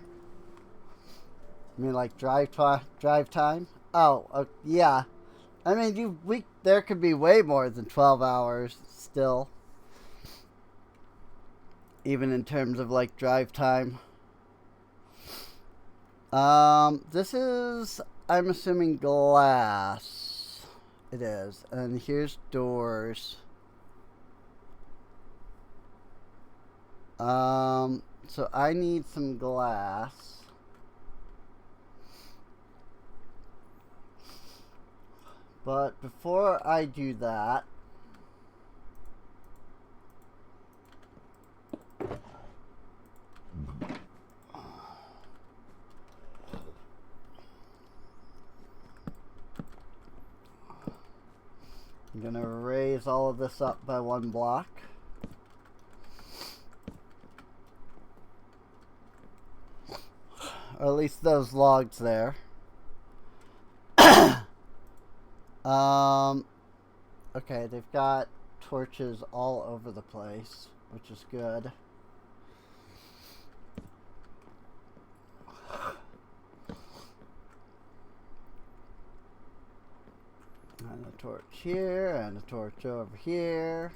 I mean, like drive time? Oh, yeah. I mean, there could be way more than 12 hours still. Even in terms of like drive time. This is, I'm assuming, glass. It is. And here's doors. So I need some glass. But before I do that, I'm going to raise all of this up by 1 block. Or at least those logs there. Okay, they've got torches all over the place, which is good. And a torch here, and a torch over here.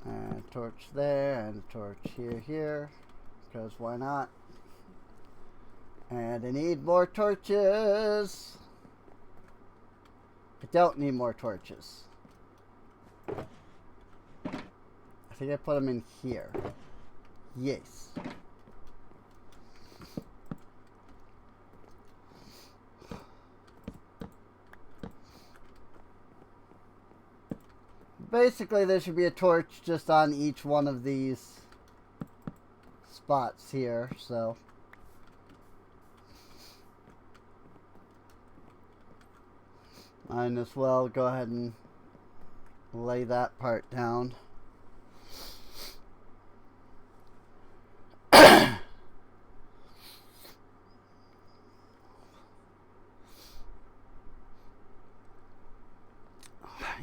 And a torch there, and a torch here, because why not? And I need more torches. I don't need more torches. I think I put them in here. Yes. Basically, there should be a torch just on each one of these spots here, so. Might as well go ahead and lay that part down.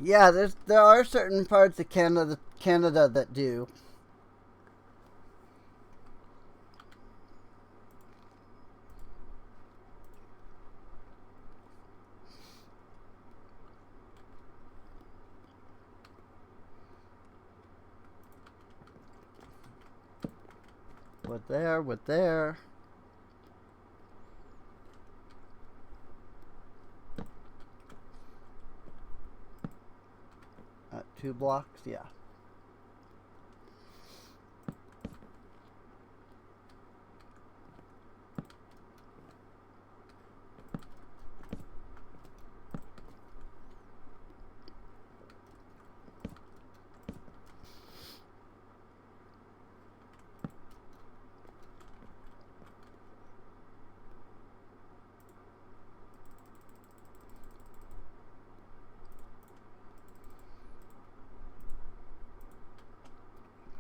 Yeah, there are certain parts of Canada that do. With there. 2 blocks, yeah.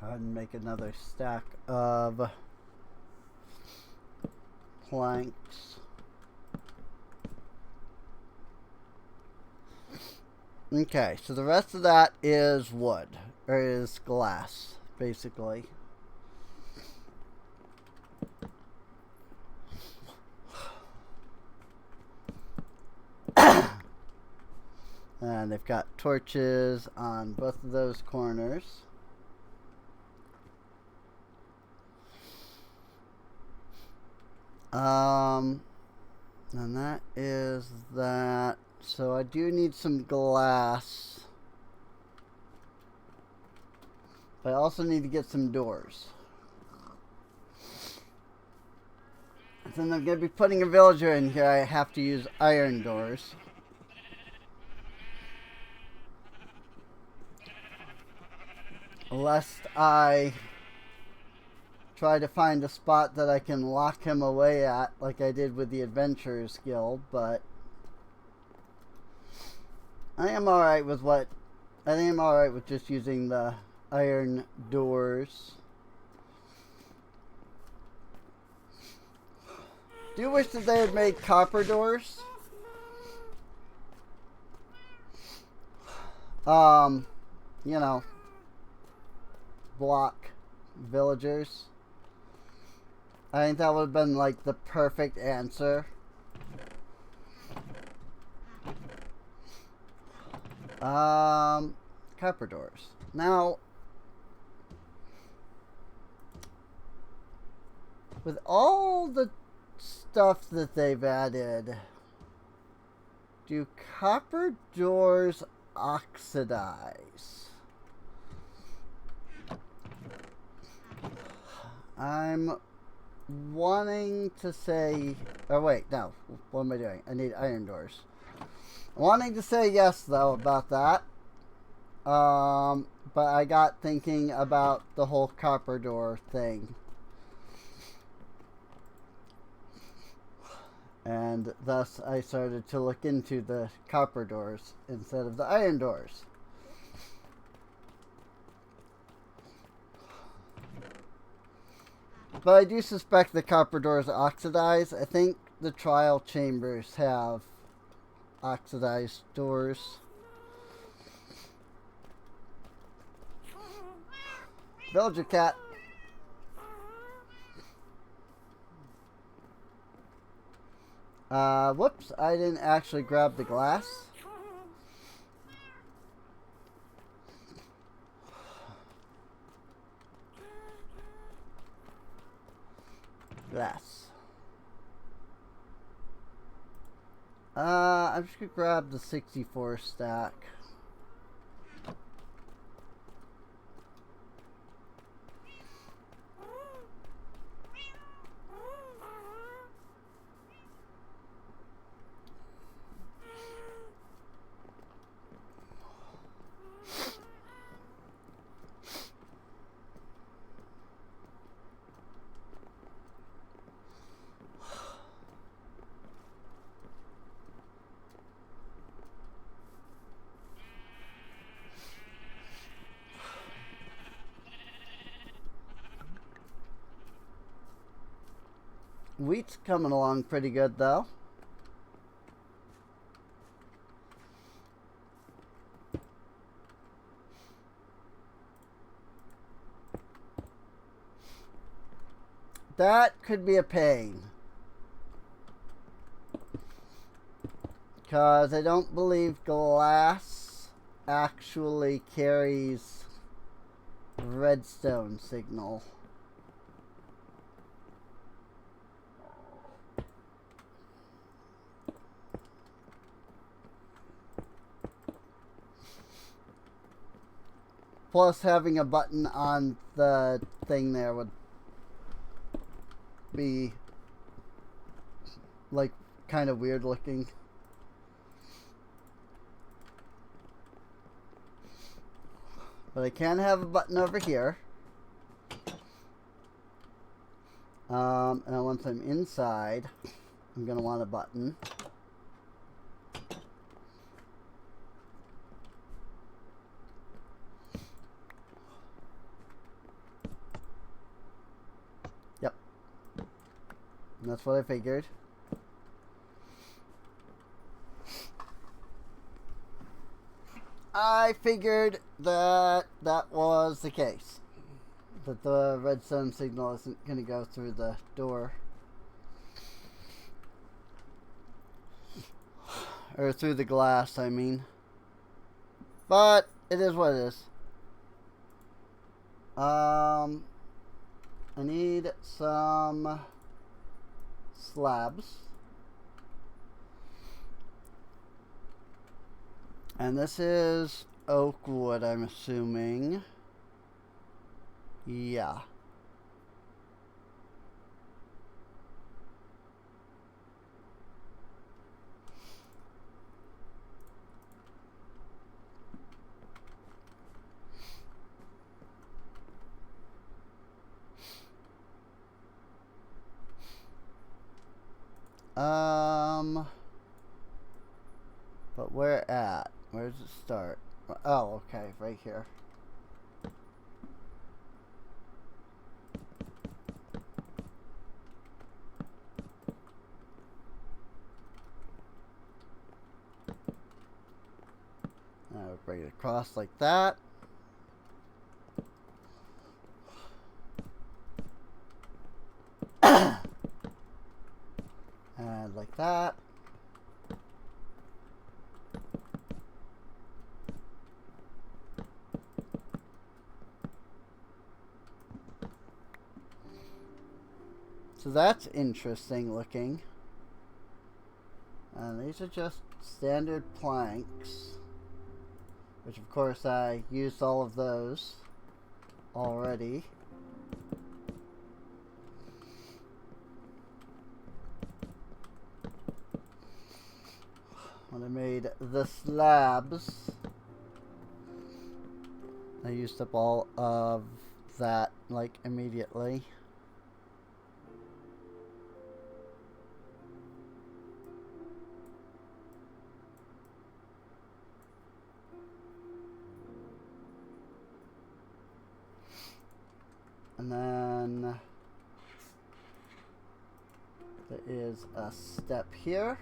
And make another stack of planks. Okay, so the rest of that is wood, or is glass, basically. And they've got torches on both of those corners. And that is that. So I do need some glass. But I also need to get some doors. Since I'm going to be putting a villager in here, I have to use iron doors. Lest I try to find a spot that I can lock him away at, like I did with the Adventurers Guild, but I am alright with just using the iron doors. Do you wish that they had made copper doors? You know, block villagers. I think that would have been like the perfect answer. Copper doors. Now, with all the stuff that they've added, do copper doors oxidize? I'm wanting to say, oh wait, no, what am I doing? I need iron doors. Wanting to say yes though about that, but I got thinking about the whole copper door thing, and thus I started to look into the copper doors instead of the iron doors. But I do suspect the copper doors oxidize. I think the trial chambers have oxidized doors. Villager cat. Whoops, I didn't actually grab the glass. Glass. I'm just gonna grab the 64 stack. Wheat's coming along pretty good though. That could be a pain. Because I don't believe glass actually carries redstone signal. Plus, having a button on the thing there would be like kind of weird looking. But I can have a button over here. And once I'm inside, I'm going to want a button. Yep. And that's what I figured. I figured that that was the case. That the redstone signal isn't going to go through the door. Or through the glass, I mean. But it is what it is. I need some slabs. And this is oak wood, I'm assuming. Yeah. But where at? Where does it start? Oh, okay, right here. bring it across like that. And like that. So that's interesting looking. And these are just standard planks, which of course I used all of those already. When I made the slabs, I used up all of that like immediately. And then there is a step here.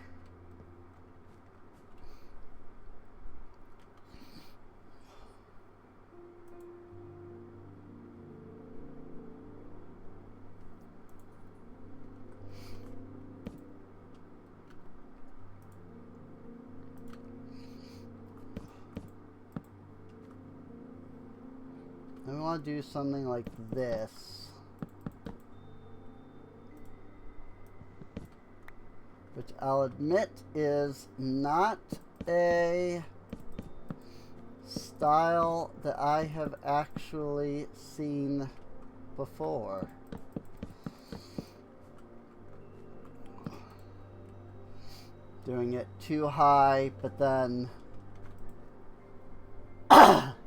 I want to do something like this, which I'll admit is not a style that I have actually seen before. Doing it too high, but then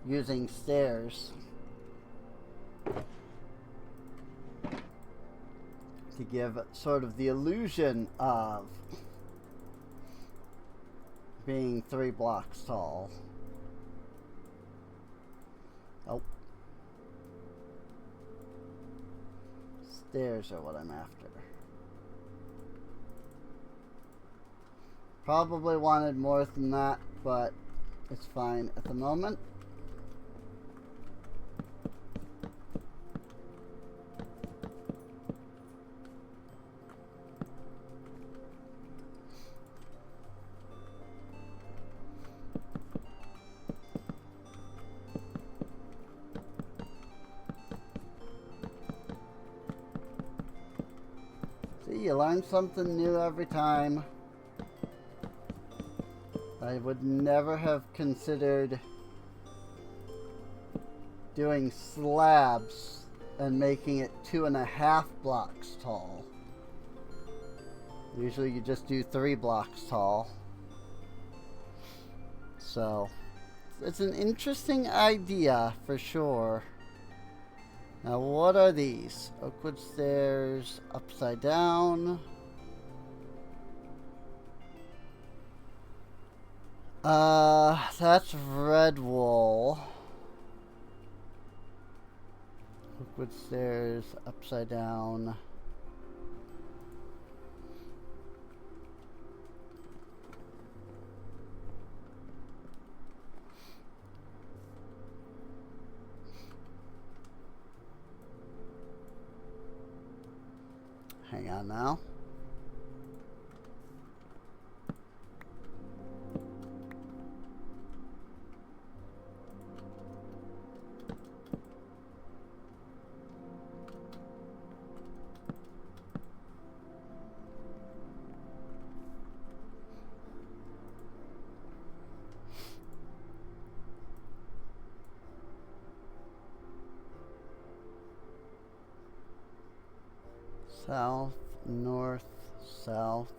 using stairs to give sort of the illusion of being 3 blocks tall. Oh. Stairs are what I'm after. Probably wanted more than that, but it's fine at the moment. You learn something new every time. I would never have considered doing slabs and making it 2.5 blocks tall. Usually you just do 3 blocks tall. So it's an interesting idea for sure. Now, what are these? Oakwood stairs, upside down. That's red wool. Oakwood stairs, upside down. Hang on now. South, north, south.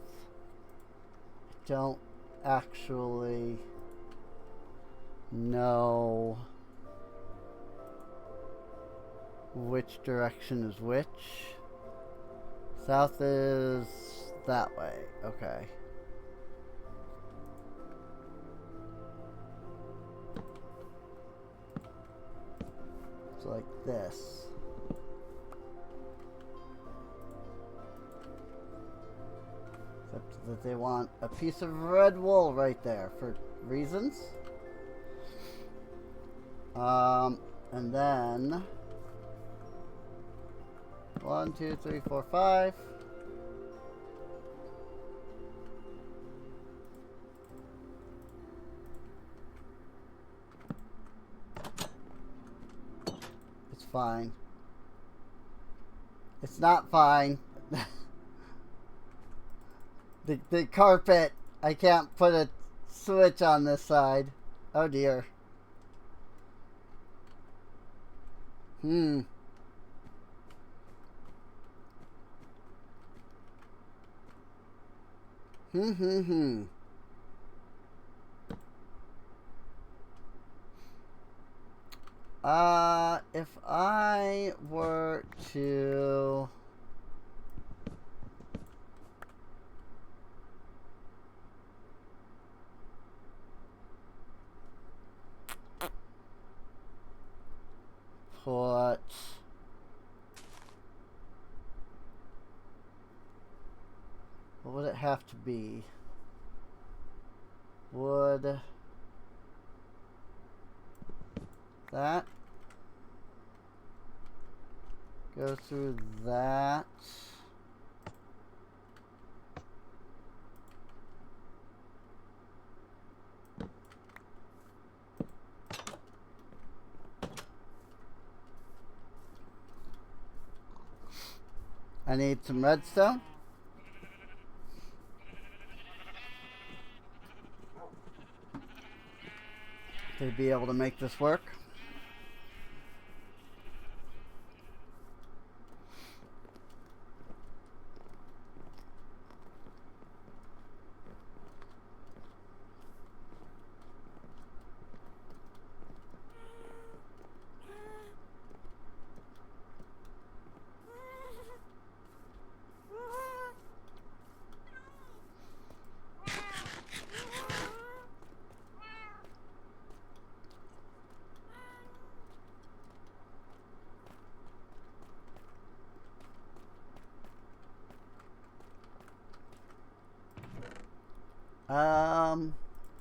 I don't actually know which direction is which. South is that way. Okay. It's like this. Except that they want a piece of red wool right there for reasons. And then 1, 2, 3, 4, 5. It's fine. It's not fine. The carpet. I can't put a switch on this side. Oh dear. Hmm. Hmm. If I were to put what would it have to be? Would that go through that? I need some redstone. To be able to make this work.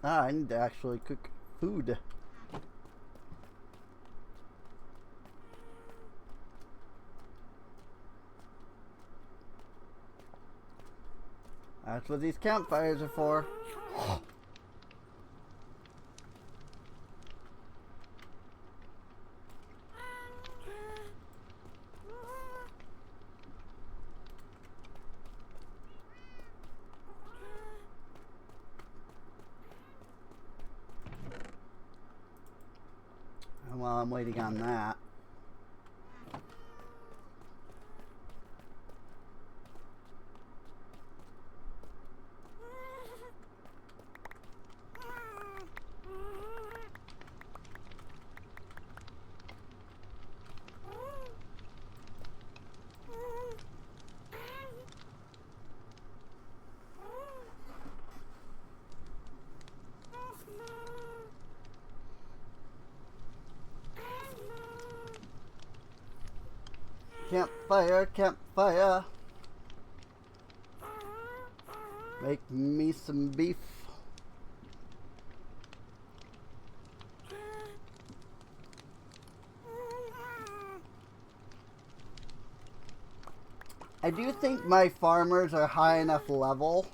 I need to actually cook food. That's what these campfires are for. And while I'm waiting on that, campfire, campfire. Make me some beef. I do think my farmers are high enough level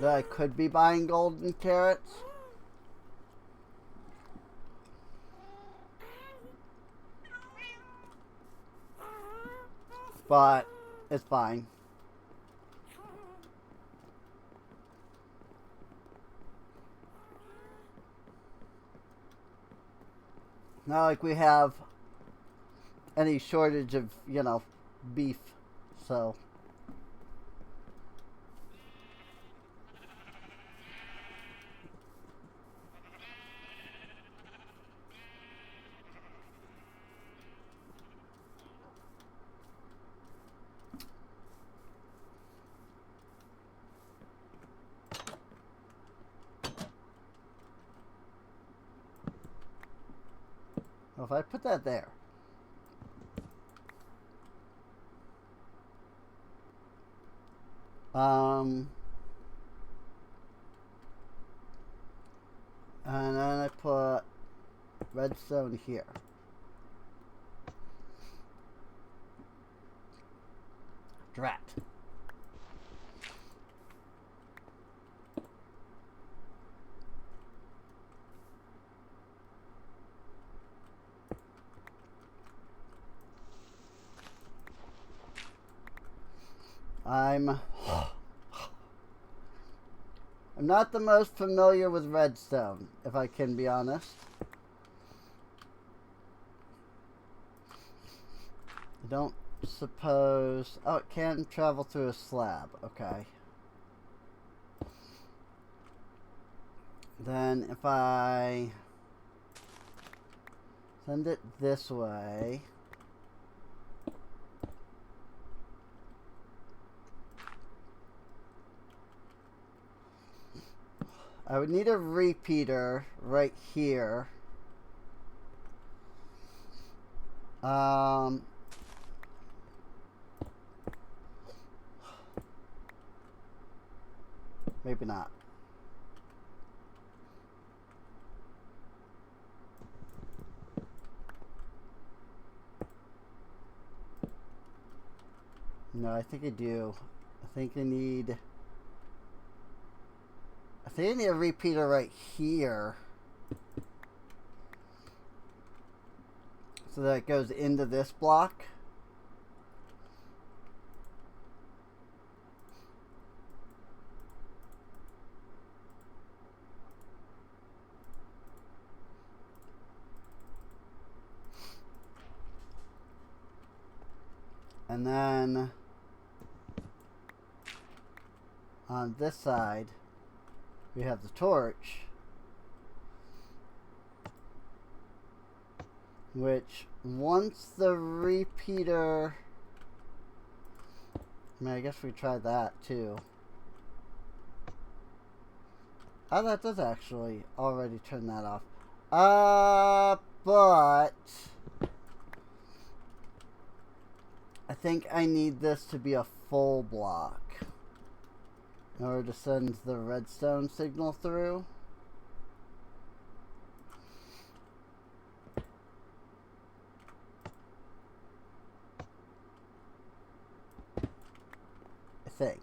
that I could be buying golden carrots. But it's fine. Not like we have any shortage of, you know, beef. So if I put that there, and then I put redstone here. Drat. I'm not the most familiar with redstone, if I can be honest. I don't suppose... Oh, it can travel through a slab. Okay. Then if I send it this way... I would need a repeater right here. Maybe not. No, I think I do. I think I need a repeater right here. So that it goes into this block. And then on this side, we have the torch, which once the repeater... I mean, I guess we tried that too. Oh, that does actually already turn that off. But I think I need this to be a full block in order to send the redstone signal through. I think.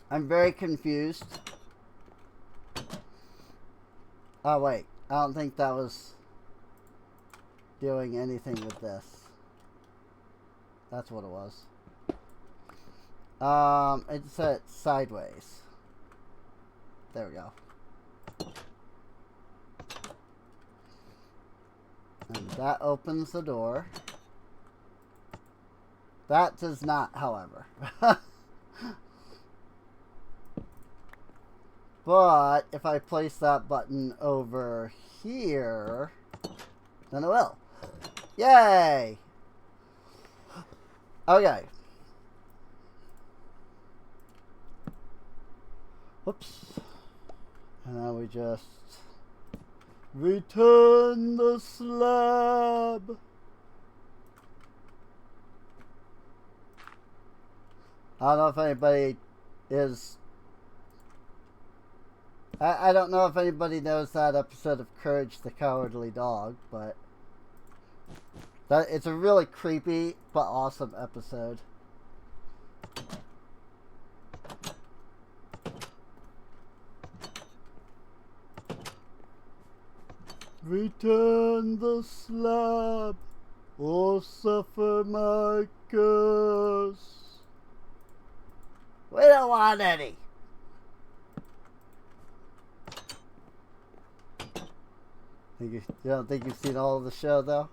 I'm very confused. Oh wait, I don't think that was doing anything with this. That's what it was. It said sideways. There we go. And that opens the door. That does not, however. But if I place that button over here, then it will. Yay! Okay. Whoops. And now we just return the slab. I don't know if anybody is... I don't know if anybody knows that episode of Courage the Cowardly Dog, but it's a really creepy but awesome episode. Return the slab or suffer my curse. We don't want any. You don't think you've seen all of the show, though?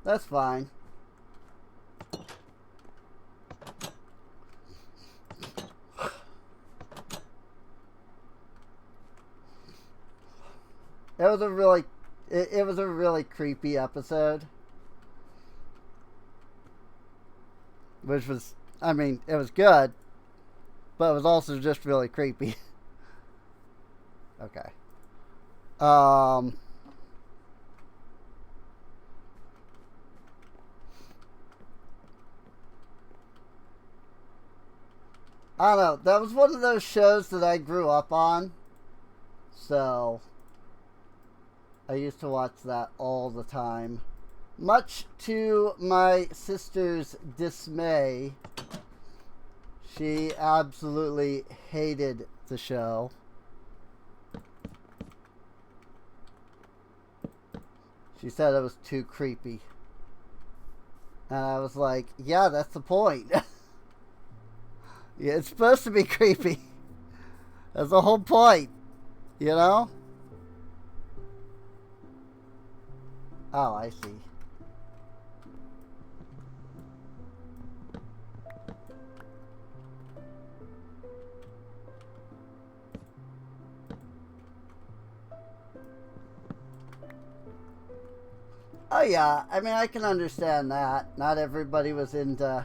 That's fine. It was a really, it was a really creepy episode. Which was, I mean, it was good, but it was also just really creepy. Okay. I don't know. That was one of those shows that I grew up on. So, I used to watch that all the time. Much to my sister's dismay, she absolutely hated the show. She said it was too creepy. And I was like, yeah, that's the point. Yeah, it's supposed to be creepy. That's the whole point. You know? Oh, I see. Oh yeah, I mean I can understand that. Not everybody was into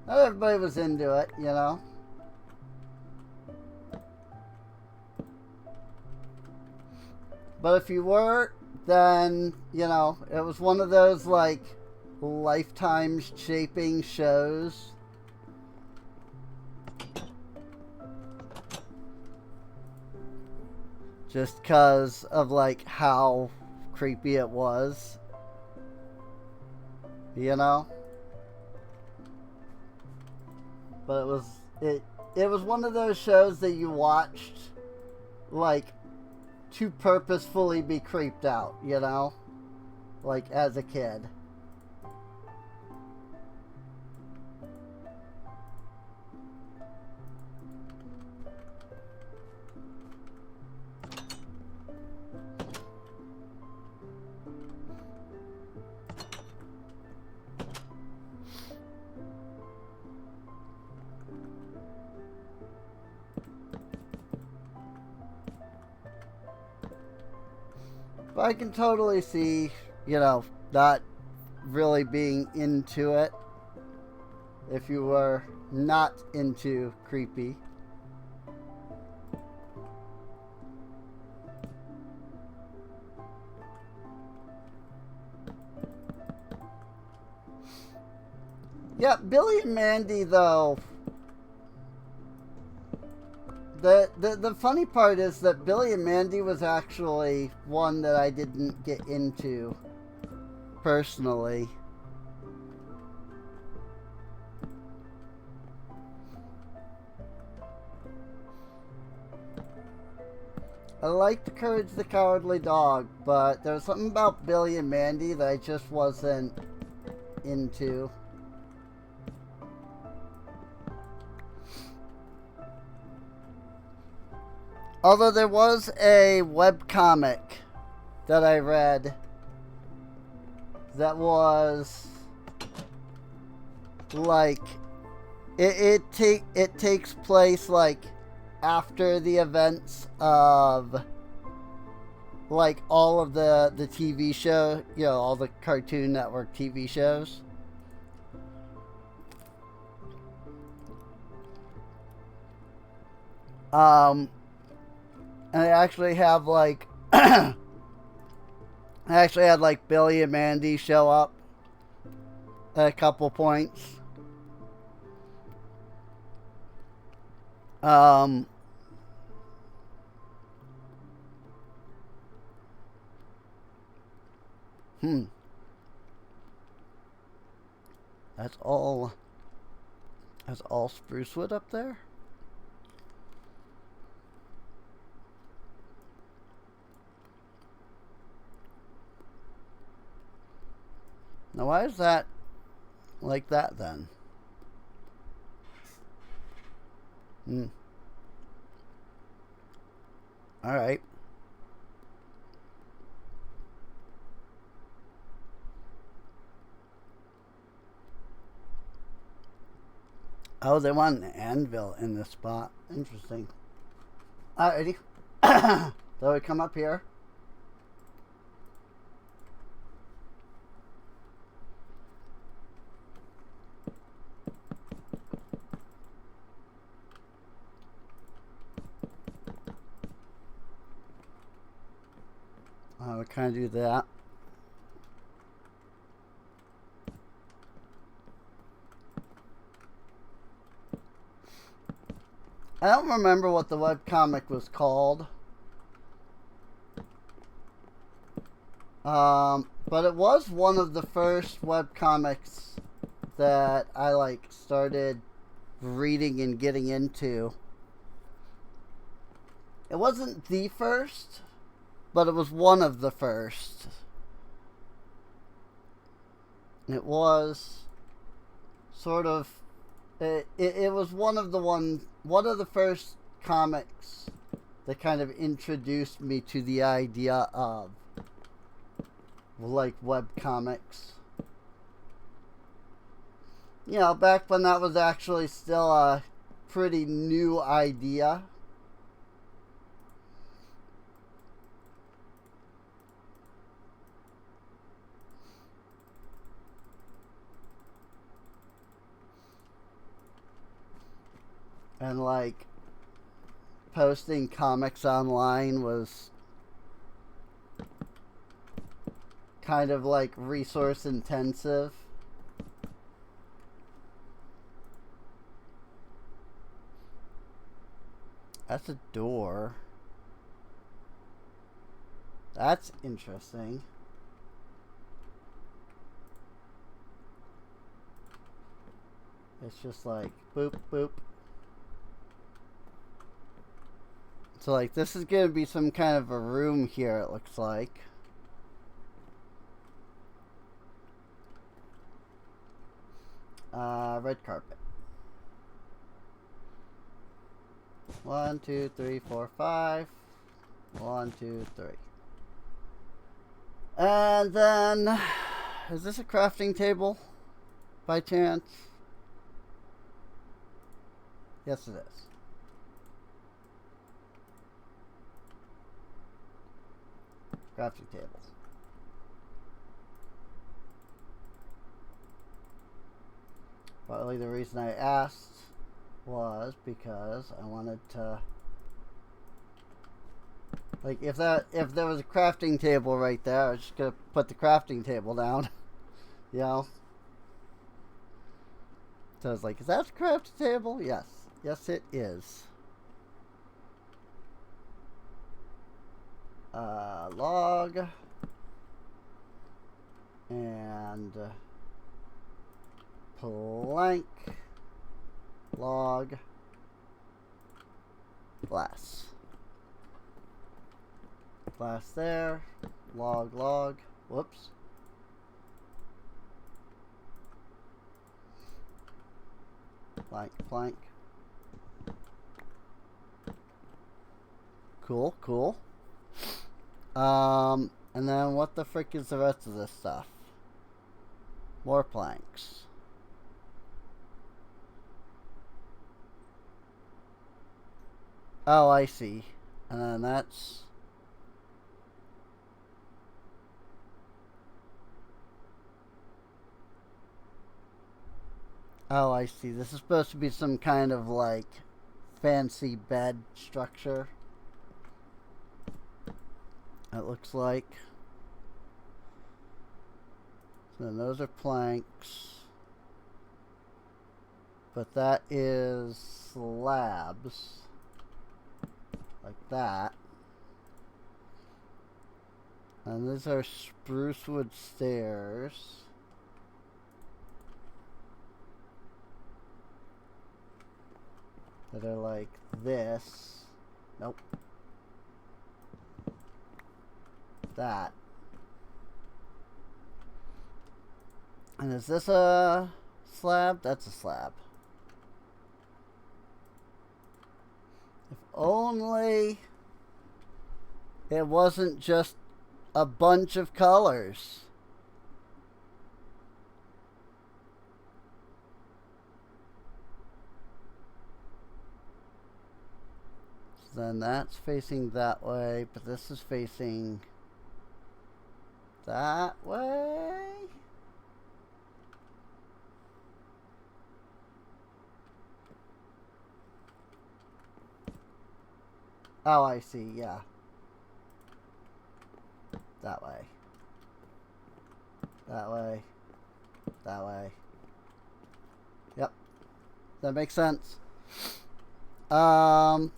it, you know. But if you were, then, you know, it was one of those like lifetime shaping shows. Just 'cause of like how creepy it was, you know. But it was one of those shows that you watched like to purposefully be creeped out, you know, like as a kid. But I can totally see, you know, not really being into it if you were not into creepy. Yeah, Billy and Mandy, though. The funny part is that Billy and Mandy was actually one that I didn't get into personally. I liked Courage the Cowardly Dog, but there was something about Billy and Mandy that I just wasn't into. Although there was a webcomic that I read that was like it takes place like after the events of like all of the TV show, you know, all the Cartoon Network TV shows. And I actually have like I actually had like Billy and Mandy show up at a couple points. That's all spruce wood up there? Now why is that like that then? Alright. Oh, they want an anvil in this spot. Interesting. Alrighty. So we come up here. We kind of do that. I don't remember what the webcomic was called. But it was one of the first webcomics that I like started reading and getting into. It wasn't the first, but it was one of the first. It was sort of it was one of the first comics that kind of introduced me to the idea of like web comics. You know, back when that was actually still a pretty new idea. And like posting comics online was kind of like resource intensive. That's a door. That's interesting. It's just like boop boop. So like this is gonna be some kind of a room here, it looks like. Red carpet. 1, 2, 3, 4, 5. 1, 2, 3. And then, is this a crafting table by chance? Yes, it is. Crafting tables. Partly the reason I asked was because I wanted to, like, if there was a crafting table right there, I was just gonna put the crafting table down, you know. So I was like, is that a crafting table? Yes, yes it is. Log and plank, log, glass. Glass there, log, log, whoops. Plank, plank. Cool, cool. And then what the frick is the rest of this stuff? More planks. Oh, I see. And then that's... Oh, I see. This is supposed to be some kind of, like, fancy bed structure. It looks like. So then those are planks. But that is slabs. Like that. And these are spruce wood stairs. That are like this. Nope. That. And is this a slab? That's a slab. If only it wasn't just a bunch of colors. So then that's facing that way, but this is facing that way. Oh, I see, yeah. That way. That way. That way. Yep. That makes sense. And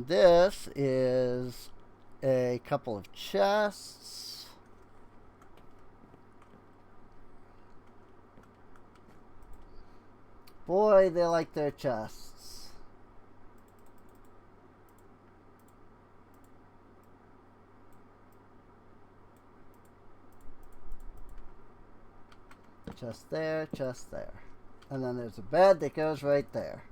this is a couple of chests. Boy, they like their chests. Chest there, chest there. And then there's a bed that goes right there.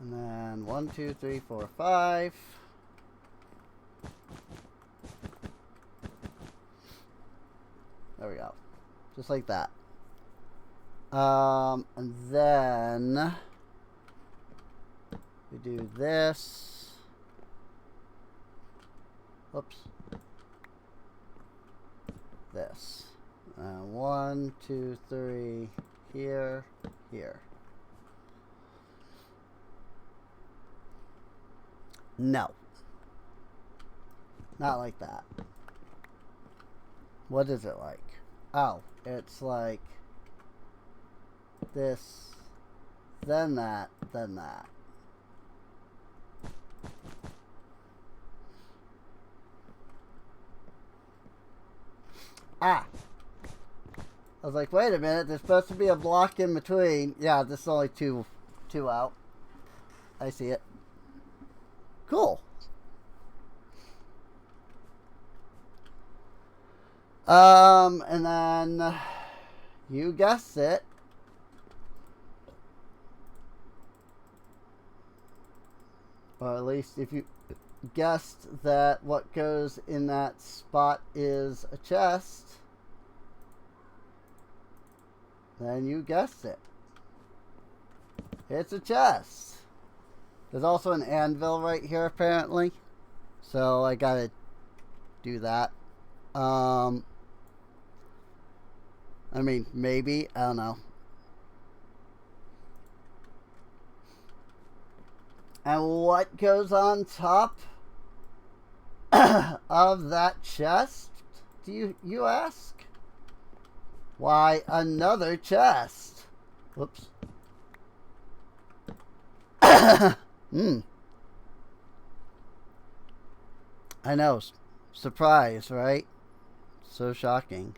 And then 1, 2, 3, 4, 5. There we go. Just like that. And then we do this. Oops. This. 1, 2, 3. Here. Here. No. Not like that. What is it like? Oh, it's like this, then that, then that. Ah! I was like, wait a minute, there's supposed to be a block in between. Yeah, this is only two out. I see it. Cool. And then you guessed it. Or at least if you guessed that what goes in that spot is a chest, then you guessed it. It's a chest. There's also an anvil right here apparently. So I gotta do that. I mean, maybe. I don't know. And what goes on top of that chest, do you ask? Why, another chest. Whoops. I know. Surprise, right? So shocking.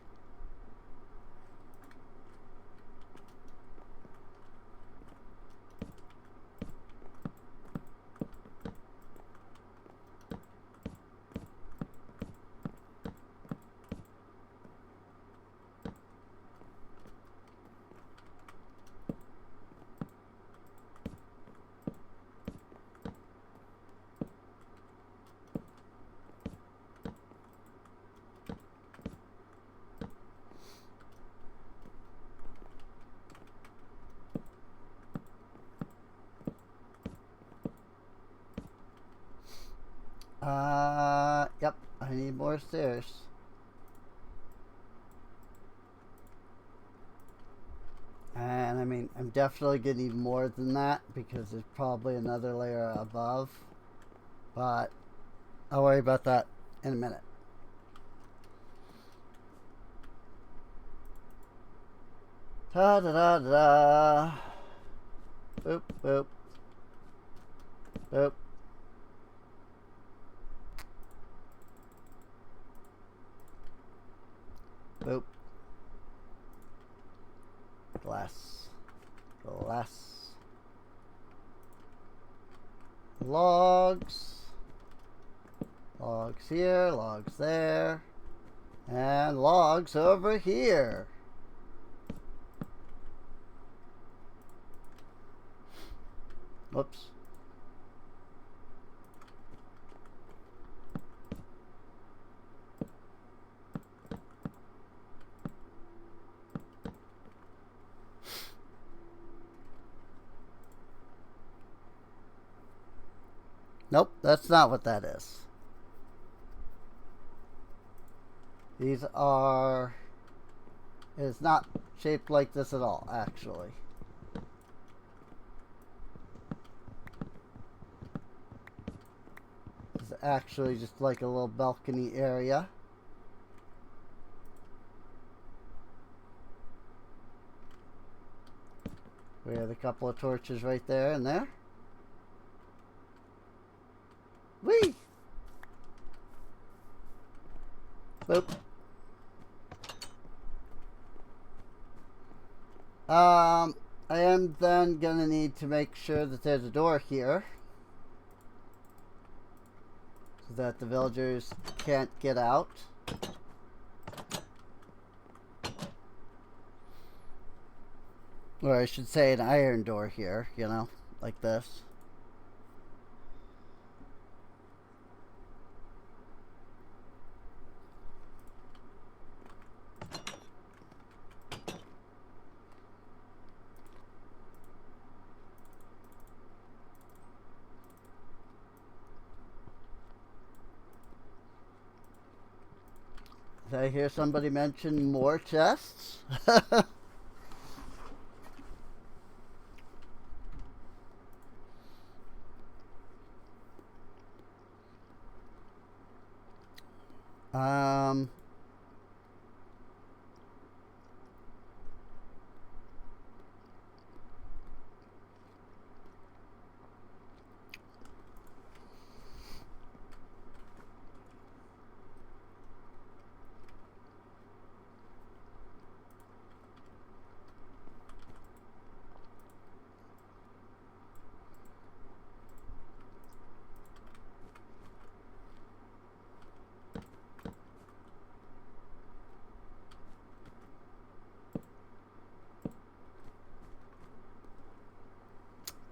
Yep, I need more stairs. And I mean, I'm definitely gonna need more than that because there's probably another layer above. But I'll worry about that in a minute. Da da da da da. Boop, boop. Boop. Boop. Glass. Glass. Logs. Logs here, logs there. And logs over here. Whoops. Nope, that's not what that is. These are... It's not shaped like this at all, actually. It's actually just like a little balcony area. We have a couple of torches right there and there. Whee! Boop. I am then gonna need to make sure that there's a door here, so that the villagers can't get out. Or I should say an iron door here, you know, like this. Did I hear somebody mention more chests? um...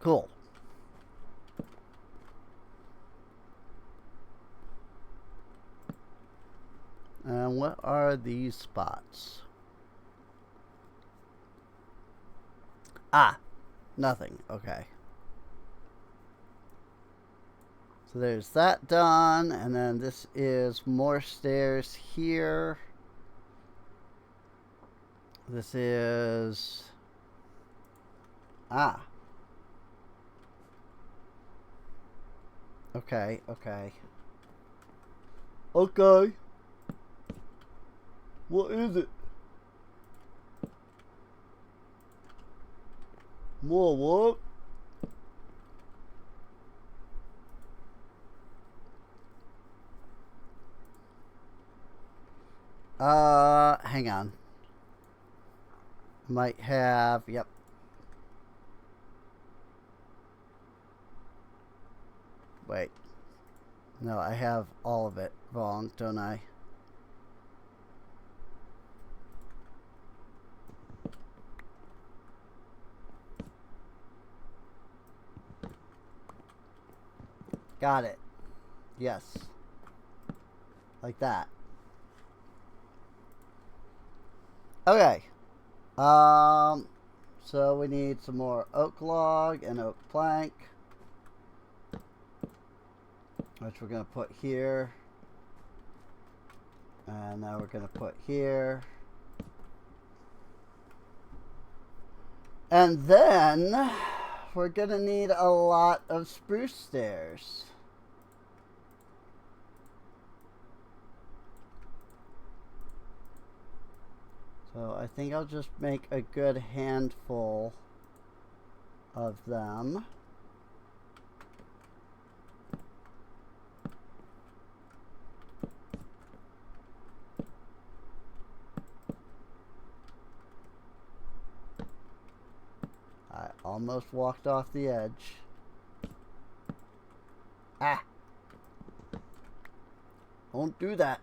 Cool. And what are these spots? Ah, nothing. Okay. So there's that done, and then this is more stairs here. This is... Ah. Okay, okay. Okay. What is it? More what? Hang on. Might have, yep. Wait. No, I have all of it wrong, don't I? Got it. Yes. Like that. Okay. So we need some more oak log and oak plank, which we're going to put here. And now we're going to put here. And then we're going to need a lot of spruce stairs. So I think I'll just make a good handful of them. I almost walked off the edge. Ah! Don't do that.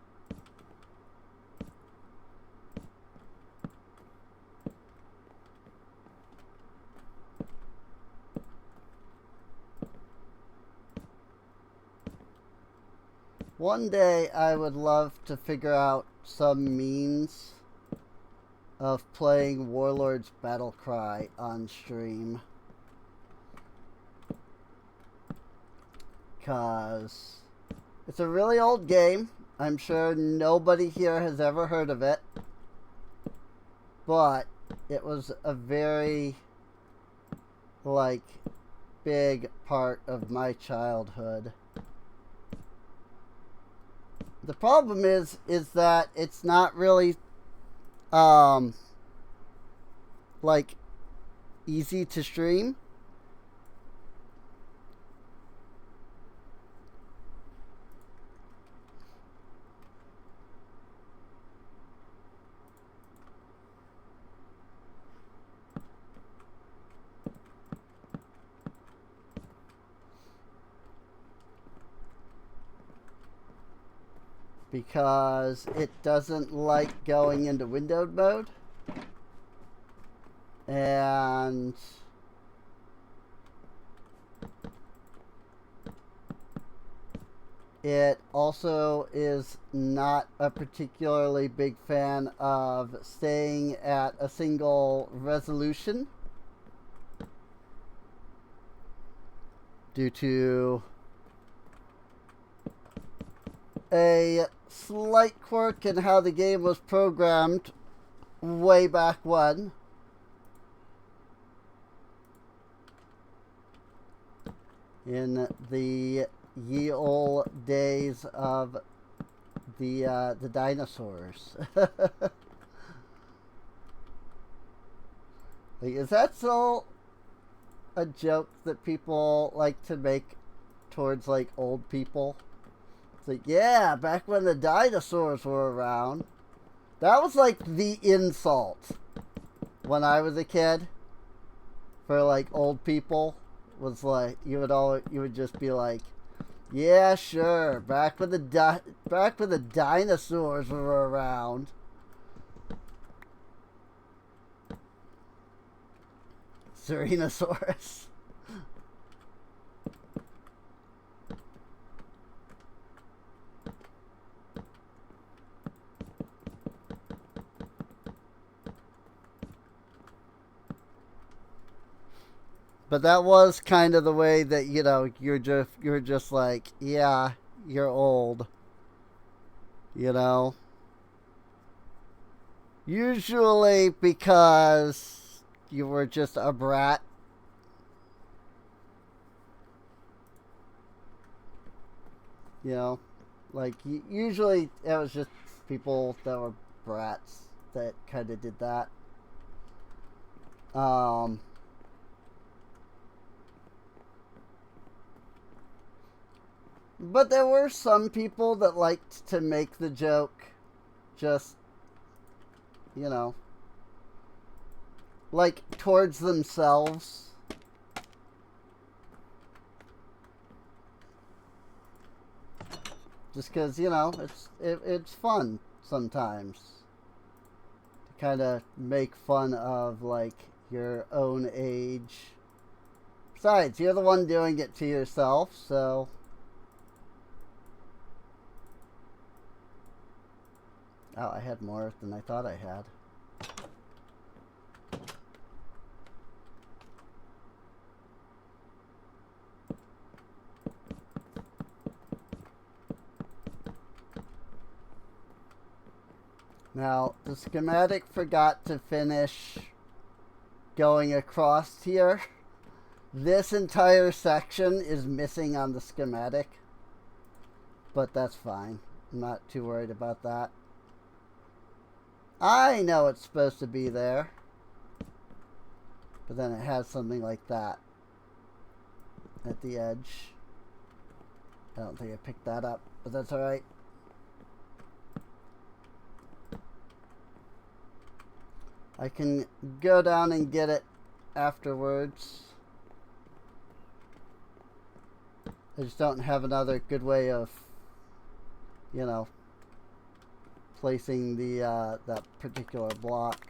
One day I would love to figure out some means of playing Warlord's Battlecry on stream. Because it's a really old game. I'm sure nobody here has ever heard of it. But it was a very, like, big part of my childhood. The problem is that it's not really, like, easy to stream. Because it doesn't like going into windowed mode. And it also is not a particularly big fan of staying at a single resolution due to a slight quirk in how the game was programmed way back when. In the ye olde days of the dinosaurs. Like, is that still a joke that people like to make towards like old people? It's like, yeah, back when the dinosaurs were around. That was like the insult when I was a kid for like old people. Was like you would just be like, yeah, sure, back when the dinosaurs were around. Serenosaurus. But that was kind of the way that, you know, you're just like, yeah, you're old. You know? Usually because you were just a brat. You know? Like, usually it was just people that were brats that kind of did that. But there were some people that liked to make the joke just, you know, like towards themselves. Just because, you know, it's fun sometimes to kind of make fun of like your own age. Besides, you're the one doing it to yourself, so... Oh, I had more than I thought I had. Now, the schematic forgot to finish going across here. This entire section is missing on the schematic. But that's fine. I'm not too worried about that. I know it's supposed to be there. But then it has something like that at the edge. I don't think I picked that up, but that's alright. I can go down and get it afterwards. I just don't have another good way of, you know, placing the that particular block.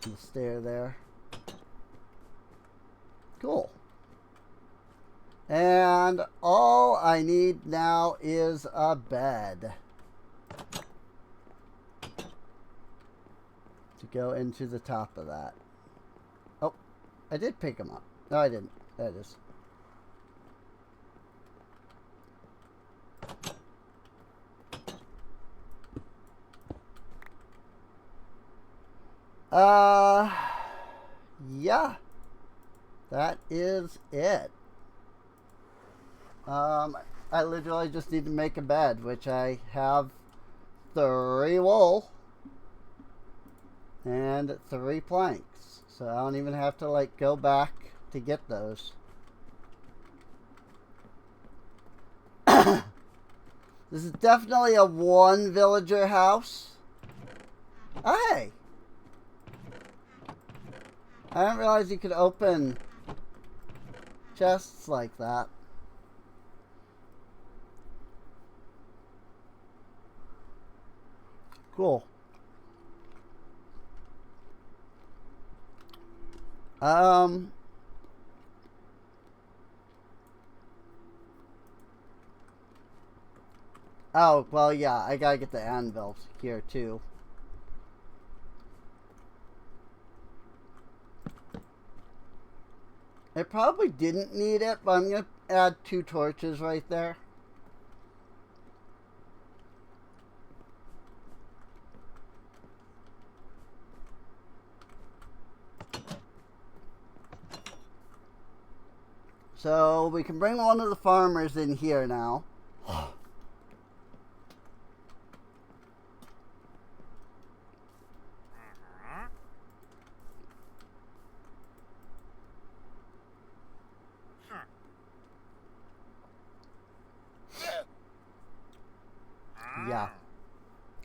The stair there. Cool. And all I need now is a bed to go into the top of that. Oh, I did pick them up. No, I didn't. There it is. Yeah. That is it. I literally just need to make a bed, which I have 3 wool. And 3 planks. So I don't even have to like go back to get those. This is definitely a 1 villager house. Oh, hey! I didn't realize you could open chests like that. Cool. Oh, well, yeah, I gotta get the anvil here, too. I probably didn't need it, but I'm gonna add 2 torches right there. So we can bring one of the farmers in here now. Yeah.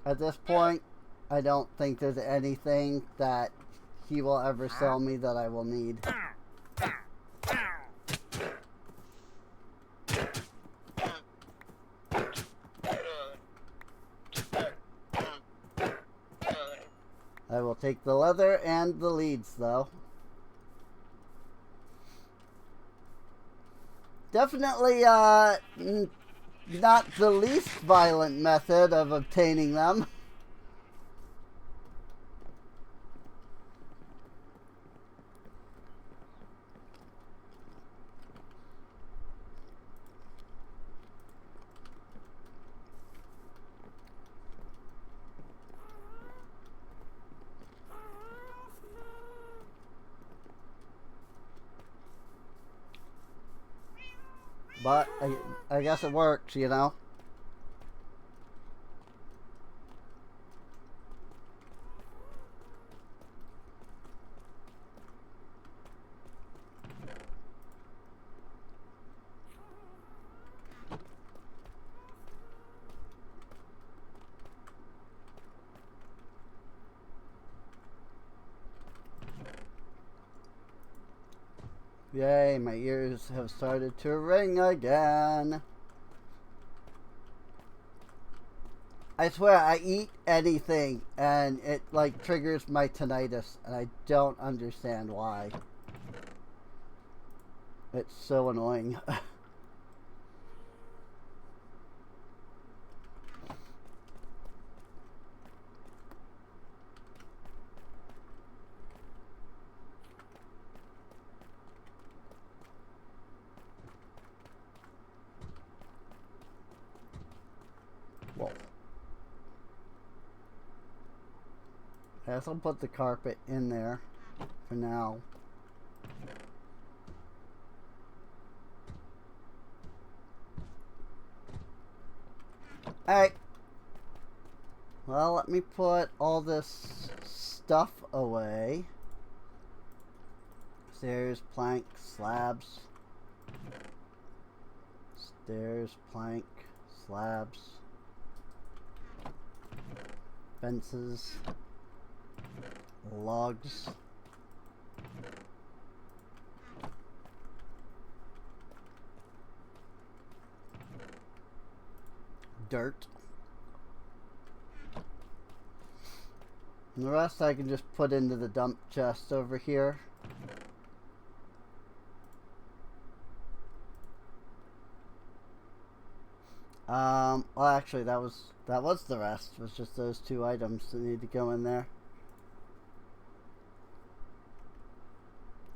At this point, I don't think there's anything that he will ever sell me that I will need. I will take the leather and the leads, though. Definitely, not the least violent method of obtaining them. But I guess it works, you know. Yay, my ears have started to ring again. I swear, I eat anything and it like triggers my tinnitus, and I don't understand why. It's so annoying. Whoa. I guess I'll put the carpet in there for now. Alright. Well, let me put all this stuff away. Stairs, plank, slabs. Stairs, plank, slabs. Fences. Logs. Dirt. And the rest I can just put into the dump chest over here. Well, actually, that was the rest. It was just those 2 items that need to go in there.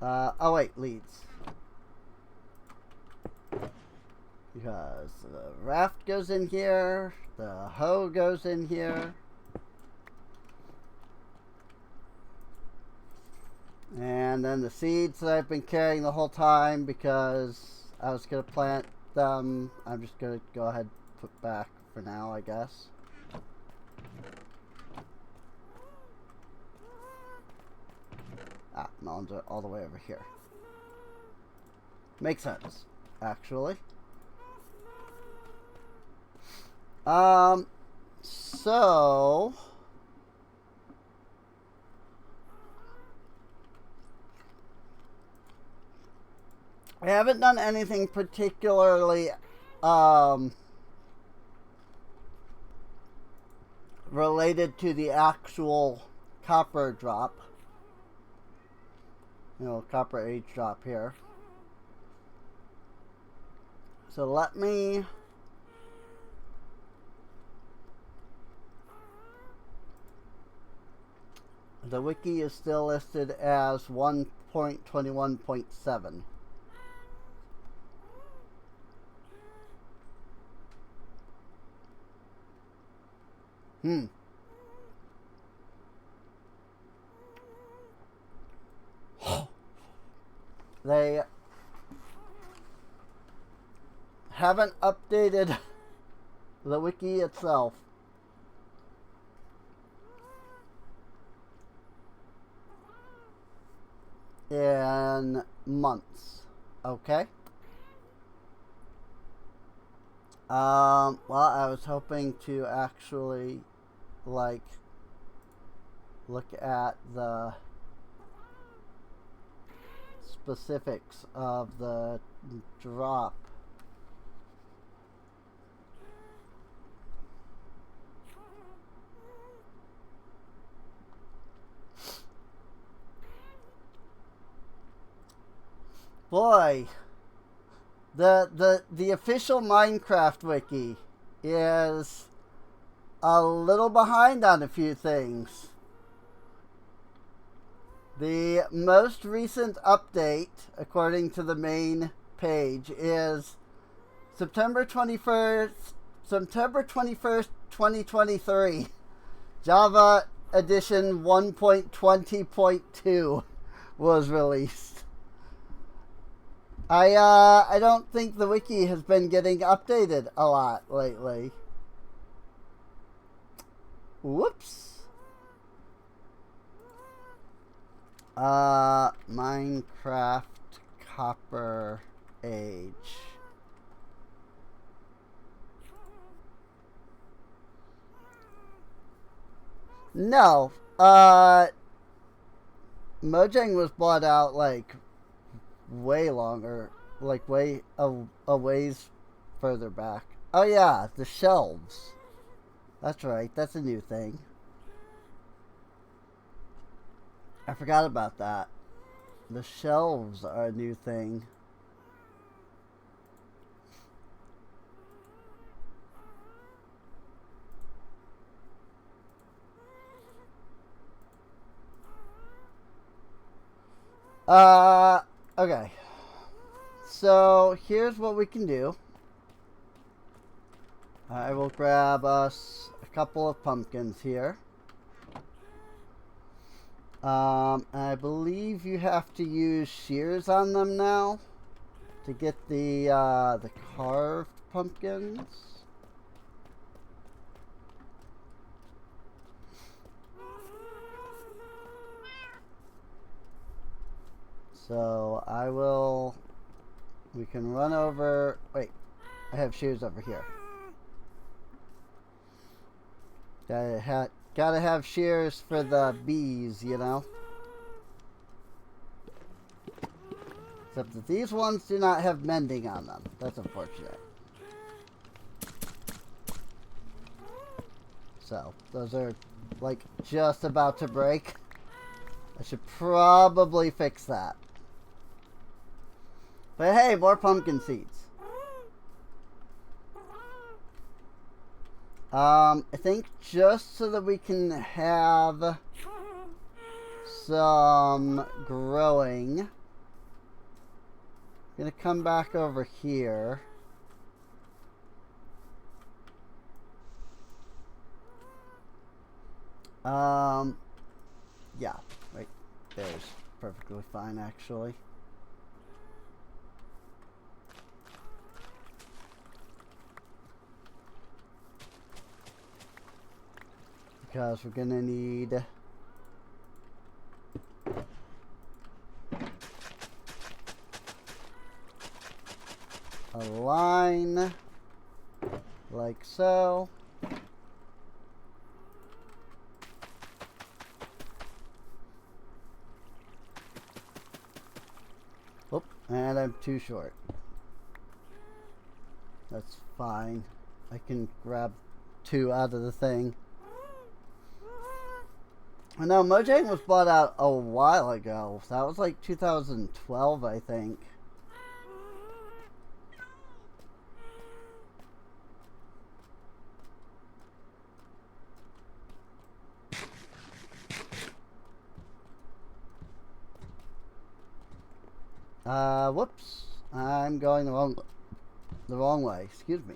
Oh wait, leads. Because the raft goes in here, the hoe goes in here. And then the seeds that I've been carrying the whole time because I was going to plant them, I'm just going to go ahead and put back for now, I guess. melons are all the way over here. Makes sense, actually. So I haven't done anything particularly related to the actual copper drop. Copper age drop here. So let me the wiki is still listed as 1.21.7. They haven't updated the wiki itself. In months. Okay. Well, I was hoping to actually look at the specifics of the drop. Boy, the official Minecraft wiki is a little behind on a few things. The most recent update, according to the main page, is September 21st, 2023. Java Edition 1.20.2 was released. I don't think the wiki has been getting updated a lot lately. Whoops. Minecraft Copper Age. No. Mojang was bought out way longer, way a ways further back. Oh yeah, the shelves. That's right, that's a new thing. I forgot about that. The shelves are a new thing. Okay. So here's what we can do. I will grab us a couple of pumpkins here. I believe you have to use shears on them now to get the carved pumpkins. So we can run over, wait, I have shears over here. Gotta have shears for the bees, you know. Except that these ones do not have mending on them. That's unfortunate. So, those are just about to break. I should probably fix that. But hey, more pumpkin seeds. I think just so that we can have some growing, I'm gonna come back over here. Yeah, right there's perfectly fine actually. Because we're gonna need line. Like so. Oop, and I'm too short. That's fine. I can grab 2 out of the thing. I know Mojang was bought out a while ago. That was like 2012, I think. Whoops. I'm going the wrong way. Excuse me.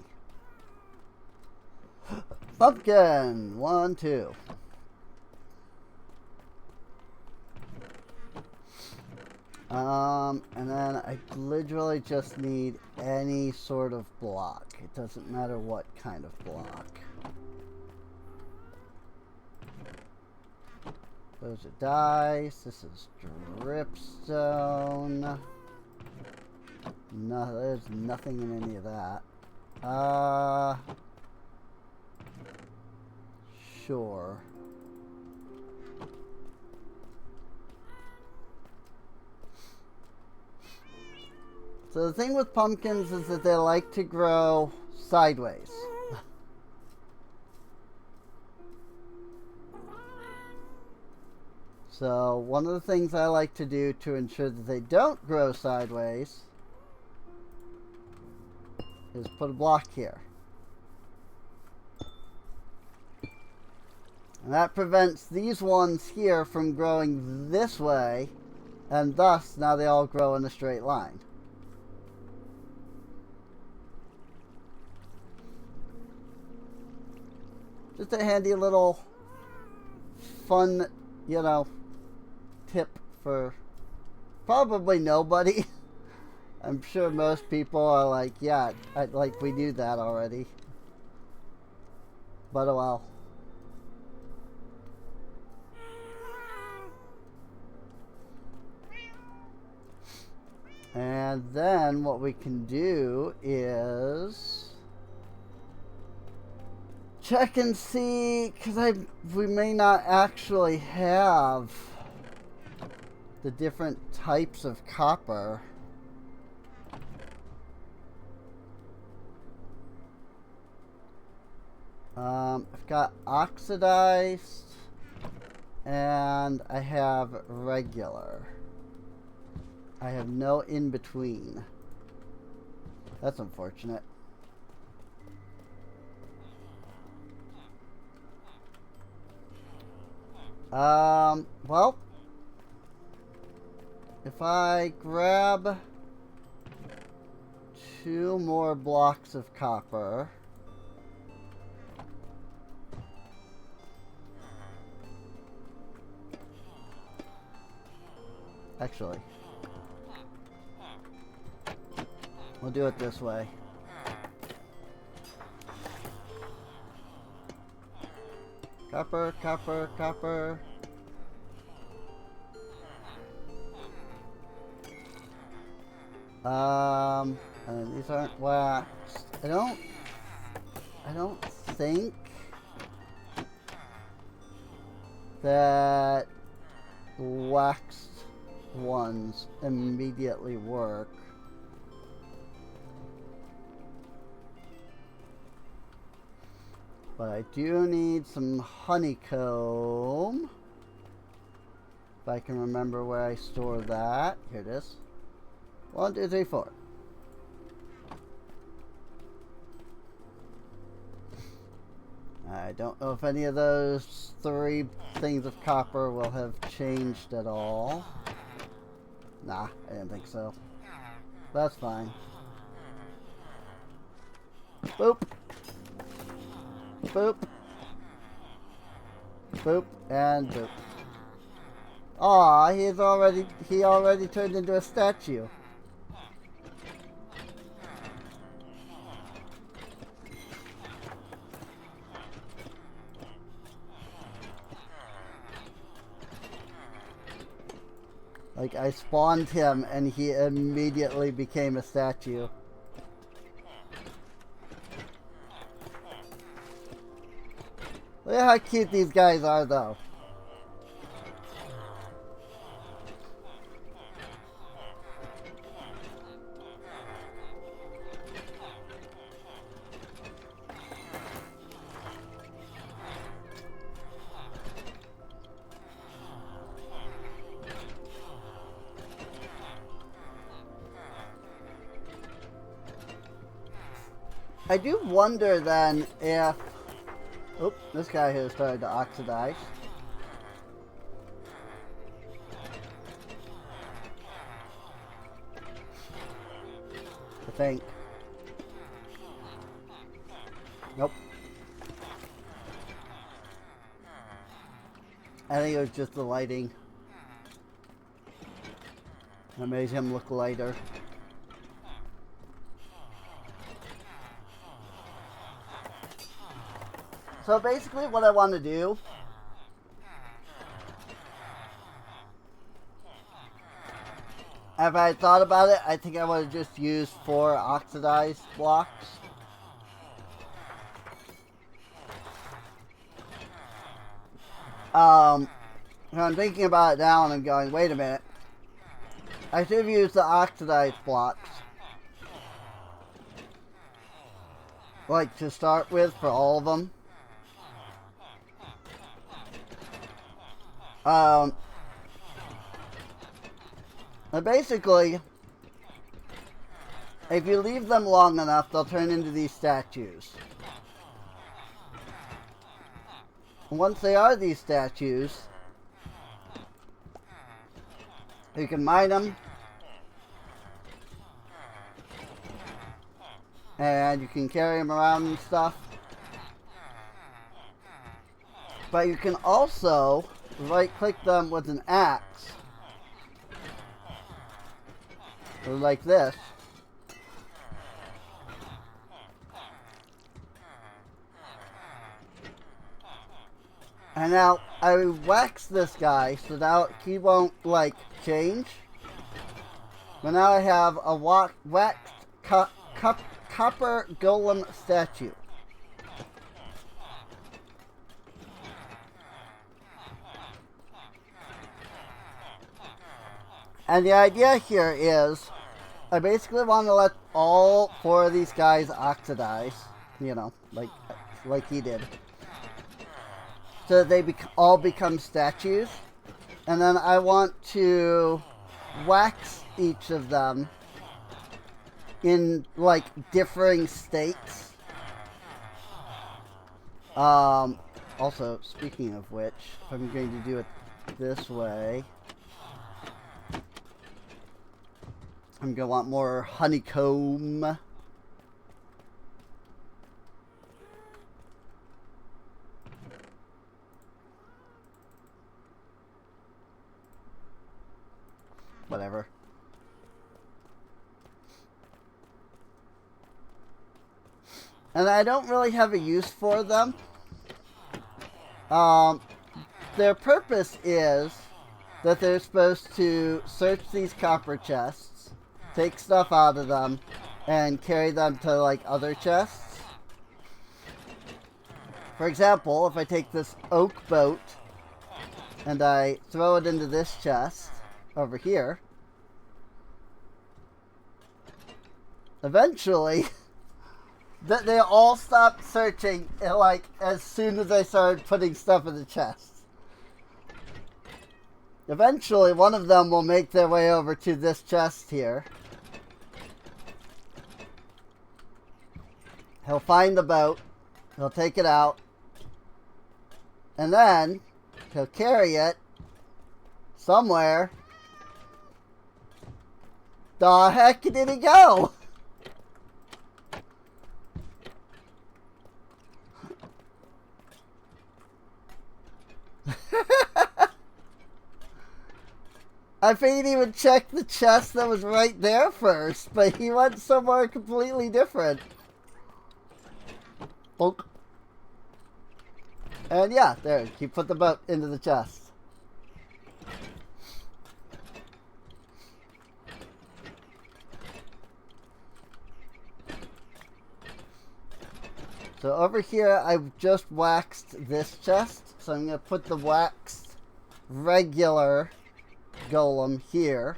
Pumpkin. 1, 2. And then I literally just need any sort of block. It doesn't matter what kind of block. Those are dice. This is dripstone. No, there's nothing in any of that. Sure. So the thing with pumpkins is that they like to grow sideways. So one of the things I like to do to ensure that they don't grow sideways is put a block here. And that prevents these ones here from growing this way, and thus now they all grow in a straight line. Just a handy little fun, you know, tip for probably nobody. I'm sure most people are like, yeah, like we knew that already. But oh well. And then what we can do is check and see, because we may not actually have the different types of copper. I've got oxidized and I have regular. I have no in between. That's unfortunate. Well, if I grab 2 more blocks of copper, actually, we'll do it this way. Copper, copper, copper. And these aren't waxed. I don't think that waxed ones immediately work. But I do need some honeycomb. If I can remember where I store that. Here it is. 1, 2, 3, 4. I don't know if any of those 3 things of copper will have changed at all. Nah, I didn't think so. That's fine. Boop. Boop. Boop. And boop. Aw, he already turned into a statue. Like, I spawned him and he immediately became a statue. Look at how cute these guys are, though. I do wonder then if... Oop, this guy here started to oxidize. I think. Nope. I think it was just the lighting that made him look lighter. So basically what I want to do if I thought about it, I think I would have just used 4 oxidized blocks. I'm thinking about it now and I'm going, wait a minute. I should have used the oxidized blocks. Like to start with for all of them. But basically, if you leave them long enough, they'll turn into these statues. Once they are these statues, you can mine them, and you can carry them around and stuff. But you can also right-click them with an axe, or like this. And now I wax this guy so now he won't like change. But now I have a waxed copper golem statue. And the idea here is I basically want to let all 4 of these guys oxidize, you know, like he did. So that they all become statues. And then I want to wax each of them in like differing states. Also, speaking of which, if I'm going to do it this way, I'm going to want more honeycomb. Whatever. And I don't really have a use for them. Their purpose is that they're supposed to search these copper chests, take stuff out of them, and carry them to like other chests. For example, if I take this oak boat and I throw it into this chest over here, eventually they all stopped searching like as soon as I started putting stuff in the chest. Eventually one of them will make their way over to this chest here. He'll find the boat, he'll take it out, and then he'll carry it somewhere. The heck did he go? I think he even checked the chest that was right there first, but he went somewhere completely different. Bonk. And yeah, there, he put the boat into the chest. So over here, I've just waxed this chest. So I'm going to put the waxed regular golem here.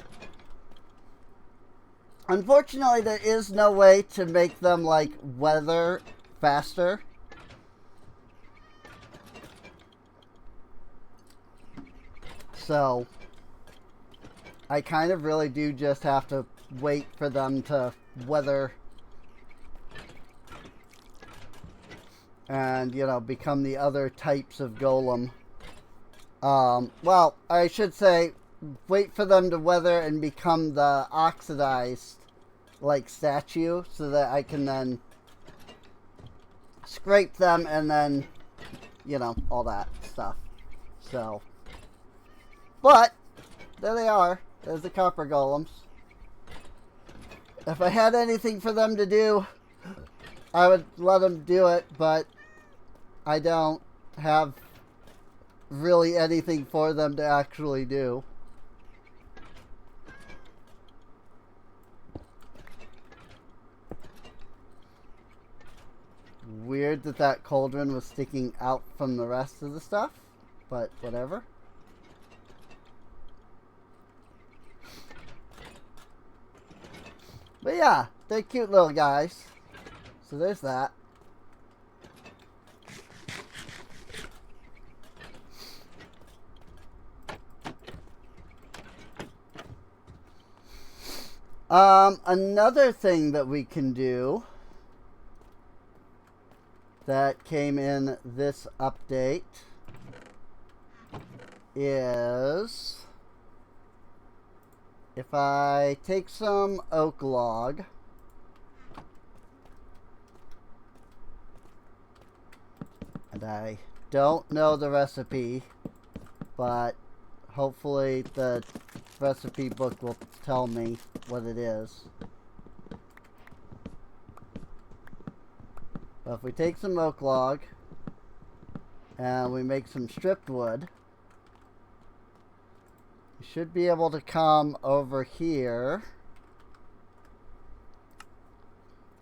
Unfortunately, there is no way to make them, like, weather faster. So, I kind of really do just have to wait for them to weather and, you know, become the other types of golem. Well, I should say, wait for them to weather and become the oxidized, like, statue, so that I can then scrape them and then, you know, all that stuff. So, but, there they are. There's the copper golems. If I had anything for them to do, I would let them do it, but I don't have really anything for them to actually do. Weird that that cauldron was sticking out from the rest of the stuff, but whatever. But yeah, they're cute little guys. So there's that. Another thing that we can do that came in this update is if I take some oak log and I don't know the recipe, but hopefully the recipe book will tell me what it is. But if we take some oak log and we make some stripped wood, we should be able to come over here.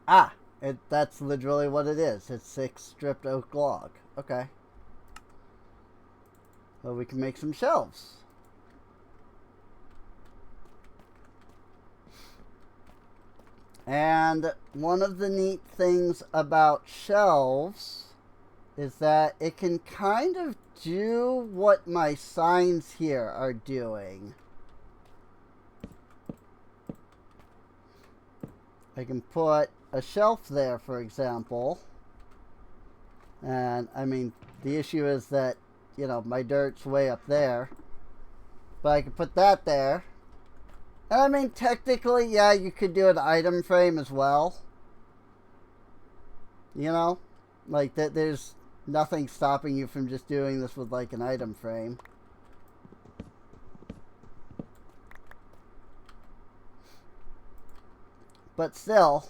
Ah, that's literally what it is. It's 6 stripped oak log. Okay. Well, we can make some shelves. And one of the neat things about shelves is that it can kind of do what my signs here are doing. I can put a shelf there, for example. And, I mean, the issue is that, you know, my dirt's way up there. But I can put that there. And, I mean, technically, yeah, you could do an item frame as well. You know? Like, there's nothing stopping you from just doing this with, like, an item frame. But still,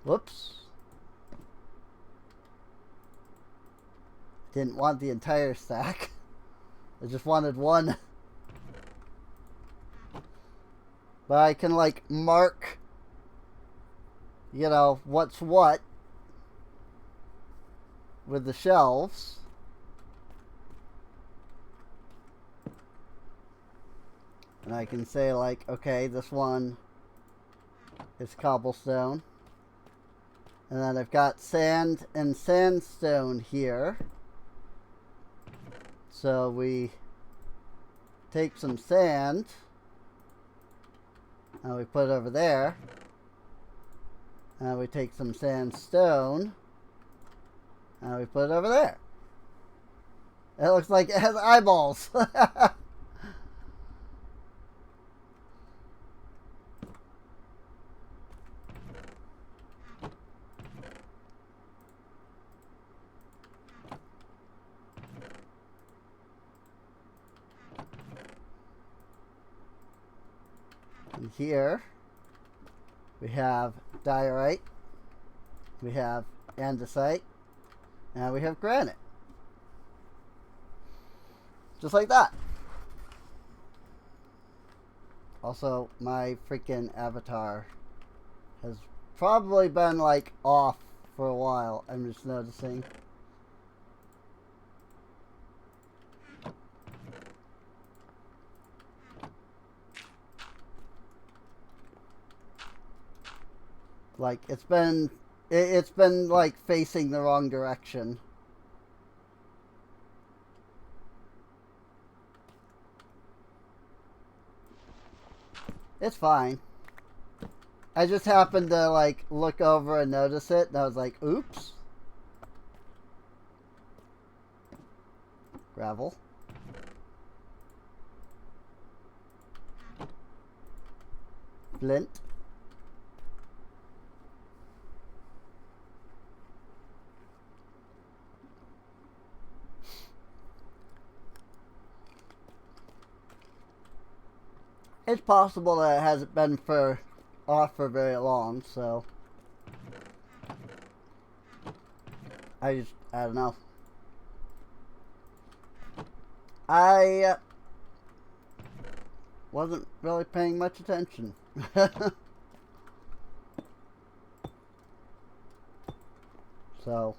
whoops. Didn't want the entire stack. I just wanted one. But I can, like, mark, you know, what's what with the shelves. And I can say, like, okay, this one is cobblestone. And then I've got sand and sandstone here. So we take some sand and we put it over there. And we take some sandstone and we put it over there. It looks like it has eyeballs. And here we have diorite, we have andesite, and we have granite. Just like that. Also, my freaking avatar has probably been like off for a while. I'm just noticing. Like it's been like facing the wrong direction. It's fine. I just happened to like look over and notice it, and I was like, oops. Gravel. Flint. It's possible that it hasn't been off for very long, so I don't know. I wasn't really paying much attention. So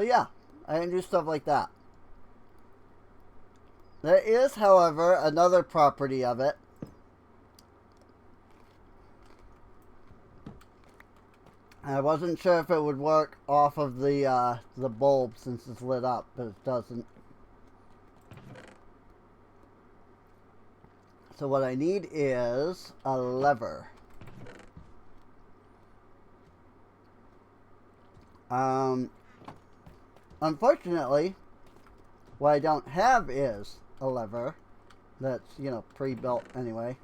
yeah, I can do stuff like that. There is, however, another property of it. I wasn't sure if it would work off of the bulb since it's lit up, but it doesn't. So what I need is a lever. Unfortunately, what I don't have is a lever that's, you know, pre-built anyway.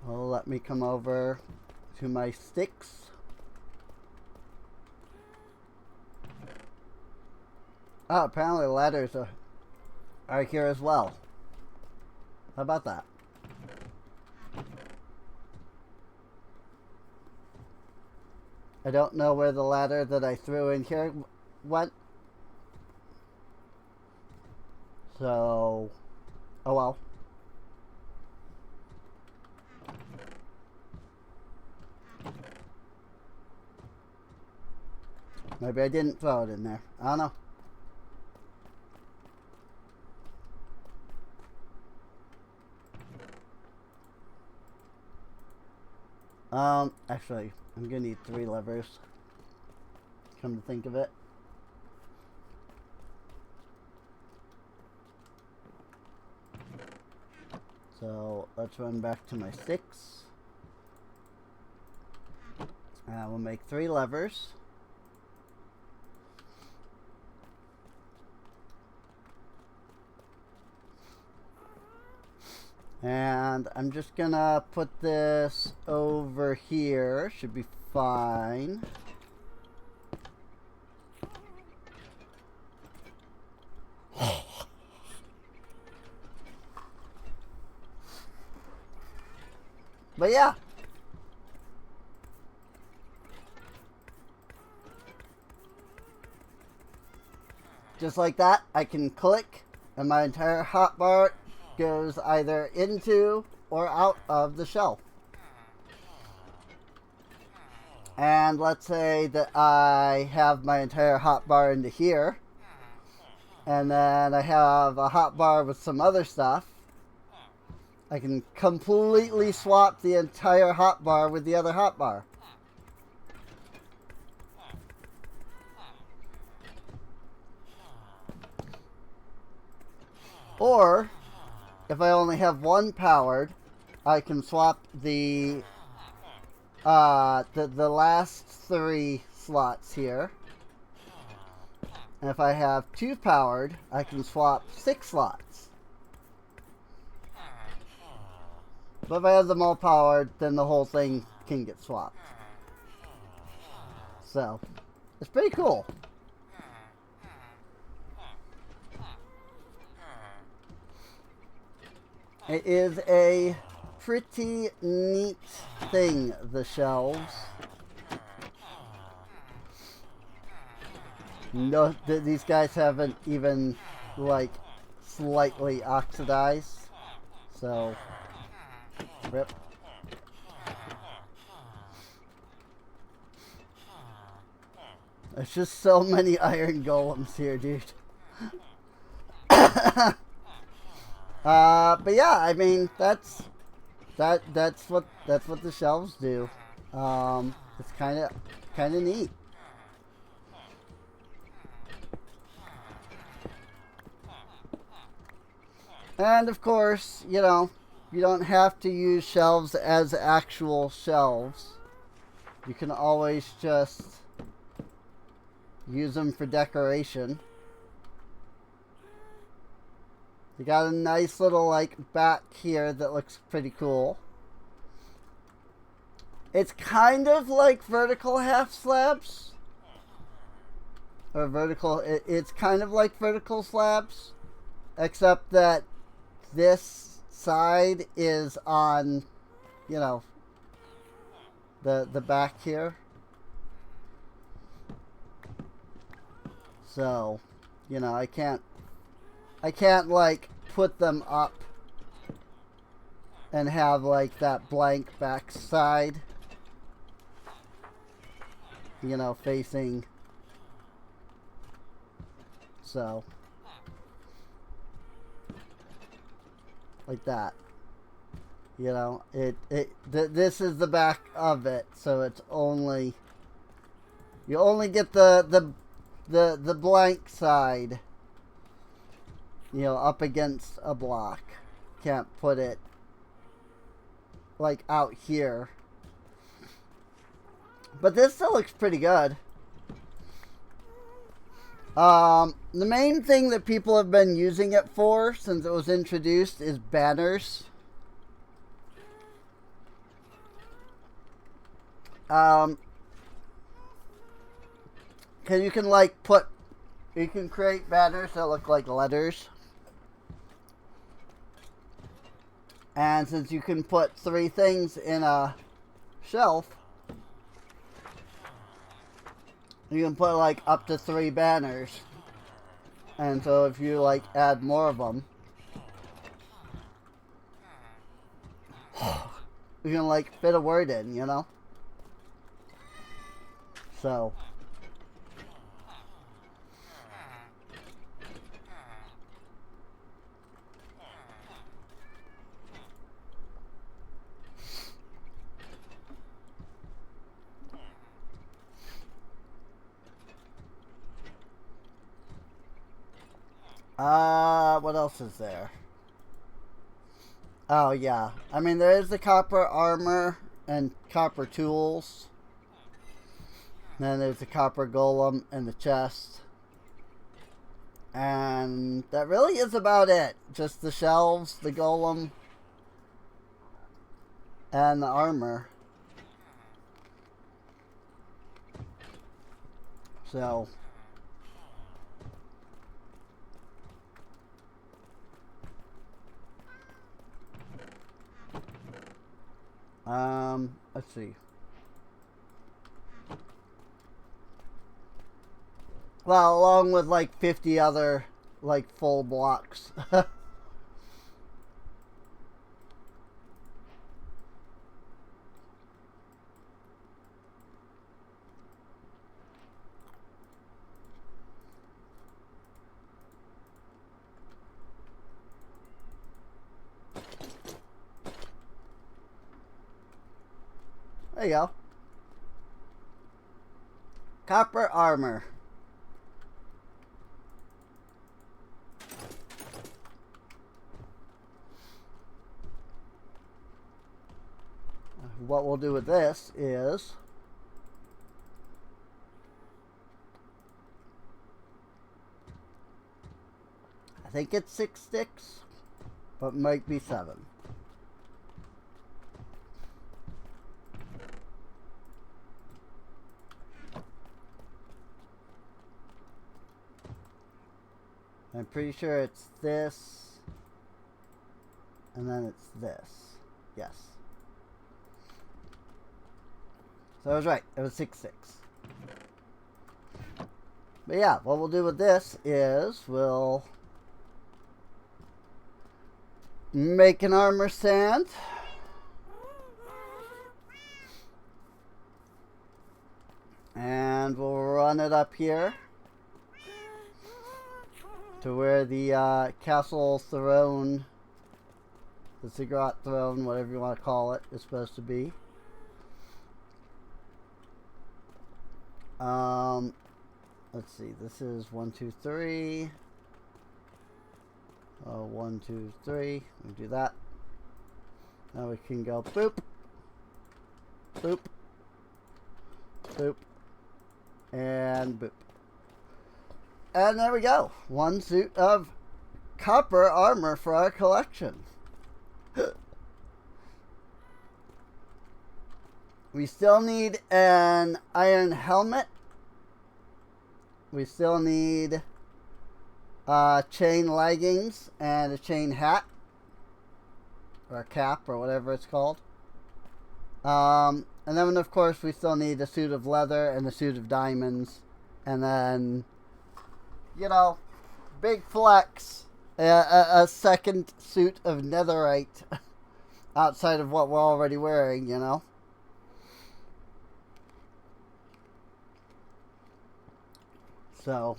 Well, let me come over to my sticks. Oh, apparently ladders are here as well. How about that? I don't know where the ladder that I threw in here went. So, oh well. Maybe I didn't throw it in there. I don't know. Actually, I'm gonna need 3 levers. Come to think of it. So, let's run back to my 6. We'll make 3 levers. And I'm just gonna put this over here. Should be fine. But yeah. Just like that, I can click and my entire hotbar goes either into or out of the shelf. And let's say that I have my entire hotbar into here, and then I have a hotbar with some other stuff. I can completely swap the entire hotbar with the other hotbar. Or if I only have one powered, I can swap the last 3 slots here. And if I have 2 powered, I can swap 6 slots. But if I have them all powered, then the whole thing can get swapped. So, it's pretty cool. It is a pretty neat thing, the shelves. No, these guys haven't even, like, slightly oxidized. So, rip. There's just so many iron golems here, dude. But yeah, I mean, that's what the shelves do. It's kind of neat. And of course, you know, you don't have to use shelves as actual shelves. You can always just use them for decoration. You got a nice little, like, back here that looks pretty cool. It's kind of like vertical half slabs. Or vertical, it's kind of like vertical slabs. Except that this side is on, you know, the back here. So, you know, I can't like put them up and have like that blank back side, you know, facing. So, like that. You know, this is the back of it, so it's only, you only get the blank side, you know, up against a block. Can't put it like out here. But this still looks pretty good. The main thing that people have been using it for since it was introduced is banners. Cause you can like you can create banners that look like letters. And since you can put 3 things in a shelf, you can put like up to 3 banners. And so if you like add more of them, you can like fit a word in, you know? So, what else is there? Oh yeah, I mean there is the copper armor and copper tools. Then there's the copper golem and the chest. And that really is about it. Just the shelves, the golem, and the armor. So, let's see. Well, along with like 50 other like full blocks. There you go. Copper armor. What we'll do with this is I think it's 6 sticks, but might be 7. I'm pretty sure it's this. And then it's this. Yes. So I was right. It was 6-6. But yeah, what we'll do with this is we'll make an armor stand. And we'll run it up here to where the castle throne, the ziggurat throne, whatever you want to call it, is supposed to be. Let's see, this is 1, 2, 3. 1, 2, 3. We do that. Now we can go boop, boop, boop, and boop. And there we go. One suit of copper armor for our collection. We still need an iron helmet. We still need chain leggings and a chain hat. Or a cap or whatever it's called. And then of course we still need a suit of leather and a suit of diamonds. And then, you know, big flex. A second suit of netherite. Outside of what we're already wearing, you know. So,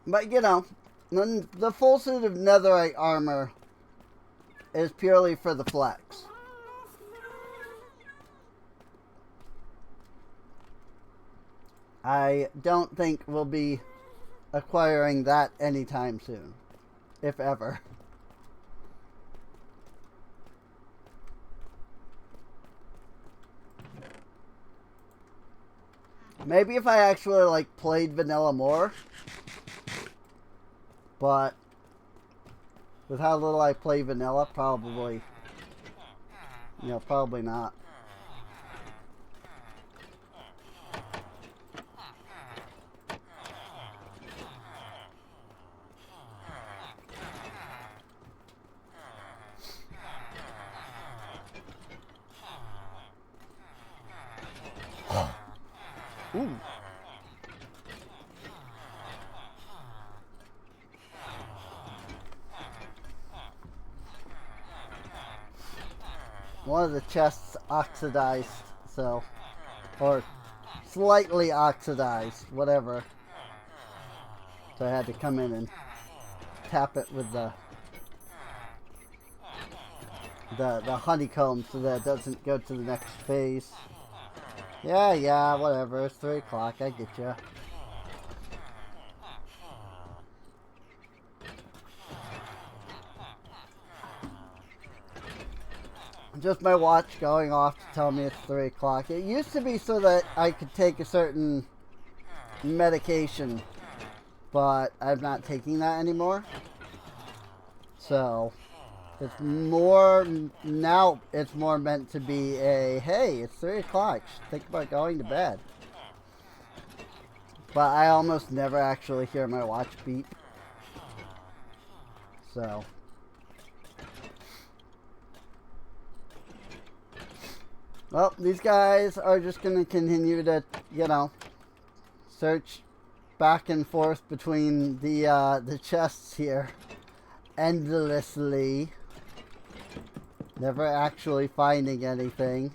but you know, the full suit of netherite armor is purely for the flex. I don't think we'll be acquiring that anytime soon, if ever. Maybe if I actually, like, played vanilla more. But with how little I play vanilla, probably, you know, probably not. Ooh. One of the chests oxidized, so, or slightly oxidized, whatever. So I had to come in and tap it with the honeycomb so that it doesn't go to the next phase. Yeah, whatever. It's 3 o'clock. I get ya. Just my watch going off to tell me it's 3 o'clock. It used to be so that I could take a certain medication, but I'm not taking that anymore. So, it's more, now it's more meant to be a, hey, it's 3 o'clock, think about going to bed. But I almost never actually hear my watch beep. So. Well, these guys are just going to continue to, you know, search back and forth between the chests here endlessly. Never actually finding anything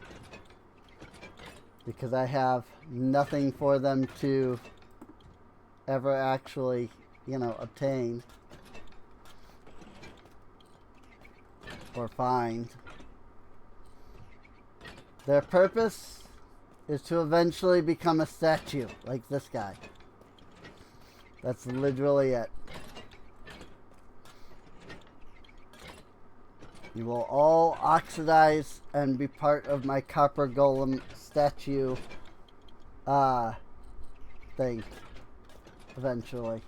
because I have nothing for them to ever actually, you know, obtain or find. Their purpose is to eventually become a statue like this guy. That's literally it. You will all oxidize and be part of my copper golem statue thing eventually.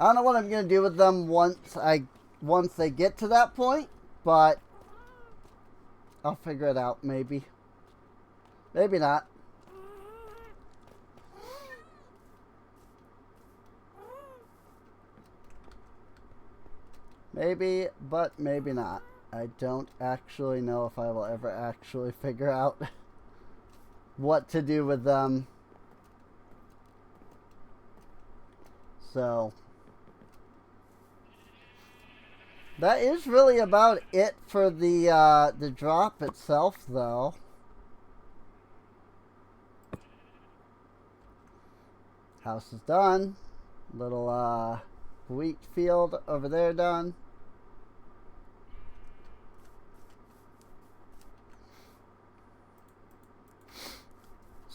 I don't know what I'm gonna do with them once they get to that point, but I'll figure it out. Maybe not. Maybe, but maybe not. I don't actually know if I will ever actually figure out what to do with them. So that is really about it for the drop itself, though. House is done. Little wheat field over there done.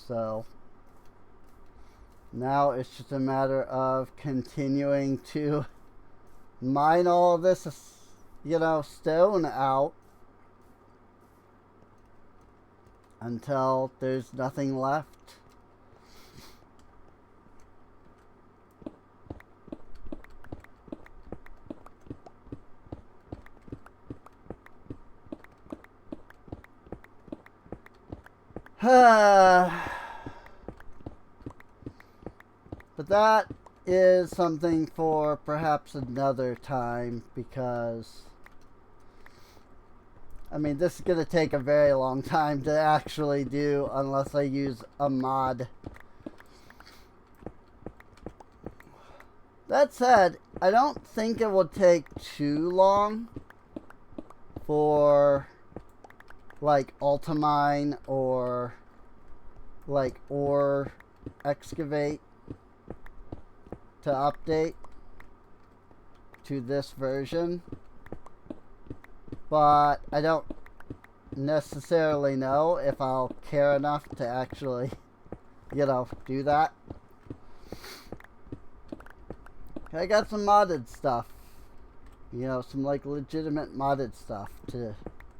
So now it's just a matter of continuing to mine all of this, you know, stone out until there's nothing left. But that is something for perhaps another time, because I mean, this is going to take a very long time to actually do unless I use a mod. That said, I don't think it will take too long for like Ultimine or like Ore Excavate to update to this version, but I don't necessarily know if I'll care enough to actually, you know, do that. I got some modded stuff, you know, some like legitimate modded stuff to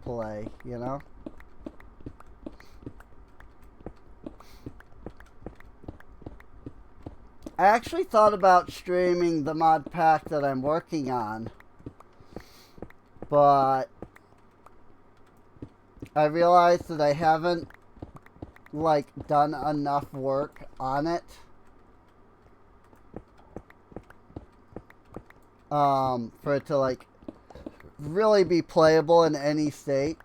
play, you know. I actually thought about streaming the mod pack that I'm working on, but I realized that I haven't like done enough work on it for it to like really be playable in any state.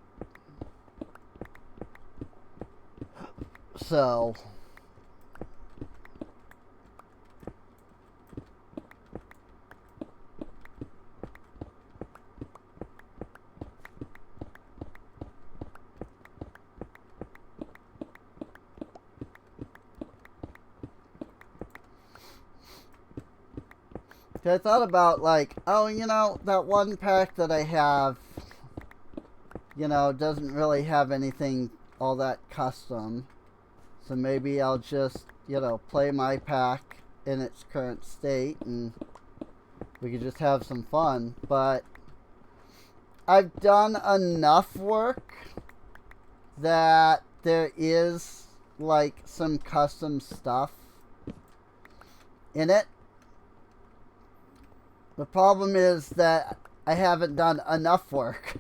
So I thought about like, oh, you know, that one pack that I have, you know, doesn't really have anything all that custom. So maybe I'll just, you know, play my pack in its current state and we could just have some fun. But I've done enough work that there is like some custom stuff in it. The problem is that I haven't done enough work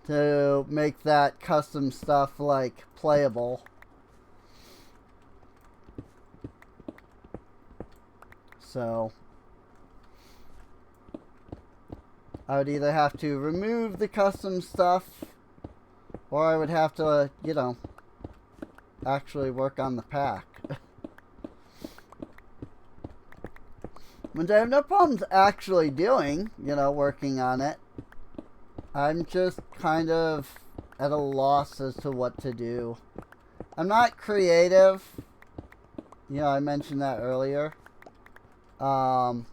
to make that custom stuff like playable. So I would either have to remove the custom stuff or I would have to, you know, actually work on the pack. Which I have no problems actually doing, you know, working on it. I'm just kind of at a loss as to what to do. I'm not creative. You know, I mentioned that earlier. And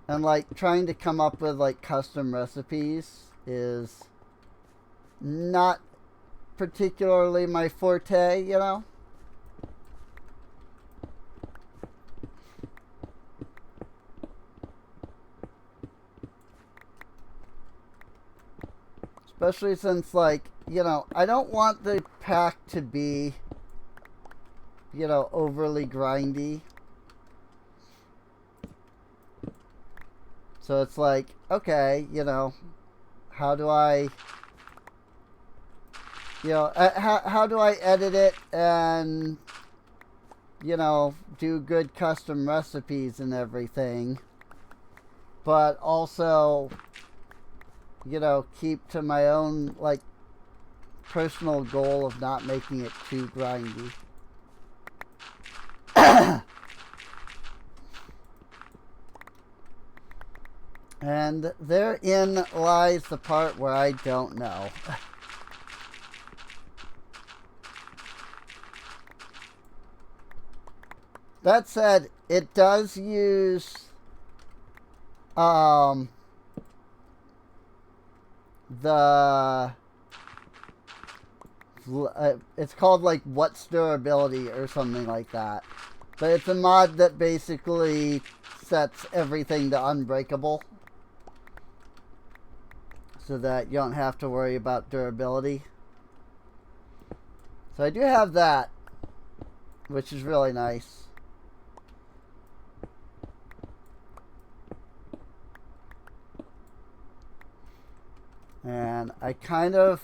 like trying to come up with like custom recipes is not particularly my forte, you know. Especially since, like, you know, I don't want the pack to be, you know, overly grindy. So it's like, okay, how do I, how do I edit it and, do good custom recipes and everything, but also, keep to my own, like, personal goal of not making it too grindy. And therein lies the part where I don't know. That said, it does use the it's called like What's Durability or something like that. But it's a mod that basically sets everything to unbreakable so that you don't have to worry about durability. So I do have that, which is really nice. And I'm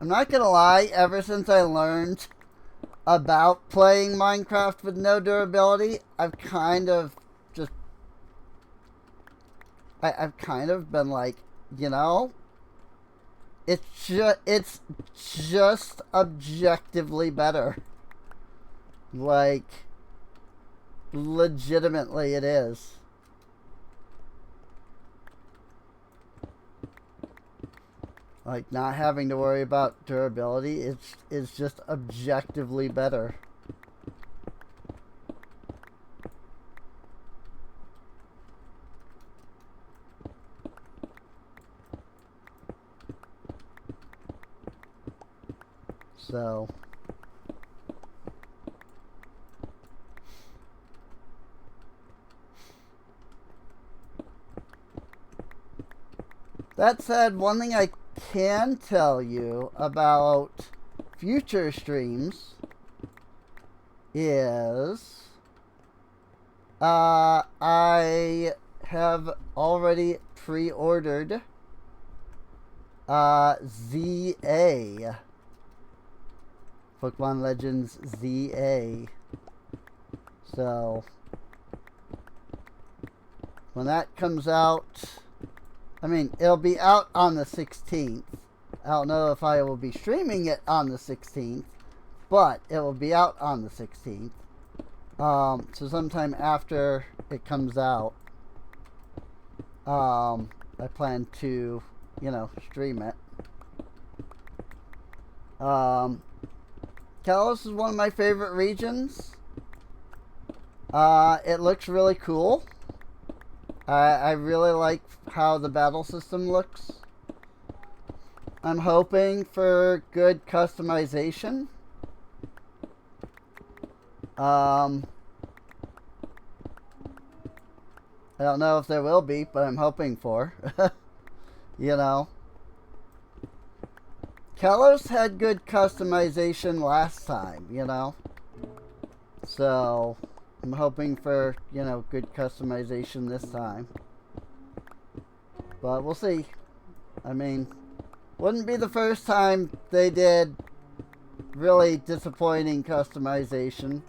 not gonna lie, ever since I learned about playing Minecraft with no durability, I've kind of been like, it's just objectively better. Like, legitimately it is. Like, not having to worry about durability is just objectively better. So, that said, one thing I can tell you about future streams is I have already pre-ordered ZA, Pokemon Legends ZA. So when that comes out, I mean, it'll be out on the 16th. I don't know if I will be streaming it on the 16th, but it will be out on the 16th. So sometime after it comes out, I plan to, stream it. Kalos is one of my favorite regions. It looks really cool. I really like how the battle system looks. I'm hoping for good customization. I don't know if there will be, but I'm hoping for. Kalos had good customization last time, So I'm hoping for, good customization this time. But we'll see. I mean, wouldn't be the first time they did really disappointing customization.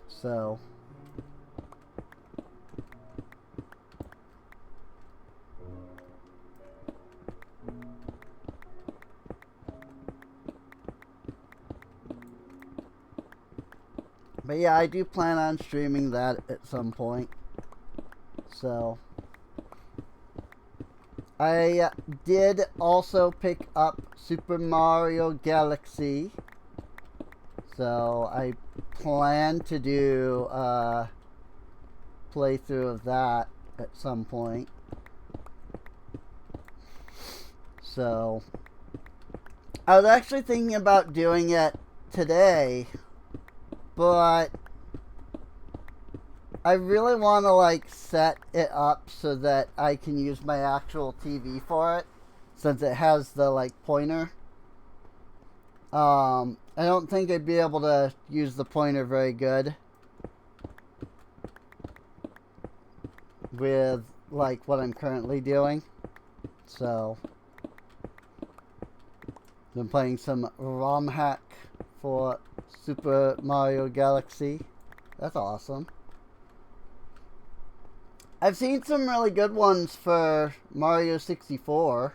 So but yeah, I do plan on streaming that at some point. So I did also pick up Super Mario Galaxy. So I plan to do a playthrough of that at some point. So I was actually thinking about doing it today, but I really want to set it up so that I can use my actual TV for it. since it has the like pointer. I don't think I'd be able to use the pointer very good with like what I'm currently doing. So been playing some ROM hack for Super Mario Galaxy. That's awesome. I've seen some really good ones for Mario 64.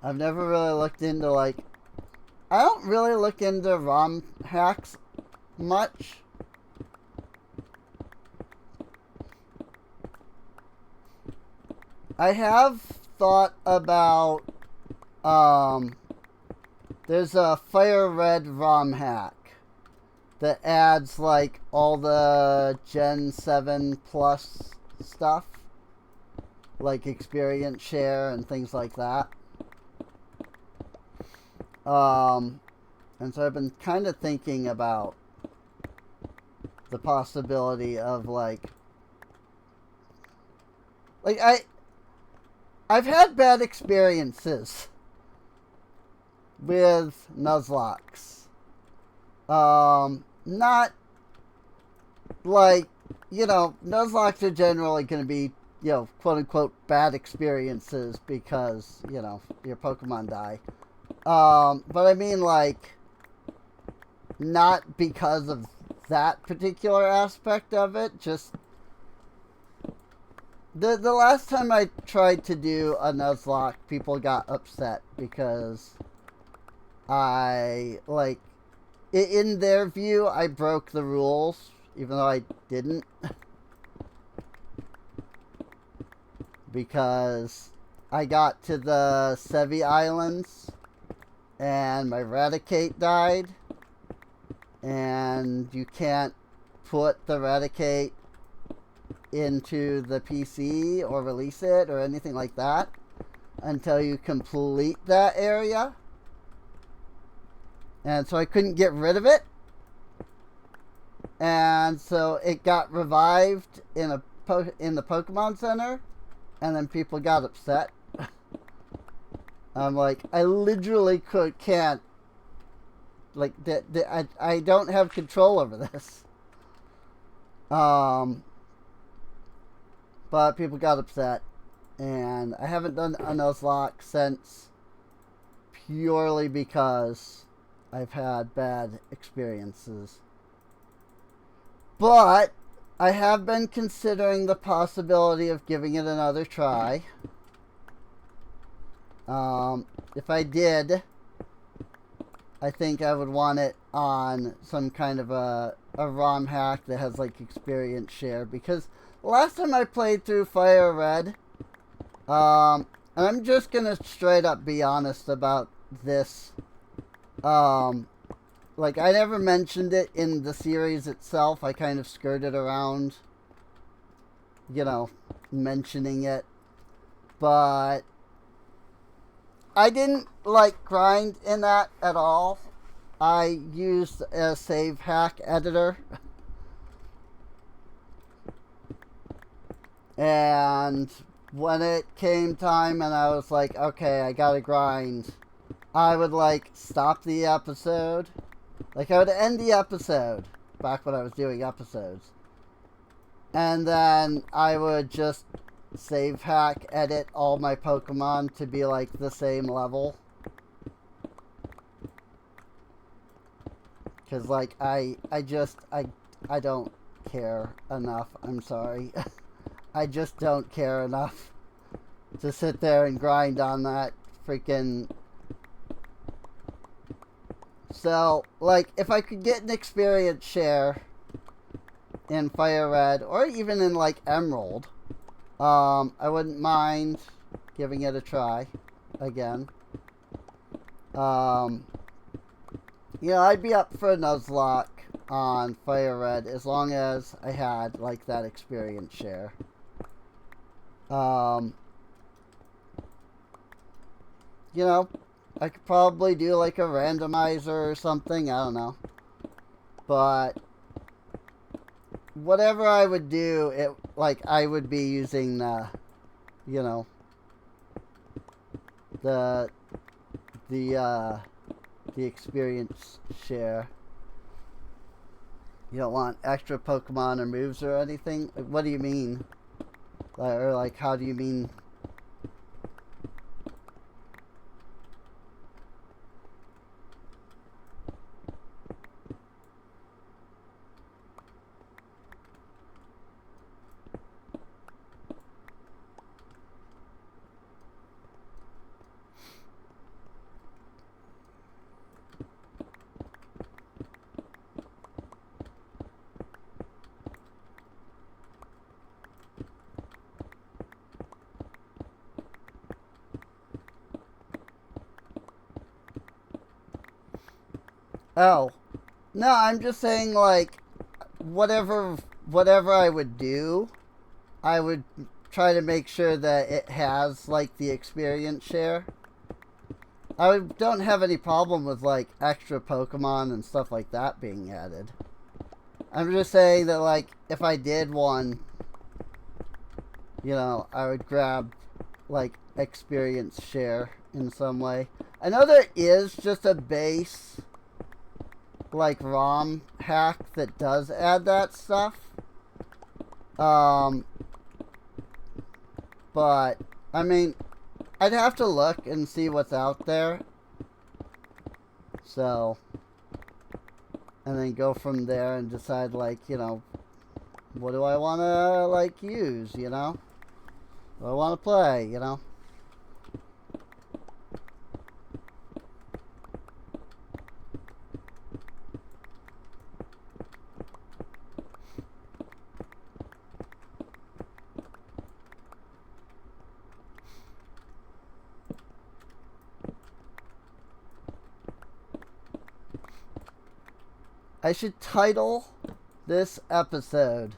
I've never really looked into like... I don't really look into ROM hacks much. I have thought about... there's a Fire Red ROM hack that adds like all the Gen 7 Plus stuff, like experience share and things like that. And so I've been kind of thinking about the possibility of like I've had bad experiences with Nuzlocks. Not like, you know, Nuzlocke are generally going to be, you know, quote unquote bad experiences because, you know, your Pokemon die. But I mean, like, not because of that particular aspect of it, just the last time I tried to do a Nuzlocke, people got upset because I, like, in their view, I broke the rules, even though I didn't. Because I got to the Sevi Islands, and my Raticate died, and you can't put the Raticate into the PC or release it or anything like that until you complete that area. And so I couldn't get rid of it. And so it got revived in the Pokemon Center. And then people got upset. I'm like, I literally can't. Like, I don't have control over this. But people got upset. And I haven't done a Nuzlocke since, purely because I've had bad experiences. But I have been considering the possibility of giving it another try. If I did, I think I would want it on some kind of a ROM hack that has like experience share. Because last time I played through Fire Red, and I'm just gonna straight up be honest about this. Like, I never mentioned it in the series itself. I kind of skirted around, you know, mentioning it. But I didn't, like, grind in that at all. I used a save hack editor. And when it came time and I was like, okay, I gotta grind, I would, like, stop the episode. Like, I would end the episode, back when I was doing episodes. And then I would just save hack, edit all my Pokemon to be, like, the same level. Because, like, I don't care enough. I'm sorry. I just don't care enough to sit there and grind on that freaking... So, like, if I could get an experience share in Fire Red, or even in, like, Emerald, I wouldn't mind giving it a try again. You know, I'd be up for a Nuzlocke on Fire Red as long as I had, like, that experience share. You know, I could probably do like a randomizer or something, I don't know. But whatever I would do, it like I would be using the, you know, the experience share. You don't want extra Pokemon or moves or anything? Like, what do you mean? Or like, how do you mean? Oh, no, I'm just saying, like, whatever I would do, I would try to make sure that it has, like, the experience share. I don't have any problem with, like, extra Pokemon and stuff like that being added. I'm just saying that, like, if I did one, you know, I would grab, like, experience share in some way. I know there is just a base, like, ROM hack that does add that stuff. But, I mean, I'd have to look and see what's out there. So, and then go from there and decide, like, you know, what do I want to, like, use, you know? What do I want to play, you know? I should title this episode,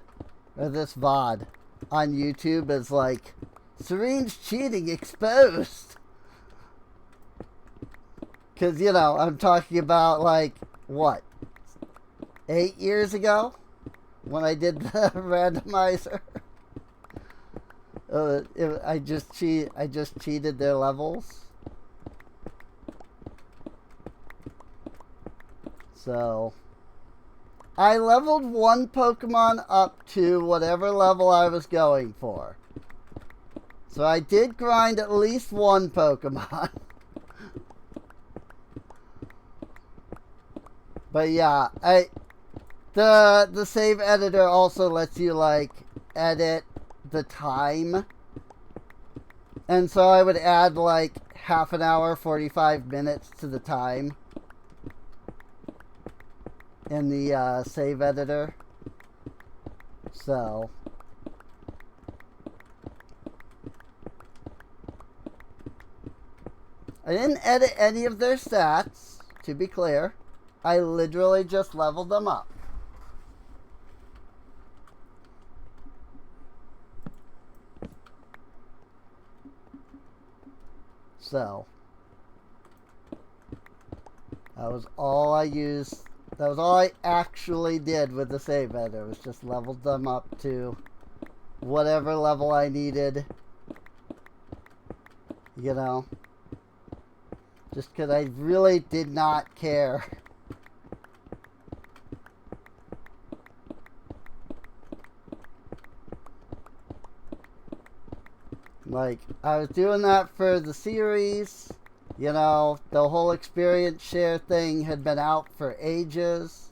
or this VOD, on YouTube as, like, Serene's cheating exposed. Because, you know, I'm talking about, like, what? 8 years ago? When I did the randomizer? I just cheated their levels. So, I leveled one Pokemon up to whatever level I was going for. So I did grind at least one Pokemon. But yeah, the save editor also lets you, like, edit the time. And so I would add, like, half an hour, 45 minutes to the time in the save editor. So, I didn't edit any of their stats, to be clear. I literally just leveled them up. So, that was all I used. That was all I actually did with the save editor, was just leveled them up to whatever level I needed. You know, just because I really did not care. Like, I was doing that for the series. You know, the whole experience share thing had been out for ages.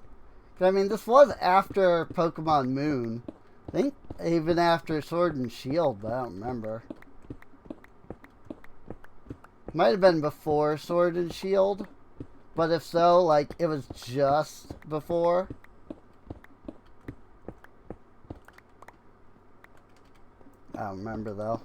I mean, this was after Pokemon Moon. I think even after Sword and Shield, but I don't remember. Might have been before Sword and Shield. But if so, like, it was just before. I don't remember, though.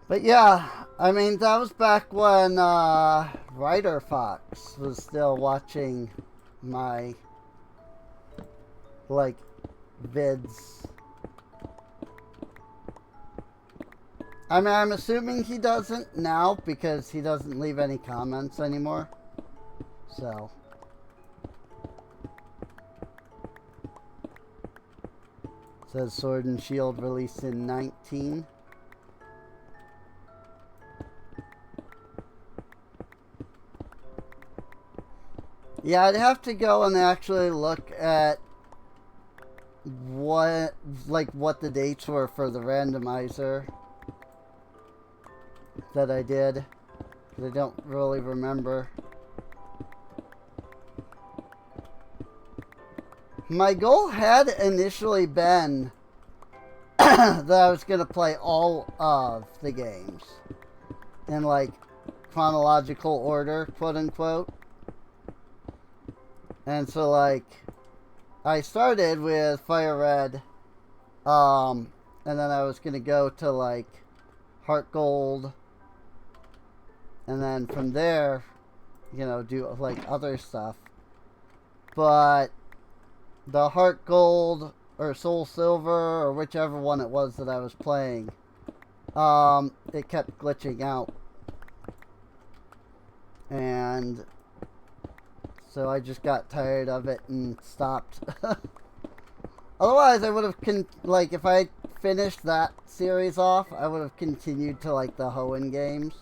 But yeah, I mean, that was back when Ryder Fox was still watching my like, vids. I mean, I'm assuming he doesn't now because he doesn't leave any comments anymore. So. Says Sword and Shield released in 19. Yeah, I'd have to go and actually look at what the dates were for the randomizer that I did, because I don't really remember. My goal had initially been that I was going to play all of the games in, like, chronological order, quote unquote. And so, like, I started with Fire Red, and then I was going to go to, like, Heart Gold, and then from there, you know, do, like, other stuff. But the Heart Gold or Soul Silver or whichever one it was that I was playing, it kept glitching out. And so I just got tired of it and stopped. Otherwise, I would have, like, if I finished that series off, I would have continued to, like, the Hoenn games.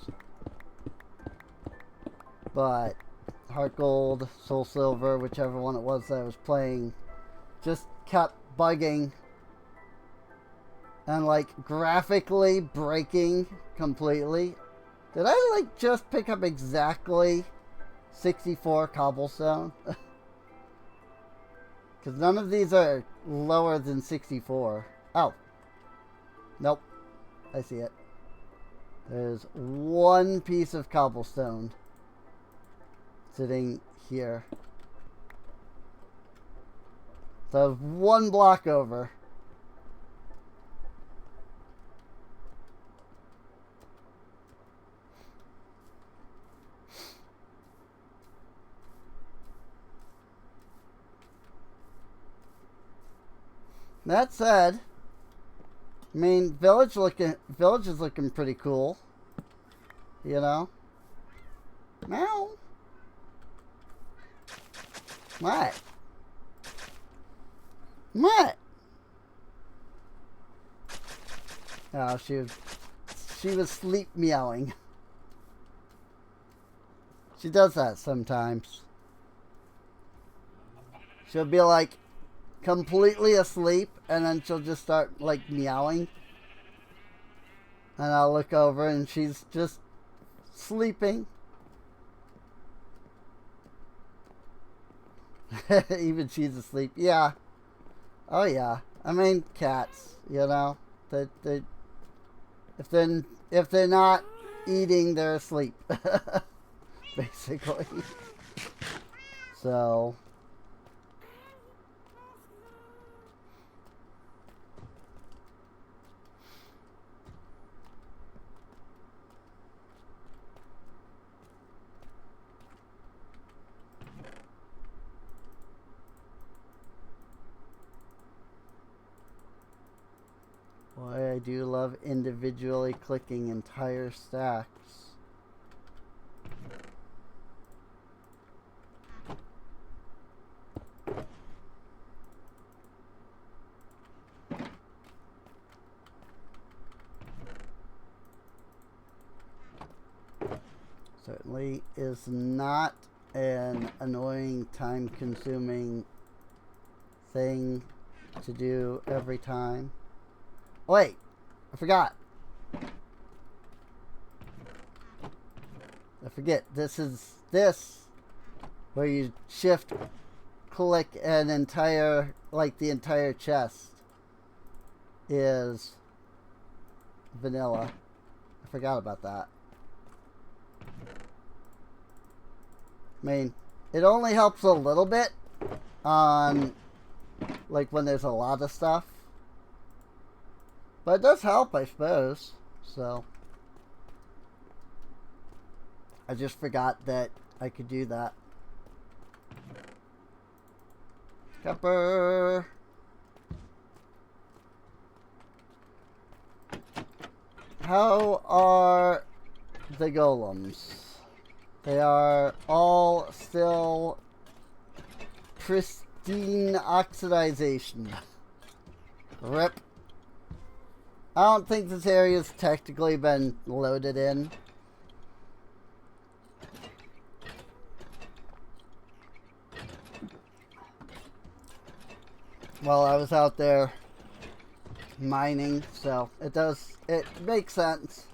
But Heart Gold, Soul Silver, whichever one it was that I was playing, just kept bugging and, like, graphically breaking completely. Did I, like, just pick up exactly 64 cobblestone? Because none of these are lower than 64. Oh. Nope. I see it. There's one piece of cobblestone sitting here. So one block over. That said, I mean, village is looking pretty cool. You know? Meow. What? What? Oh, she was sleep meowing. She does that sometimes. She'll be like completely asleep and then she'll just start like meowing. And I'll look over and she's just sleeping. Even she's asleep. Yeah. Oh yeah. I mean, cats, you know. They if they're not eating, they're asleep. Basically. So boy, I do love individually clicking entire stacks. Certainly is not an annoying, time-consuming thing to do every time. Wait, I forgot. I forget. This where you shift click an entire, like the entire chest is vanilla. I forgot about that. I mean, it only helps a little bit on, like, when there's a lot of stuff. But it does help, I suppose. So, I just forgot that I could do that. Copper! How are the golems? They are all still pristine oxidization. RIP. I don't think this area's technically been loaded in. Well, I was out there mining, so it makes sense.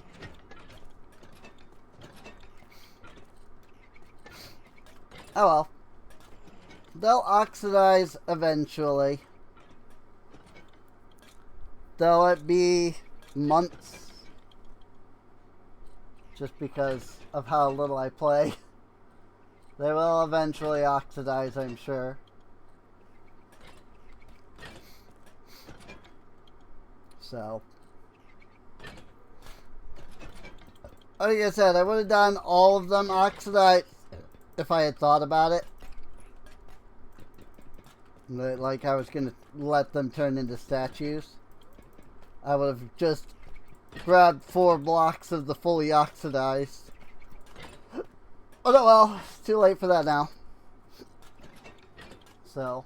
Oh well. They'll oxidize eventually. Though it be months. Just because of how little I play. They will eventually oxidize, I'm sure. So, like I said, I would have done all of them oxidized if I had thought about it. Like I was going to let them turn into statues. I would have just grabbed 4 blocks of the fully oxidized. Oh no, well, it's too late for that now. So.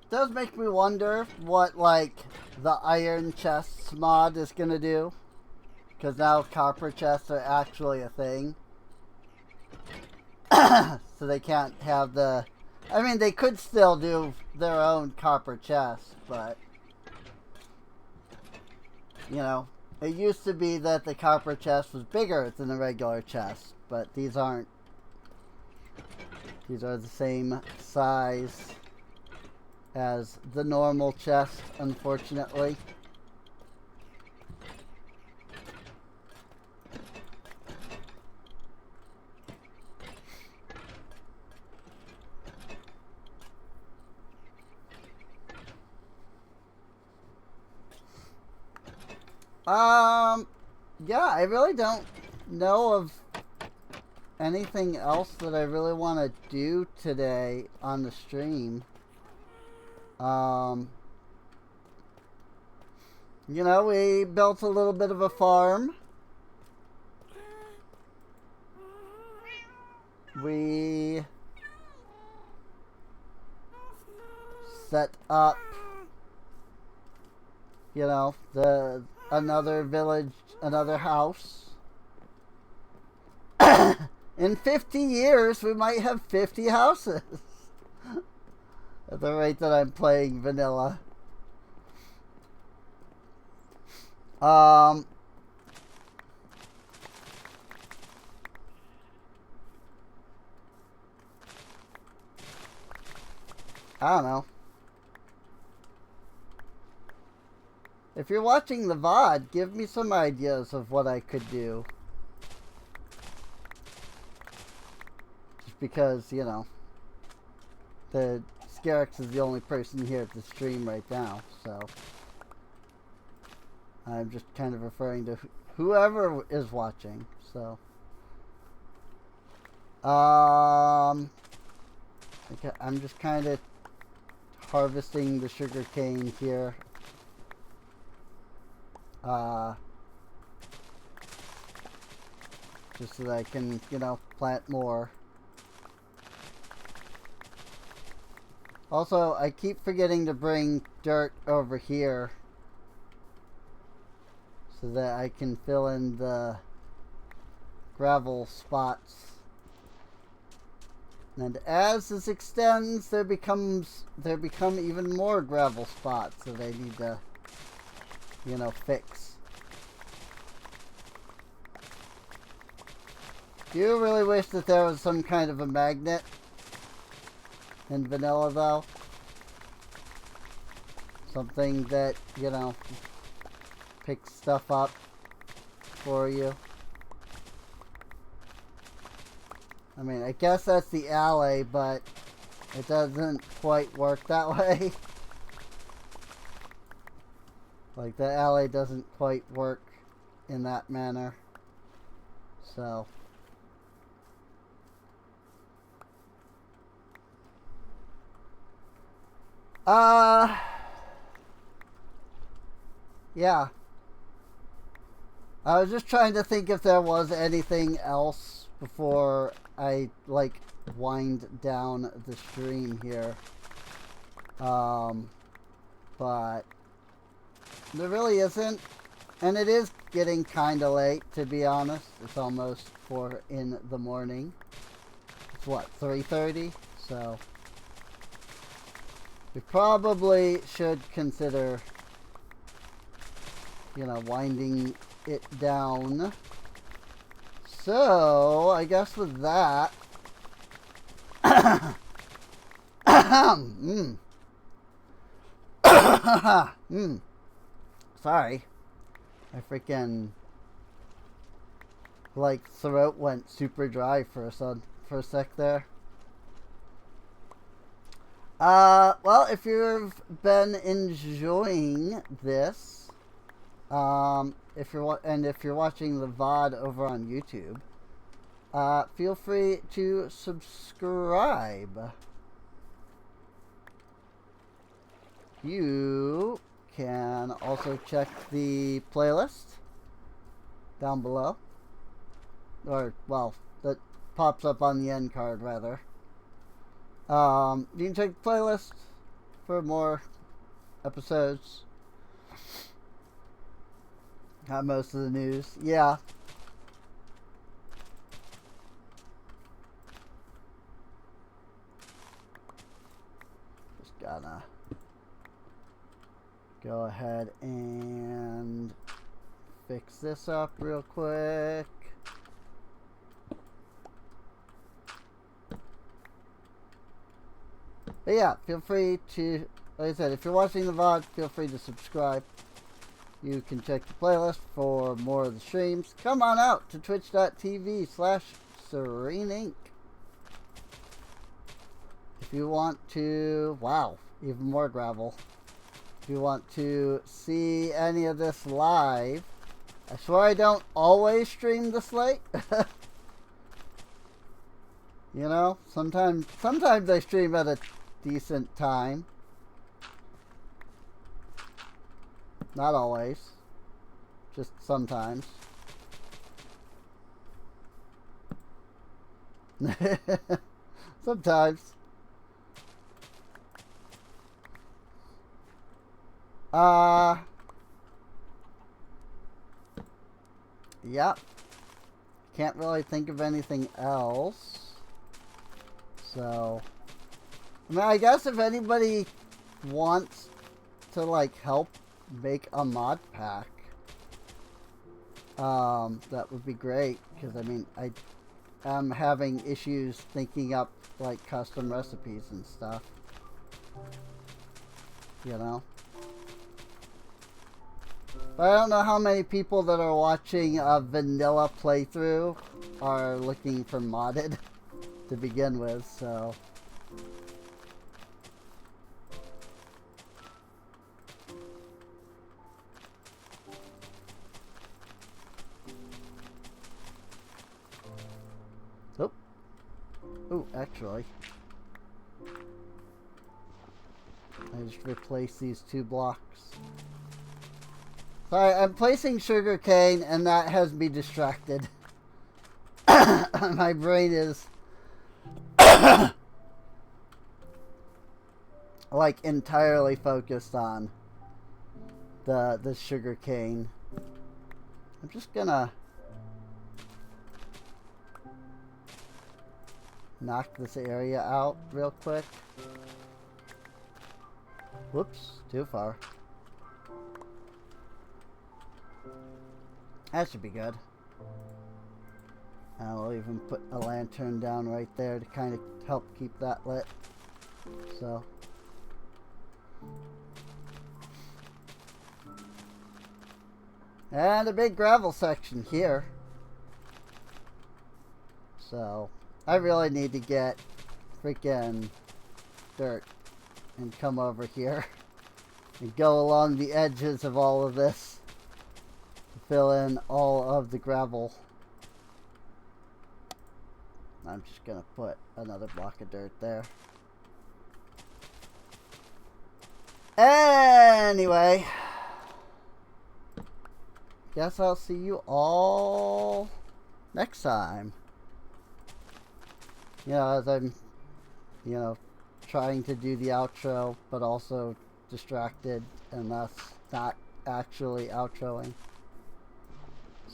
Does make me wonder what, like, the iron chests mod is gonna do. Because now copper chests are actually a thing. So they can't have the... I mean, they could still do their own copper chests, but... You know, it used to be that the copper chest was bigger than the regular chest, but these aren't. These are the same size as the normal chest, unfortunately. Yeah, I really don't know of anything else that I really want to do today on the stream. You know, we built a little bit of a farm. We set up, you know, another village, another house. In 50 years, we might have 50 houses. At the rate that I'm playing vanilla. I don't know. If you're watching the VOD, give me some ideas of what I could do. Just because, you know, Scarix is the only person here at the stream right now, so I'm just kind of referring to whoever is watching, so. I'm just kind of harvesting the sugar cane here. Just so that I can, you know, plant more. Also, I keep forgetting to bring dirt over here so that I can fill in the gravel spots. And as this extends, there become even more gravel spots that I need to, you know, fix. Do you really wish that there was some kind of a magnet in vanilla, though? Something that, you know, picks stuff up for you. I mean, I guess that's the alley, but it doesn't quite work that way. Like, the alley doesn't quite work in that manner. So. Yeah. I was just trying to think if there was anything else before I, like, wind down the stream here. But there really isn't. And it is getting kind of late, to be honest. It's almost 4 in the morning. It's what, 3:30? So we probably should consider, you know, winding it down. So I guess with that, sorry, I freaking, like, throat went super dry for a sec there. Well, if you've been enjoying this, if you're watching the VOD over on YouTube, feel free to subscribe. You can also check the playlist down below, or, well, that pops up on the end card, rather. You can check the playlist for more episodes. Got most of the news. Yeah. Just gotta go ahead and fix this up real quick. But yeah, feel free to, like I said, if you're watching the VOD, feel free to subscribe. You can check the playlist for more of the streams. Come on out to twitch.tv/SereneInc. If you want to, wow, even more gravel. If you want to see any of this live, I swear I don't always stream this late. You know, sometimes I stream at a decent time. Not always. Just sometimes. Sometimes. Yep. Can't really think of anything else. So, I mean, I guess if anybody wants to, like, help make a mod pack, that would be great, because, I mean, I am having issues thinking up, like, custom recipes and stuff. You know? But I don't know how many people that are watching a vanilla playthrough are looking for modded to begin with, so. Oh. Oh, actually. I just replaced these 2 blocks. Sorry, I'm placing sugarcane, and that has me distracted. My brain is like entirely focused on the sugarcane. I'm just gonna knock this area out real quick. Whoops, too far. That should be good. I'll even put a lantern down right there to kind of help keep that lit. So. And a big gravel section here. So, I really need to get freaking dirt and come over here and go along the edges of all of this. Fill in all of the gravel I'm just gonna put another block of dirt there. Anyway, guess I'll see you all next time. You know, as I'm, you know, trying to do the outro, but also distracted and thus not actually outroing.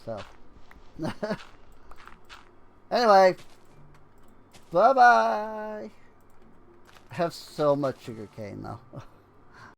So, anyway, bye bye. I have so much sugar cane though.